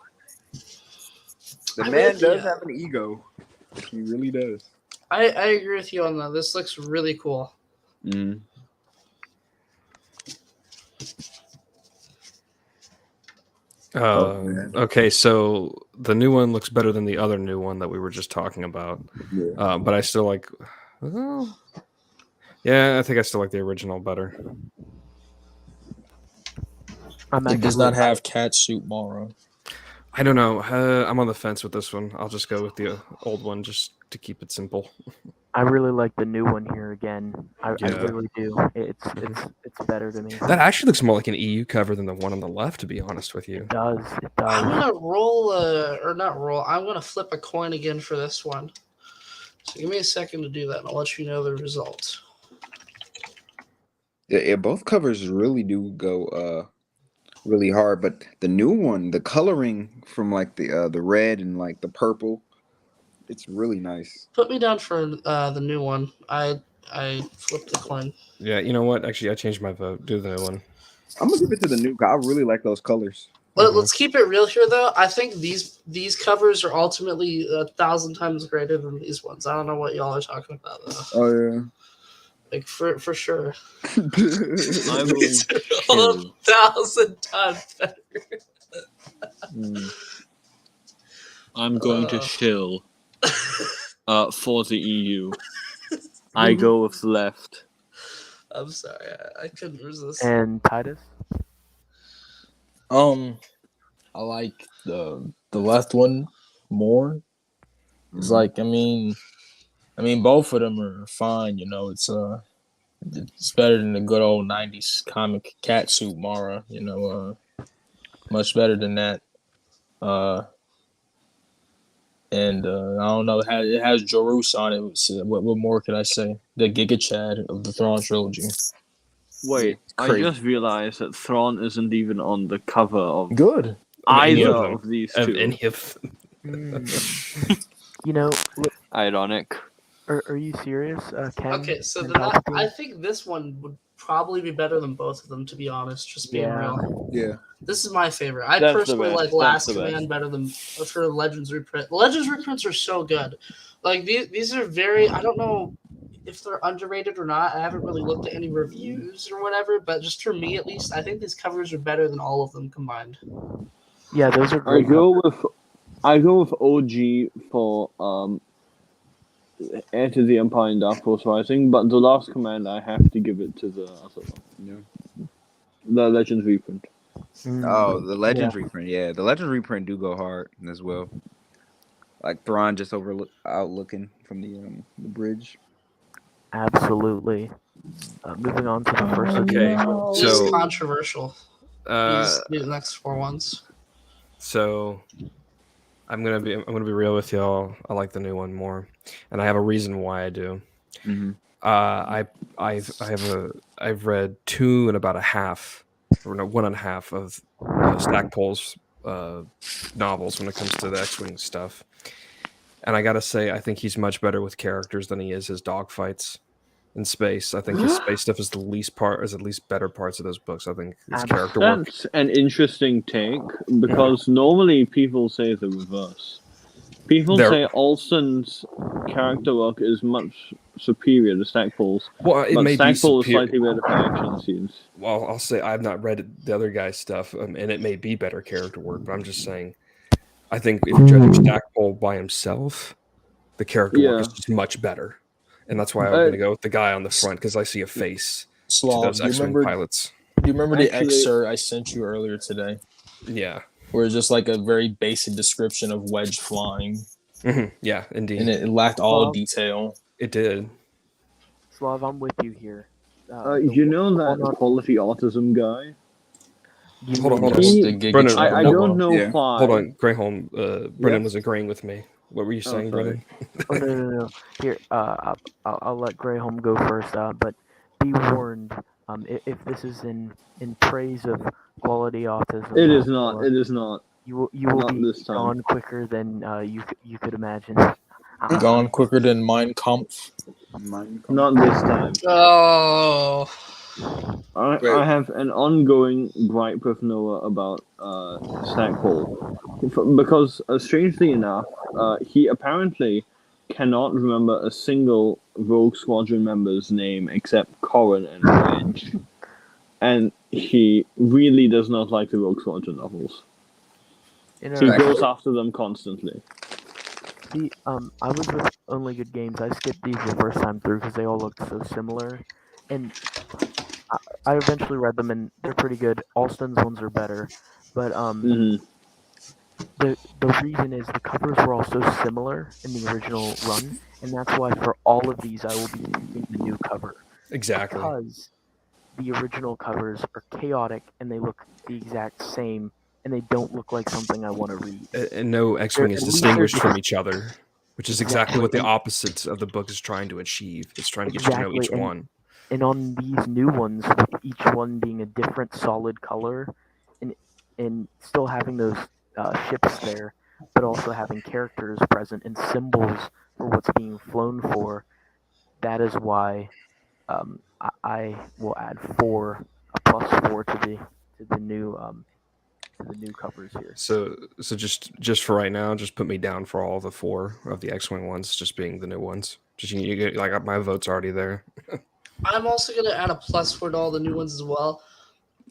The man does have an ego. He really does. I agree with you on that. This looks really cool. Okay, so the new one looks better than the other new one that we were just talking about. Yeah. But I still like. Yeah, I think I still like the original better. It does not have catsuit Mara. I don't know. I'm on the fence with this one. I'll just go with the old one just to keep it simple. I really like the new one here again. I really do. It's better to me. That actually looks more like an EU cover than the one on the left, to be honest with you. It does. I'm gonna roll I'm gonna flip a coin again for this one. So give me a second to do that, and I'll let you know the result. Yeah, both covers really do go really hard, but the new one, the coloring from like the red and like the purple, it's really nice. Put me down for the new one. I flipped the coin. Yeah, you know what? Actually, I changed my vote. Do the new one. I'm gonna give it to the new guy. I really like those colors. Let's keep it real here, though. I think these covers are ultimately 1,000 times greater than these ones. I don't know what y'all are talking about, though. Oh yeah. Like for sure. I will These are 1,000 times better. I'm going to chill for the EU. I go with left. I'm sorry, I couldn't resist. And Tidus? I like the left one more. It's like I mean both of them are fine. You know, it's better than the good old '90s comic catsuit Mara. You know, much better than that. And I don't know, it has Jorus on it. So what more could I say? The Giga Chad of the Thrawn trilogy. Wait, I Crazy. just realized that Thrawn isn't even on the cover of Good. either them. of these Of two. any of them. You know, Ironic. are you serious, Ken? Okay, so and then I Palpatine? think this one would probably be better than both of them, to be honest. Just being Yeah. real. Yeah. This is my favorite. I That's the personally best. like That's Last the best. Command better than for Legends reprint. Legends reprints are so good. Like these are very. I don't know if they're underrated or not. I haven't really looked at any reviews or whatever, but just for me at least, I think these covers are better than all of them combined. Yeah, those are I great. go with OG for Heir to the Empire and Dark Force Rising, but the Last Command I have to give it to the other one. The Legends reprint. Oh, the Legends reprint. Yeah, the Legends reprint do go hard as well. Like Thrawn just outlooking from the bridge. Absolutely. Moving on to the first. Okay, This is so controversial. These next 4 ones. so I'm gonna be real with y'all. I like the new one more, and I have a reason why I do. Mm-hmm. I've read 2 and about a half, or no, 1.5 of Stackpole's novels when it comes to the X-Wing stuff, and I gotta say I think he's much better with characters than he is his dogfights in space. I think his space stuff is at least better parts of those books. I think his character work. That's an interesting take because normally people say the reverse. People say Alston's character work is much superior to Stackpole's, Well, it but may be Stackpole is superior. slightly better for action scenes. Well, I'll say I've not read the other guy's stuff, and it may be better character work, but I'm just saying, I think if you're judging Stackpole by himself, the character work is just much better, and that's why I'm going to go with the guy on the front because I see a face to Slov, those X-Wing pilots. Do you remember the excerpt I sent you earlier today? Yeah. Where it's just like a very basic description of Wedge flying. Mm-hmm. Yeah, indeed. And it lacked all detail. It did. Slav, I'm with you here. You know that quality autism guy? Hold on. Brennan, I don't know why. Hold on, Greyholme. Brennan was agreeing with me. What were you saying, Brennan? Oh, no. Here, I'll let Greyholme go first. But be warned. If this is in praise of quality autism, it is not. It is not. You will not be this time. gone quicker than you could imagine. Gone quicker than Mein Kampf. Not this time. Oh. I have an ongoing gripe with Noah about Stackpole. Because, strangely enough, he apparently cannot remember a single Rogue Squadron member's name except Corrin and Wedge. And he really does not like the Rogue Squadron novels. He goes after them constantly. See, I was with Only Good Games. I skipped these the first time through because they all looked so similar. And I eventually read them, and they're pretty good. Alston's ones are better. But the reason is the covers were all so similar in the original run, and that's why for all of these I will be using the new cover. Exactly. Because the original covers are chaotic, and they look the exact same, and they don't look like something I want to read. And no X-Wing is distinguished from each other, which is exactly what the opposite of the book is trying to achieve. It's trying to get you to know each one. And on these new ones, with each one being a different solid color, and still having those ships there, but also having characters present and symbols for what's being flown for, that is why I will add a +4 to the new covers here. So just for right now, just put me down for all the 4 of the X-Wing ones, just being the new ones. Just you get like my vote's already there. I'm also gonna add a +4 to all the new ones as well.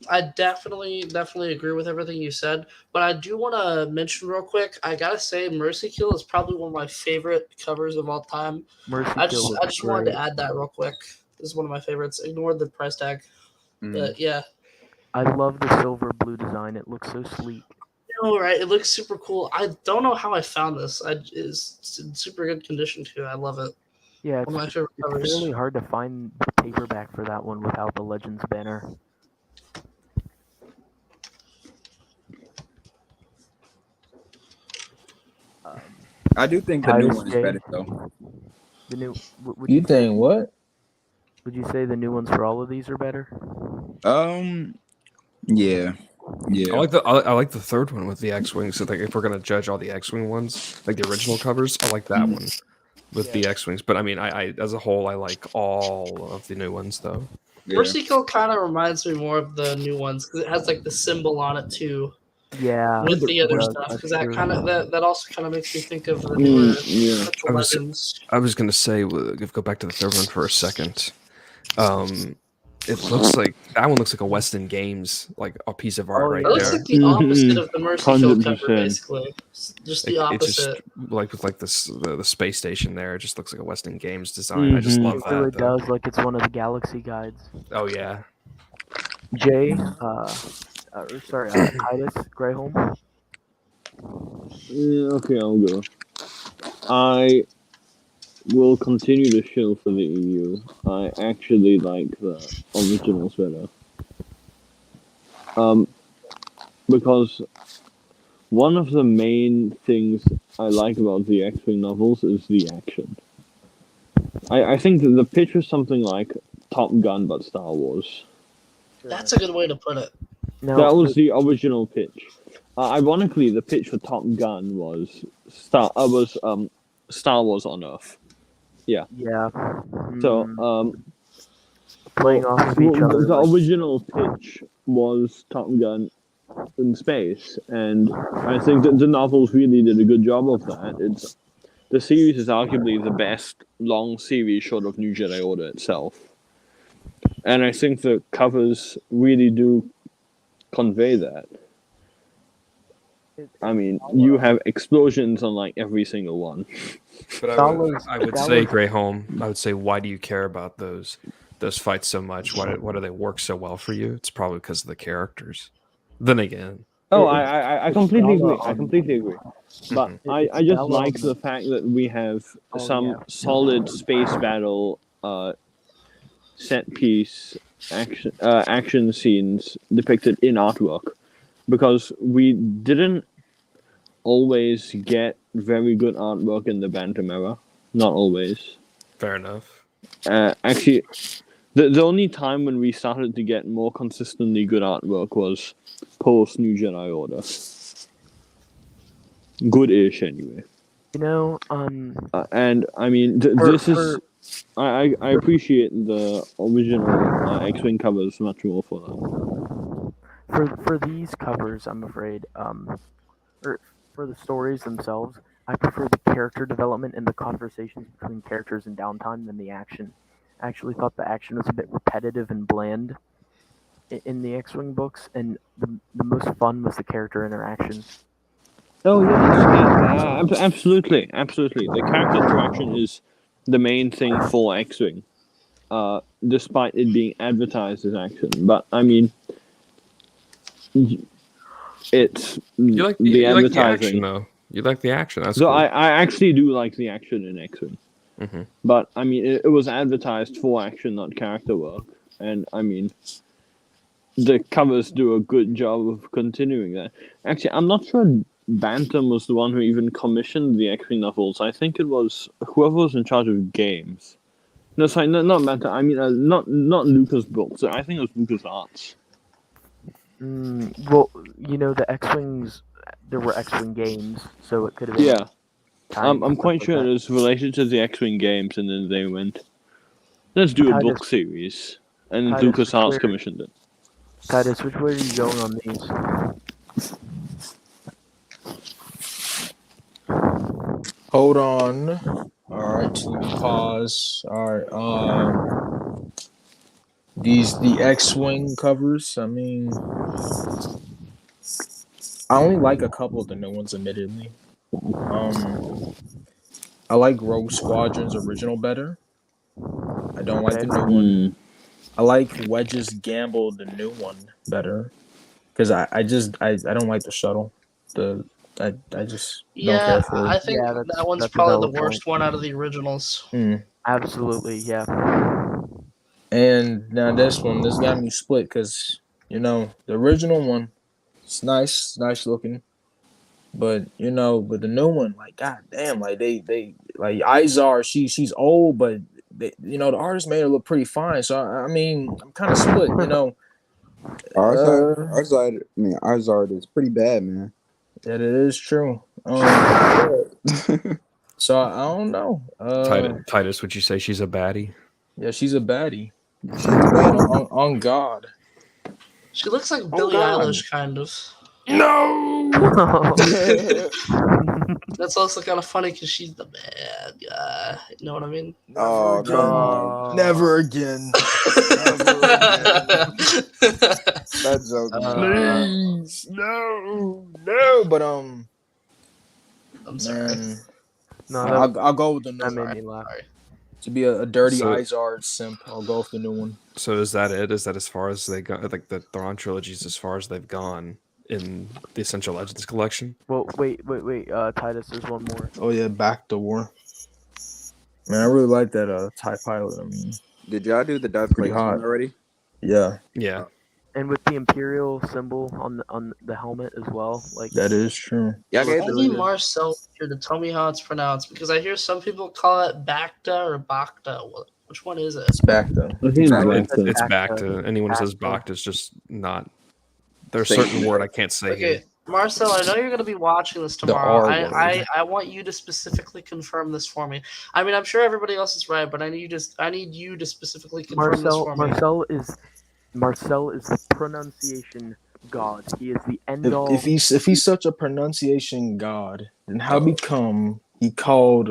I definitely agree with everything you said, but I do want to mention real quick. I gotta say, Mercy Kill is probably one of my favorite covers of all time. I just wanted to add that real quick. is one of my favorites. Ignore the price tag, but yeah. I love the silver blue design. It looks so sleek. No, right? It looks super cool. I don't know how I found this. It's in super good condition too. I love it. Yeah, One of my favorite it's covers. really hard to find the paperback for that one without the Legends banner. I do think the new Tidus one is J, better though. The new. You think what? Would you say the new ones for all of these are better? Yeah. I like the third one with the X-wing. So like, if we're gonna judge all the X-wing ones, like the original covers, I like that one with the X-wings. But I mean, I as a whole, I like all of the new ones though. Yeah. First Eco kind of reminds me more of the new ones because it has like the symbol on it too. Yeah. With the other Yeah, stuff, that's because that true. kind of that also kind of makes me think of the newer Central I was- Legends. I was gonna say, go back to the third one for a second. It looks like that one looks like a Weston Games, like a piece of art Oh, right It looks there. like the opposite of the Mercy Kill cover, 100%. basically. Just the It's just opposite. like with like this the space station there. It just looks like a Weston Games design. I just love It really that. Though. does. Like it's one of the Galaxy guides. Oh yeah. Jay, Tidus, Greyholme. Yeah, okay, I'll go. I will continue to shill for the EU. I actually like the originals better. Because one of the main things I like about the X-Wing novels is the action. I think that the pitch was something like Top Gun but Star Wars. That's a good way to put it. No, That was the original pitch. Ironically, the pitch for Top Gun was Star Wars on Earth. yeah. So, Playing off of each other. the like- original pitch was Top Gun in space, and I think that the novels really did a good job of that. The series is arguably the best long series short of New Jedi Order itself, and I think the covers really do convey that. I mean, you have explosions on like every single one. But I would say Greyholme. I would say, why do you care about those fights so much? Why do they work so well for you? It's probably because of the characters. Then again, I completely agree. I completely agree. But I just valid like on the fact that we have some yeah. solid space battle set piece action scenes depicted in artwork, because we didn't always get very good artwork in the Bantam era. Not always. fair enough. Actually, the only time when we started to get more consistently good artwork was post New Jedi Order. Good-ish, anyway. You know, And I mean, this is. I appreciate the original X-Wing covers much more for that. for these covers, I'm afraid, or for the stories themselves, I prefer the character development and the conversations between characters in downtime than the action. I actually thought the action was a bit repetitive and bland in the X-Wing books, and the most fun was the character interactions. Oh yes, absolutely. The character interaction is the main thing for X-Wing, despite it being advertised as action. But I mean, it's You like the action advertising. though. You like the action. That's So cool. I actually do like the action in X-Wing. Mm-hmm. But I mean, it was advertised for action, not character work, and I mean, the covers do a good job of continuing that. Actually, I'm not sure Bantam was the one who even commissioned the X-Wing novels. I think it was whoever was in charge of games. No, sorry, not Bantam. I mean, not Lucas Books. I think it was Lucas Arts. Well, you know, the X-Wings, there were X-Wing games, so it could have been. Yeah, timed I'm and quite stuff sure like it was related to the X-Wing games, and then they went, let's do a Tidus- book series, and Tidus, Lucas Arts where- commissioned it. that. Tidus, which way are you going on these? Hold on. All right, let me pause. All right. The X-Wing covers. I mean, I only like a couple of the new ones, admittedly. I like Rogue Squadron's original better. I don't like the new Hmm. one. I like Wedge's Gamble, the new one, better. Because I don't like the shuttle. I just don't care for I it. think Yeah, that one's that's a probably valid the worst point. one out of the originals. Absolutely, yeah. And now this got me split because the original one, it's nice looking, but but the new one, like goddamn, like they like Izar, she's old, but the artist made her look pretty fine. So I mean, I'm kind of split, Our side, I mean, our Zard is pretty bad, man. That it is true. So I don't know. Tidus, would you say she's a baddie? Yeah, she's a baddie. She's a baddie. On God. She looks like Billie Eilish, kind of. No. That's also kind of funny because she's the bad guy. You know what I mean? Oh, come on. Never again. That joke. Please, no. But I'm sorry. man, No, I'll go with the new that made one. me laugh. To be a dirty So- Izard simp, I'll go with the new one. So is that it? Is that as far as they go? Like the Thrawn trilogies, as far as they've gone in the Essential Legends collection? Well, wait. Tidus, there's one more. Oh yeah, back to war. Man, I really like that TIE pilot. I mean, Did y'all do the Darth Pretty Plagueis one hot. already? yeah, Yeah. And with the Imperial symbol on the helmet as well, like that is true. Y'all gave Only the Marcel here to tell me how it's pronounced because I hear some people call it Bacta or Bacta. Which one is it? It's back though. I think Right. it's It's Bacta. back to anyone who says Bacta. Bacta is just not. There's a Thank certain you. word I can't say here. Okay, Marcel, I know you're going to be watching this The tomorrow. R I want you to specifically confirm this for me. I mean, I'm sure everybody else is right, but I need you to specifically confirm this for me. Marcel is the pronunciation god. He is the end all. If he's such a pronunciation god, then how become he called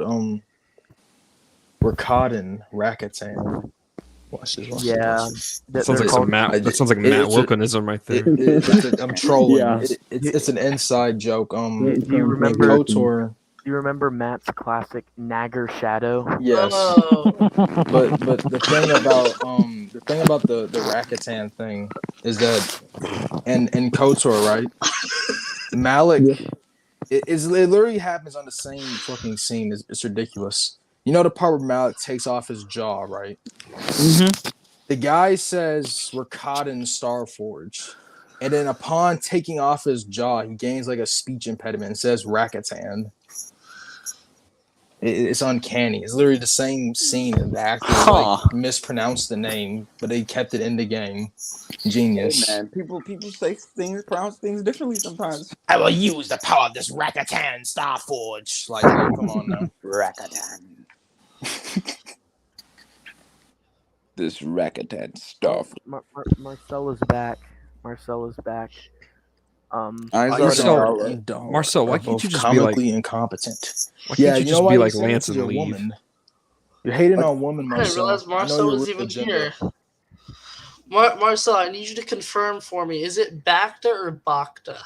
Rakatan Rakatan? Watch this. Yeah, That sounds like some Matt. That sounds like Matt Wilkinism right there. I'm trolling. Yeah. It's an inside joke. Do you remember? KOTOR. Do you remember Matt's classic Nagger Shadow? Yes. Oh. But the thing about the Rakatan thing is that in KOTOR, right? Malik it literally happens on the same fucking scene. It's ridiculous. You know the part where Malik takes off his jaw, right? Mm-hmm. The guy says we're caught in Starforge. And then upon taking off his jaw, he gains like a speech impediment and says Rakatan. It's uncanny. It's literally the same scene, and the actor mispronounced the name, but they kept it in the game. Genius. Hey, man, people say things, pronounce things differently sometimes. I will use the power of this Rakatan Starforge. Like, come on now. Rakatan. This Rakatan stuff. Marcel is back. Marcel is back. Marcel, why can't you just be comically like incompetent? Why can't you just be like Lance and you're a leave? woman. You're hating on women, I didn't Marcel. realize Marcel was even here. Marcel, I need you to confirm for me. Is it Bacta or Bacta?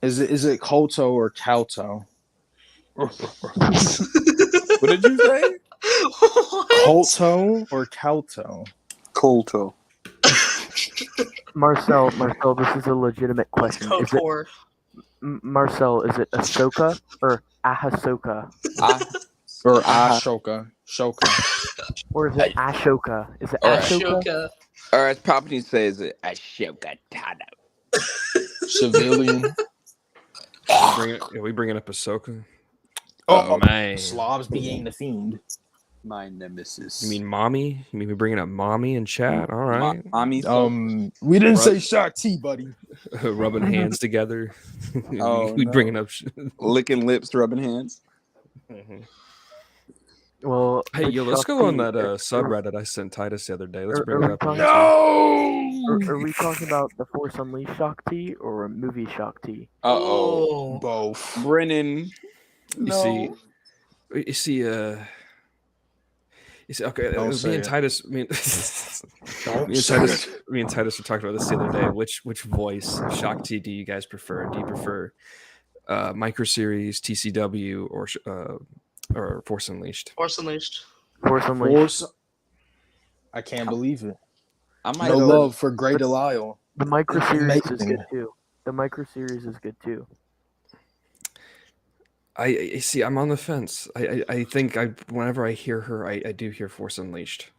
Is it Kolto or Kauto? What did you say? Kolto or Kauto? Kolto. Marcel, this is a legitimate question. Is it, KOTOR. Marcel, is it Ahsoka or Ahsoka? Or Ashoka? Shoka. Or is it Ashoka? Is it Alright. Ashoka? Ashoka. Or as Palpatine says, Ashoka Tano. Civilian. Are we bringing up Ahsoka? Oh, man. Slavs being the fiend. My nemesis. You mean mommy? You mean we bringing up mommy in chat? All right. Mommy. We didn't say Shaq buddy. Rubbing hands together. Oh, we no. bringing up. Licking lips, rubbing hands. Well, Hey, which yo, let's go on that Shakti- subreddit I sent Titus the other day. Let's Are- bring are it we up. talking- No. Are we talking about the Force Unleashed Shakti or a movie Shakti? Uh-oh. Both. Brennan. You see, okay, Don't me say and it. Titus, Don't me say it. and Titus were talking about this the other day. Which voice of Shakti do you guys prefer? Do you prefer Micro Series, TCW, or or Force Unleashed. Force Unleashed. Force Unleashed. Force. I can't believe it. I might No go. love for Grey Delisle. The micro series is Amazing. good too. The micro series is good too. I see. I'm on the fence. I think whenever I hear her, I do hear Force Unleashed.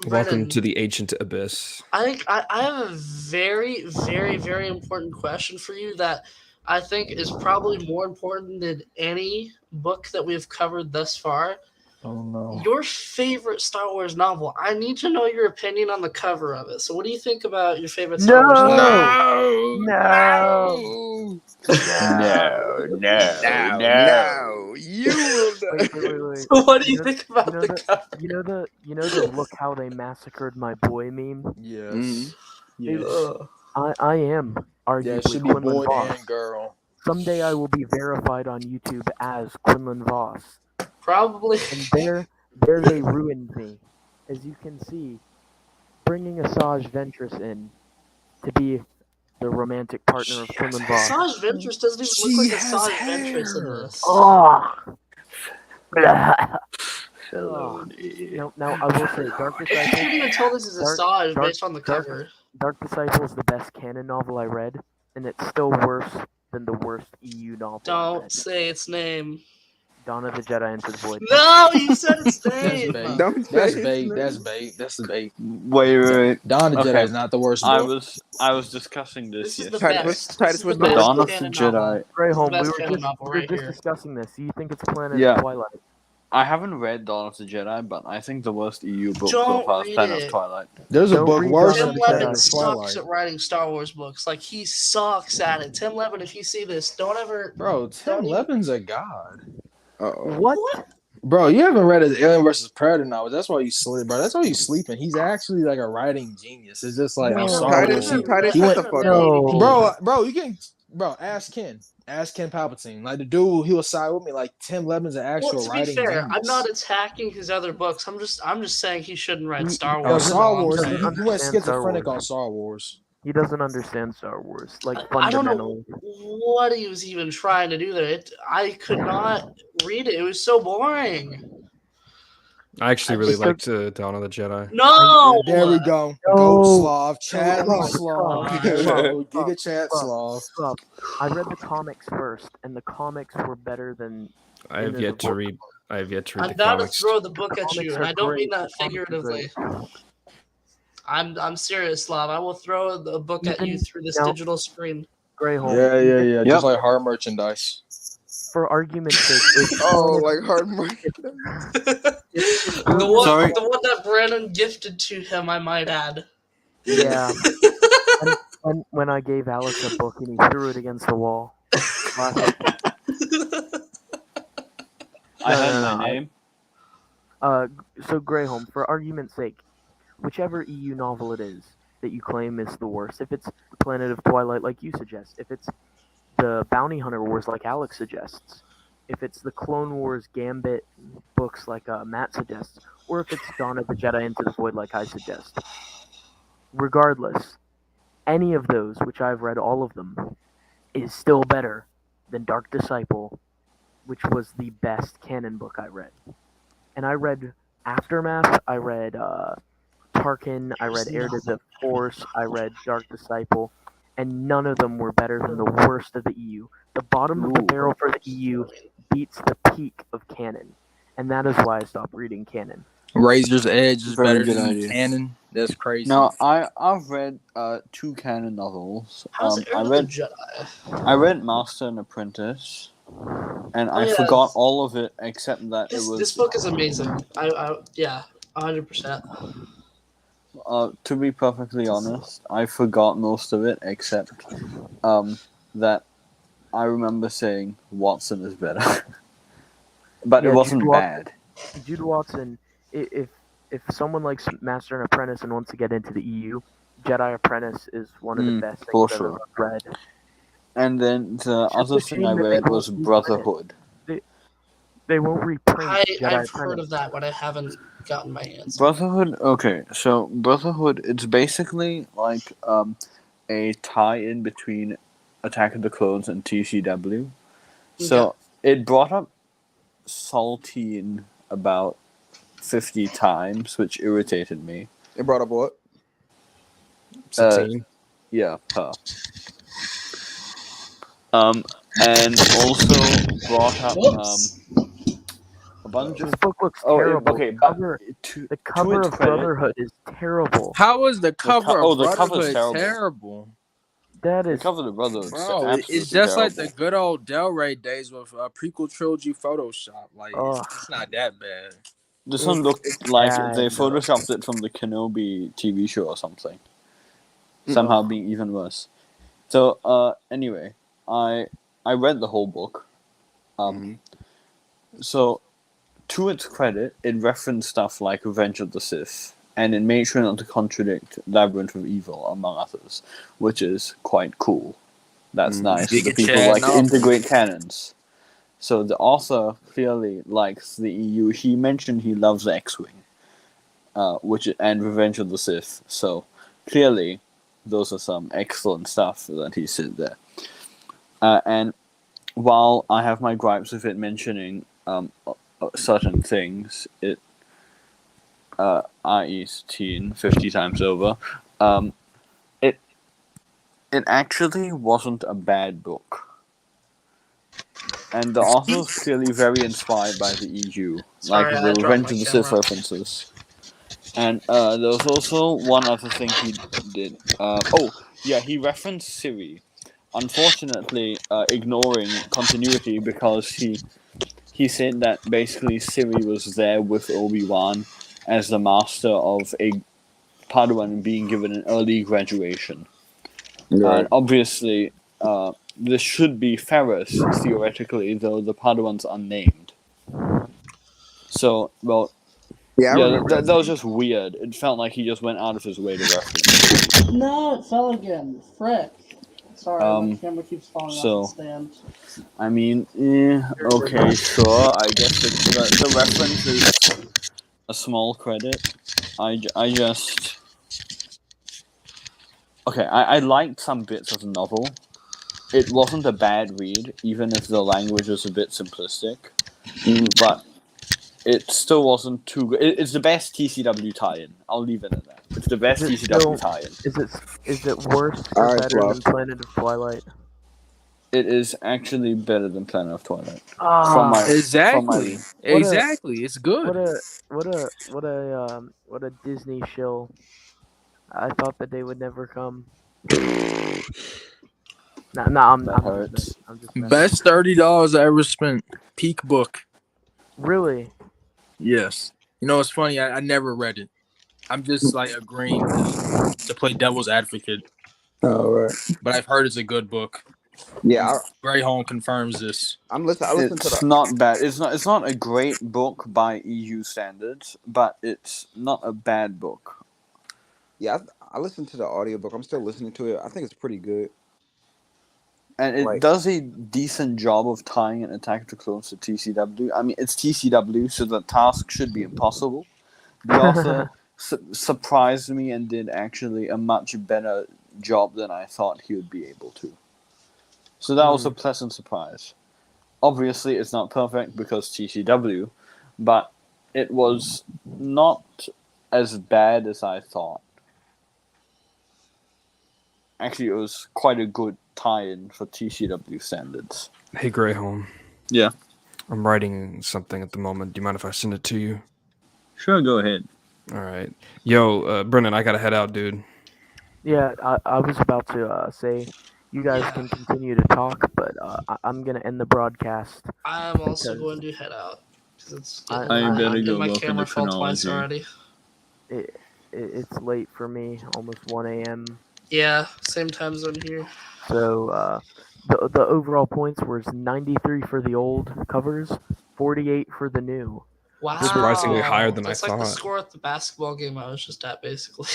Welcome Brennan, to the ancient abyss. I think I have a very, very, very important question for you that I think is probably more important than any book that we've covered thus far. Oh no. Your favorite Star Wars novel. I need to know your opinion on the cover of it. So, what do you think about your favorite Star Wars novel? No. No. You will Wait. So what do you know- think about you know the the- cover? You know the look how they massacred my boy meme. Yes. Mhm. Yes. Ugh. I am Yeah, it arguably should be Quinlan boy Voss. and girl. Someday I will be verified on YouTube as Quinlan Voss, Probably. and there they ruined me. As you can see, bringing Asajj Ventress in to be the romantic partner of Quinlan Voss. Asajj Ventress doesn't even She look like has Asajj Ventress in hair. this. Oh. Hello. Now I will say, Dark You Disciple. couldn't even tell this is Dark- Asajj Dark- based on the Dark- cover. Dark Disciple is the best canon novel I read, and it's still worse than the worst EU novel I Don't read. say its name. Dawn of the Jedi Into the Void. No, you said its That's name. bait. Don't That's say bait. his That's name. bait. That's the bait. Wait. Dawn of the Okay. Jedi is not the worst I book. was discussing this This is the yesterday. best. Titus This is was the the best Dawn of the canon Jedi. novel. Greyholme, Best we were canon just, novel we were right just here. discussing this. Do you think it's Planet Yeah. of Twilight? I haven't read Dawn of the Jedi, but I think the worst EU book so Don't far is read Planet it. of Twilight. There's a Don't book read worse Dawn than Tim of the Planet Levin of sucks Twilight. at writing Star Wars books. Like, he sucks at it. Tim Levin, if you see this, don't ever. Bro, Tim Don't even- Levin's a god. Uh-oh. What? Bro, you haven't read his Alien vs. Predator novel. That's why you sleep, bro. That's why you sleeping. He's actually like a writing genius. It's just like No. I'm sorry. Titus, He Titus, he shut went- the fuck No. up. Bro, you can, ask Ken. Ask Ken Palpatine. Like the dude, he was side with me. Like Tim Levin's an actual Well, to be writing fair, genius. I'm not attacking his other books. I'm just saying he shouldn't write He- Star he Yo, Wars. doesn't- Star is all I'm Wars. doesn't You saying. went understand Star schizophrenic Wars. on Star Wars. He doesn't understand Star Wars, like I don't know fundamentally. what he was even trying to do there. I could not read it. It was so boring. I actually really It's liked Dawn of the Jedi. No. There we go. No. Goat Slov. Chad No. Slov. Slov. Giga Chad Slov. Stop. I read the comics first, and the comics were better than. I have Into yet the to Void. read. I have yet to I'm read the about to comics. throw the book at Comics you, and are I don't mean great. that The comics are great. figuratively. I'm serious, Slav. I will throw the book at you Even through this now- digital screen. Greyholme. Yeah. Yep. Just like hard merchandise. For argument's sake, if Oh, like hard mark. The Sorry. one that Brandon gifted to him, I might add. yeah, when I gave Alex a book and he threw it against the wall. Classic. I No, had no, my no, name. So Greyholme, for argument's sake, whichever EU novel it is that you claim is the worst, if it's Planet of Twilight like you suggest, if it's the Bounty Hunter Wars like Alex suggests, if it's the Clone Wars Gambit books like Matt suggests, or if it's Dawn of the Jedi Into the Void like I suggest. Regardless, any of those, which I've read all of them, is still better than Dark Disciple, which was the best canon book I read. And I read Aftermath, I read Tarkin, I read Heir to the Force, I read Dark Disciple, and none of them were better than the worst of the EU. The bottom of the barrel for the EU beats the peak of canon, and that is why I stopped reading canon. Razor's Edge is Very better good than idea. Canon. That's crazy. No, I've read 2 canon novels. How's I Heir to the read Jedi? I read Master and Apprentice, and I yeah. forgot all of it except that This, it was. this book is amazing. Yeah, 100%. To be perfectly honest, I forgot most of it except that I remember saying Watson is better, but Yeah, it wasn't Jude bad. Jude Watson, if someone likes Master and Apprentice and wants to get into the EU, Jedi Apprentice is one of the best things for I've sure. ever read. And then the It's just other a thing shame I that they read won't was reprint it. Brotherhood. They won't reprint Jedi I've Apprentice. heard of that, but I haven't gotten my hands. Brotherhood. Okay, so Brotherhood. It's basically like a tie-in between Attack of the Clones and TCW. So it brought up saltine about 50 times, which irritated me. It brought up what? 16. Yeah, her. And also brought up Whoops. a bunch This of. book looks Oh, terrible. okay, the but cover, to the cover its of credit, Brotherhood is terrible. How is the cover oh, of the cover's Brotherhood terrible. terrible? That The is cover of the Brotherhood's Bro, absolutely it's just like terrible. the good old Del Rey days with prequel trilogy Photoshop. Like, Ugh. it's not that bad. This one It's looked like bad, they though. photoshopped it from the Kenobi TV show or something. Somehow being even worse. So, anyway, I read the whole book. So, to its credit, it referenced stuff like Revenge of the Sith, and it made sure not to contradict Labyrinth of Evil, among others, which is quite cool. That's nice. You The can people chat like to now. integrate canons. So the author clearly likes the EU. He mentioned he loves the X-Wing, and Revenge of the Sith. So clearly, those are some excellent stuff that he said there. And while I have my gripes with it mentioning certain things, i.e. teen 50 times over, it actually wasn't a bad book. And the author was clearly very inspired by the EU, Sorry, like I the dropped Revenge my of the Sith camera. references. And there was also one other thing he did. He referenced Siri. Unfortunately, ignoring continuity because he said that basically Siri was there with Obi-Wan as the master of a Padawan being given an early graduation. Right. And obviously, this should be Ferris, theoretically, though the Padawan's unnamed. So, well, Yeah, I remember that was just weird. It felt like he just went out of his way to reference. No, it fell again. Frick. Sorry, my camera keeps falling so- off the stand. I mean, okay, sure. I guess the reference is a small credit. I just... Okay, I liked some bits of the novel. It wasn't a bad read, even if the language was a bit simplistic. But it still wasn't too good. It's the best TCW tie-in. I'll leave it at that. It's the best Is it TCW still- tie-in. Is it worse or Alright, better Slov. than Planet of Twilight? It is actually better than Planet of Twilight. Ah, From my Exactly. What a- Exactly. It's good. what a Disney shill. I thought the day would never come. I'm That just hurts. messing. I'm just messing. Best $30 I ever spent. Peak book. Really? Yes. You know, it's funny. I never read it. I'm just like agreeing to play devil's advocate. Oh, right. But I've heard it's a good book. Yeah, Greyholme confirms this. I'm listening. I listen to It's the. not bad. It's not a great book by EU standards, but it's not a bad book. Yeah, I listened to the audiobook. I'm still listening to it. I think it's pretty good. And it Like- does a decent job of tying an Attack of the Clones to TCW. I mean, it's TCW, so the task should be impossible. The author surprised me and did actually a much better job than I thought he would be able to. So that was a pleasant surprise. Obviously, it's not perfect because TCW, but it was not as bad as I thought. Actually, it was quite a good tie-in for TCW standards. Hey, Greyholme. Yeah. I'm writing something at the moment. Do you mind if I send it to you? Sure, go ahead. All right. Yo, Brennan, I gotta head out, dude. Yeah, I was about to say, you guys can continue to talk, but I'm gonna end the broadcast. I'm also Because- going to head out. 'Cause it's I better and go my work on camera the fell twice chronology. already. It's late for me, almost 1 a.m. Yeah, same time zone here. So the overall points was 93 for the old covers, 48 for the new. Wow. Surprisingly higher than That's I like the thought. score at the basketball game I was just at, basically.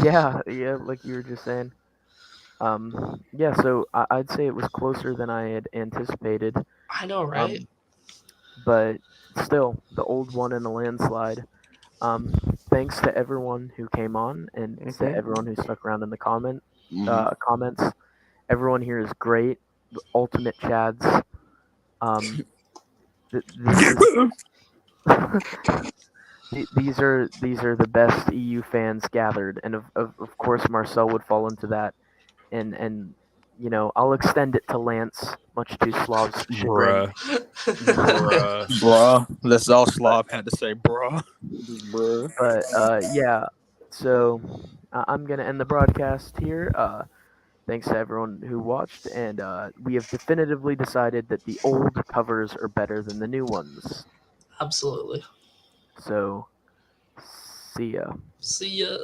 yeah, like you were just saying. Yeah, so I'd say it was closer than I had anticipated. I know, right? But still, the old one in a landslide. Thanks to everyone who came on and to everyone who stuck around in the comments. Everyone here is great. The ultimate Chads. This is these are the best EU fans gathered, and of course Marcel would fall into that, and I'll extend it to Lance, much to Slov's chagrin. Bruh. Bruh. That's all Slov had to say, bruh. Bruh. But yeah, so I'm gonna end the broadcast here. Thanks to everyone who watched, and we have definitively decided that the old covers are better than the new ones. Absolutely. So, see ya. See ya.